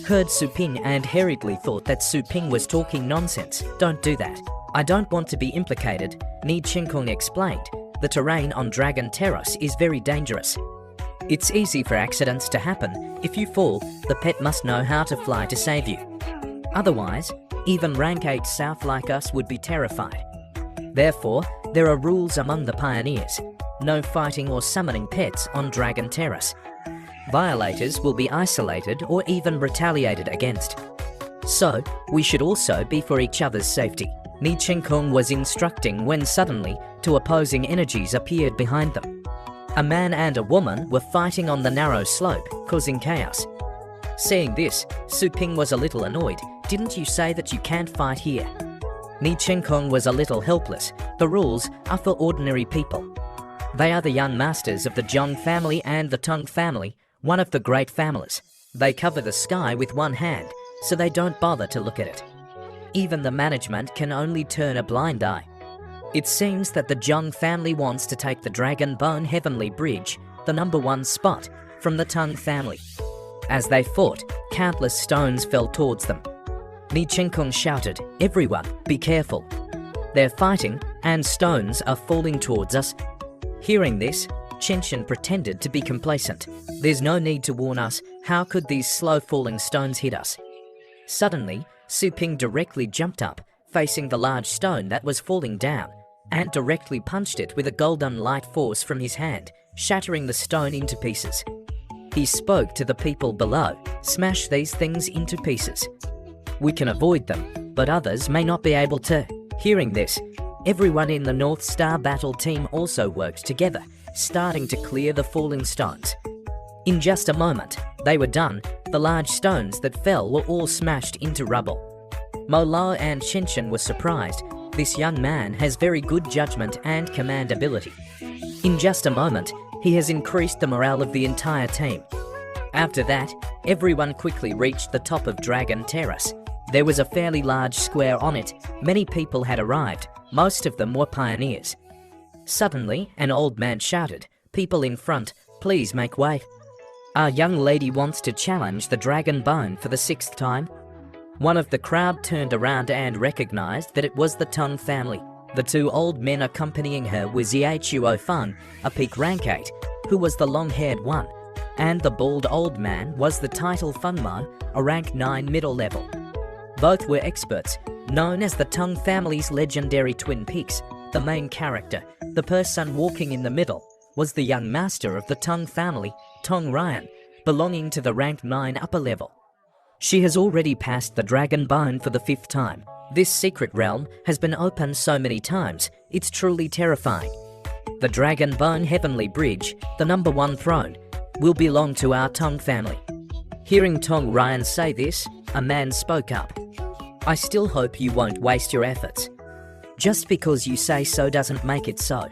heard Su Ping and hurriedly thought that Su Ping was talking nonsense. Don't do that. I don't want to be implicated, Ni Chenkong explained. The terrain on Dragon Terrace is very dangerous. It's easy for accidents to happen. If you fall, the pet must know how to fly to save you. Otherwise, even rank 8 South like us would be terrified. Therefore, there are rules among the pioneers. No fighting or summoning pets on Dragon Terrace. Violators will be isolated or even retaliated against. So, we should also be for each other's safety. Ni Chenkong was instructing when suddenly, two opposing energies appeared behind them. A man and a woman were fighting on the narrow slope, causing chaos. Seeing this, Su Ping was a little annoyed. Didn't you say that you can't fight here? Ni Chenkong was a little helpless. The rules are for ordinary people. They are the young masters of the Zhong family and the Tung family, one of the great families. They cover the sky with one hand, so they don't bother to look at it. Even the management can only turn a blind eye. It seems that the Zhong family wants to take the Dragon Bone Heavenly Bridge, the #1 spot, from the Tung family. As they fought, countless stones fell towards them. Ni Chenkong shouted, "Everyone, be careful. They're fighting, and stones are falling towards us." Hearing this, Chenshin pretended to be complacent. "There's no need to warn us. How could these slow-falling stones hit us?" Suddenly, Su Ping directly jumped up, facing the large stone that was falling down, and directly punched it with a golden light force from his hand, shattering the stone into pieces. He spoke to the people below, "Smash these things into pieces. We can avoid them, but others may not be able to." Hearing this, everyone in the North Star battle team also worked together, starting to clear the falling stones. In just a moment, they were done. The large stones that fell were all smashed into rubble. Mo Lao and Chenshin were surprised. This young man has very good judgment and command ability. In just a moment, he has increased the morale of the entire team. After that, everyone quickly reached the top of Dragon Terrace. There was a fairly large square on it. Many people had arrived. Most of them were pioneers. Suddenly, an old man shouted, "People in front, please make way. Our young lady wants to challenge the Dragon Bone for the 6th time." One of the crowd turned around and recognized that it was the Tong family. The 2 old men accompanying her were Zhuo Feng, a peak rank 8, who was the long-haired one, and the bald old man was the title Funmo, a rank 9 middle level. Both were experts, known as the Tong family's legendary twin peaks. The main character, the person walking in the middle, was the young master of the Tong family, Tong Ryan, belonging to the rank 9 upper level. She has already passed the Dragon Bone for the 5th time. This secret realm has been opened so many times, it's truly terrifying. The Dragon Bone Heavenly Bridge, the number 1 throne, will belong to our Tong family. Hearing Tong Ryan say this, a man spoke up. "I still hope you won't waste your efforts. Just because you say so doesn't make it so.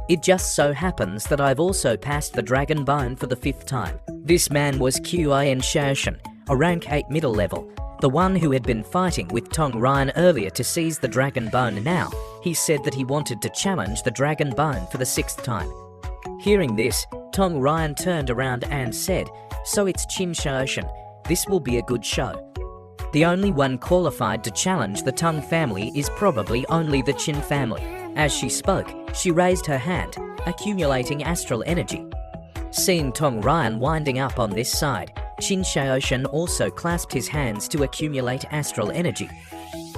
It just so happens that I've also passed the Dragon Bone for the 5th time." This man was Qin Shaoshan, a rank 8 middle level, the one who had been fighting with Tong Ryan earlier to seize the Dragon Bone. Now, he said that he wanted to challenge the Dragon Bone for the 6th time. Hearing this, Tong Ryan turned around and said, "So it's Qin Shaoshan. This will be a good show. The only one qualified to challenge the Tong family is probably only the Qin family." As she spoke, she raised her hand, accumulating astral energy. Seeing Tong Ryan winding up on this side, Qin Shaoshan also clasped his hands to accumulate astral energy.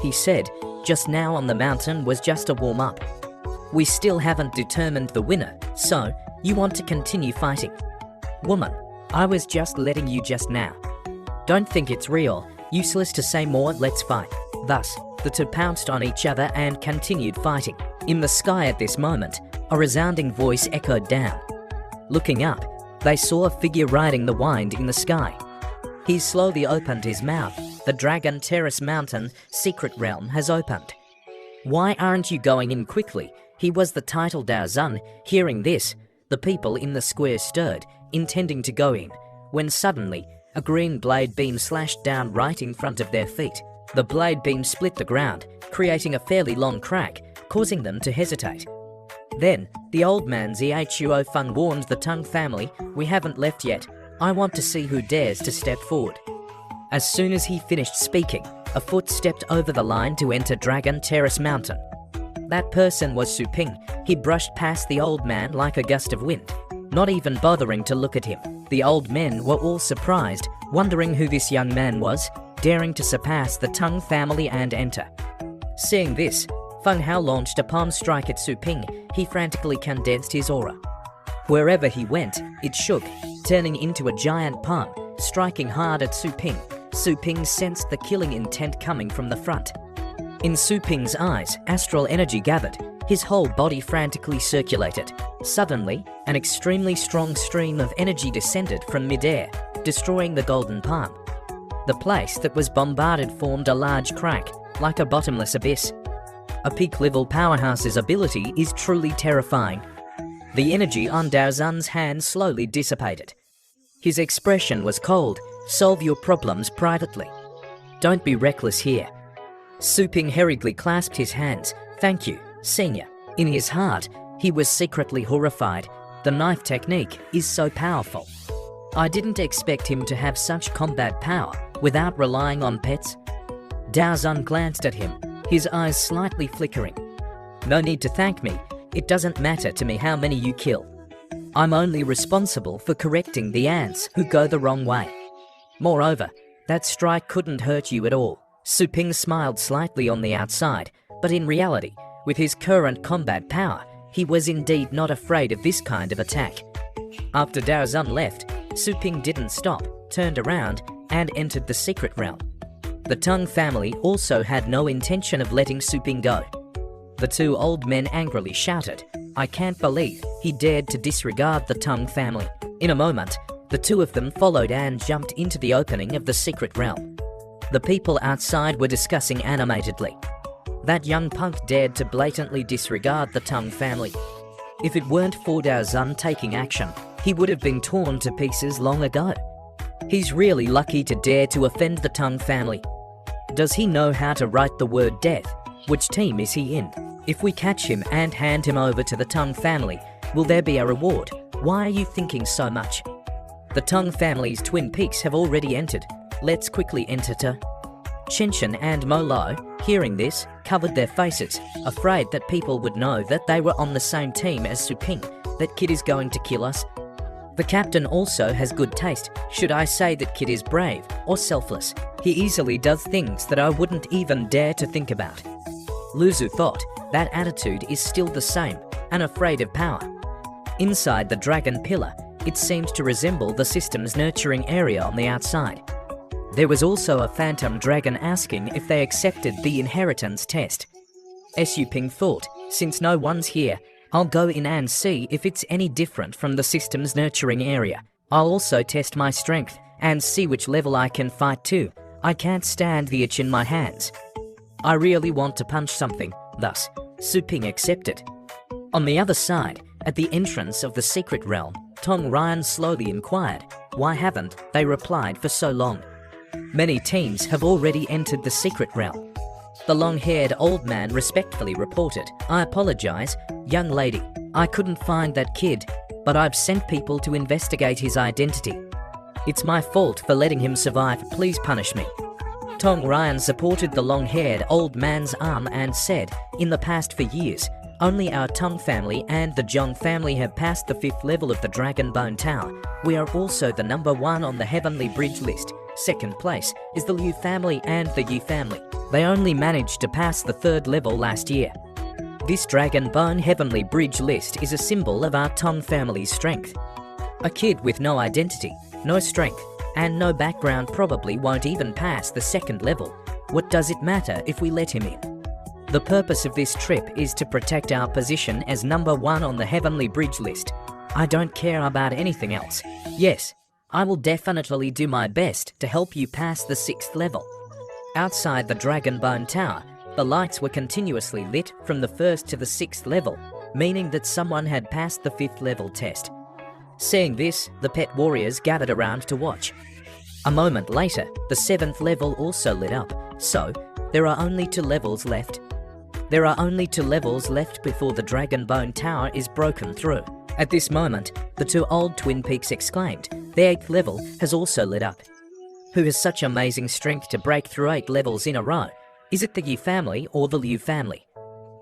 He said, "Just now on the mountain was just a warm-up. We still haven't determined the winner, so you want to continue fighting. Woman, I was just letting you just now. Don't think it's real. Useless to say more, let's fight." Thus, the 2 pounced on each other and continued fighting. In the sky at this moment, a resounding voice echoed down. Looking up, they saw a figure riding the wind in the sky. He slowly opened his mouth. The Dragon Terrace Mountain secret realm has opened. "Why aren't you going in quickly?" He was the title Dao Zun. Hearing this, the people in the square stirred, intending to go in, when suddenly, a green blade beam slashed down right in front of their feet. The blade beam split the ground, creating a fairly long crack, causing them to hesitate. Then, the old man Zhuo Feng warned the Tong family, "We haven't left yet. I want to see who dares to step forward." As soon as he finished speaking, a foot stepped over the line to enter Dragon Terrace Mountain. That person was Su Ping. He brushed past the old man like a gust of wind, not even bothering to look at him. The old men were all surprised, wondering who this young man was, daring to surpass the Tong family and enter. Seeing this, Feng Hao launched a palm strike at Su Ping. He frantically condensed his aura. Wherever he went, it shook, turning into a giant palm, striking hard at Su Ping. Su Ping sensed the killing intent coming from the front. In Su Ping's eyes, astral energy gathered. His whole body frantically circulated. Suddenly, an extremely strong stream of energy descended from midair, destroying the golden palm. The place that was bombarded formed a large crack, like a bottomless abyss. A peak-level powerhouse's ability is truly terrifying. The energy on Dao Zun's hand slowly dissipated. His expression was cold. "Solve your problems privately. Don't be reckless here." Su Ping hurriedly clasped his hands. "Thank you, senior." In his heart, he was secretly horrified. The knife technique is so powerful. I didn't expect him to have such combat power without relying on pets. Dao Zun glanced at him, his eyes slightly flickering. No need to thank me. It doesn't matter to me how many you kill. I'm only responsible for correcting the ants who go the wrong way. Moreover, that strike couldn't hurt you at all. Su Ping smiled slightly on the outside, but in reality, with his current combat power, he was indeed not afraid of this kind of attack. After Dao Zun left, Su Ping didn't stop, turned around, and entered the secret realm. The Tang family also had no intention of letting Su Ping go. The two old men angrily shouted, "I can't believe he dared to disregard the Tang family." In a moment, the two of them followed and jumped into the opening of the secret realm. The people outside were discussing animatedly. That young punk dared to blatantly disregard the Tang family. If it weren't for Dao Zun taking action, he would have been torn to pieces long ago. He's really lucky to dare to offend the Tang family. Does he know how to write the word death? Which team is he in? If we catch him and hand him over to the Tang family, will there be a reward? Why are you thinking so much? The Tang family's twin peaks have already entered. Let's quickly enter to. Shenshin and Molo, hearing this, covered their faces, afraid that people would know that they were on the same team as Su Ping. That kid is going to kill us. The captain also has good taste. Should I say that kid is brave or selfless? He easily does things that I wouldn't even dare to think about. Luzu thought, that attitude is still the same, and afraid of power. Inside the dragon pillar, it seemed to resemble the system's nurturing area on the outside. There was also a phantom dragon asking if they accepted the inheritance test. Su Ping thought, since no one's here, I'll go in and see if it's any different from the system's nurturing area. I'll also test my strength and see which level I can fight to. I can't stand the itch in my hands. I really want to punch something, thus, Su Ping accepted. On the other side, at the entrance of the secret realm, Tong Ryan slowly inquired, why haven't they replied for so long? Many teams have already entered the secret realm. The long-haired old man respectfully reported, I apologize, young lady. I couldn't find that kid, but I've sent people to investigate his identity. It's my fault for letting him survive. Please punish me. Tong Ryan supported the long-haired old man's arm and said, in the past for years, only our Tong family and the Zhong family have passed the 5th level of the Dragon Bone Tower. We are also the #1 on the Heavenly Bridge list. Second place is the Liu family and the Yu family. They only managed to pass the 3rd level last year. This Dragon Bone Heavenly Bridge list is a symbol of our Tong family's strength. A kid with no identity, no strength, and no background probably won't even pass the 2nd level. What does it matter if we let him in? The purpose of this trip is to protect our position as #1 on the Heavenly Bridge list. I don't care about anything else. Yes, I will definitely do my best to help you pass the 6th level. Outside the Dragon Bone Tower, the lights were continuously lit from the 1st to the 6th level, meaning that someone had passed the 5th level test. Seeing this, the pet warriors gathered around to watch. A moment later, the 7th level also lit up, so there are only 2 levels left. There are only 2 levels left before the Dragon Bone Tower is broken through. At this moment, the 2 old twin peaks exclaimed, the 8th level has also lit up. Who has such amazing strength to break through 8 levels in a row? Is it the Yu family or the Liu family?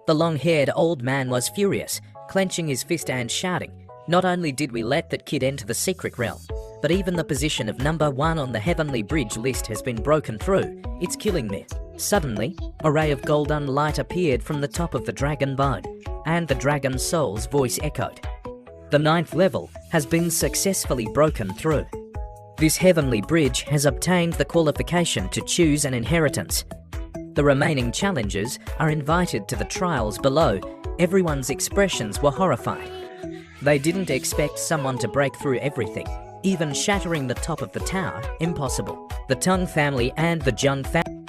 The long-haired old man was furious, clenching his fist and shouting, not only did we let that kid enter the secret realm, but even the position of #1 on the Heavenly Bridge list has been broken through. It's killing me. Suddenly, a ray of golden light appeared from the top of the dragon bone, and the dragon soul's voice echoed. The 9th level has been successfully broken through. This Heavenly Bridge has obtained the qualification to choose an inheritance. The remaining challengers are invited to the trials below. Everyone's expressions were horrified. They didn't expect someone to break through everything, even shattering the top of the tower, impossible. The Tang family and the Zheng family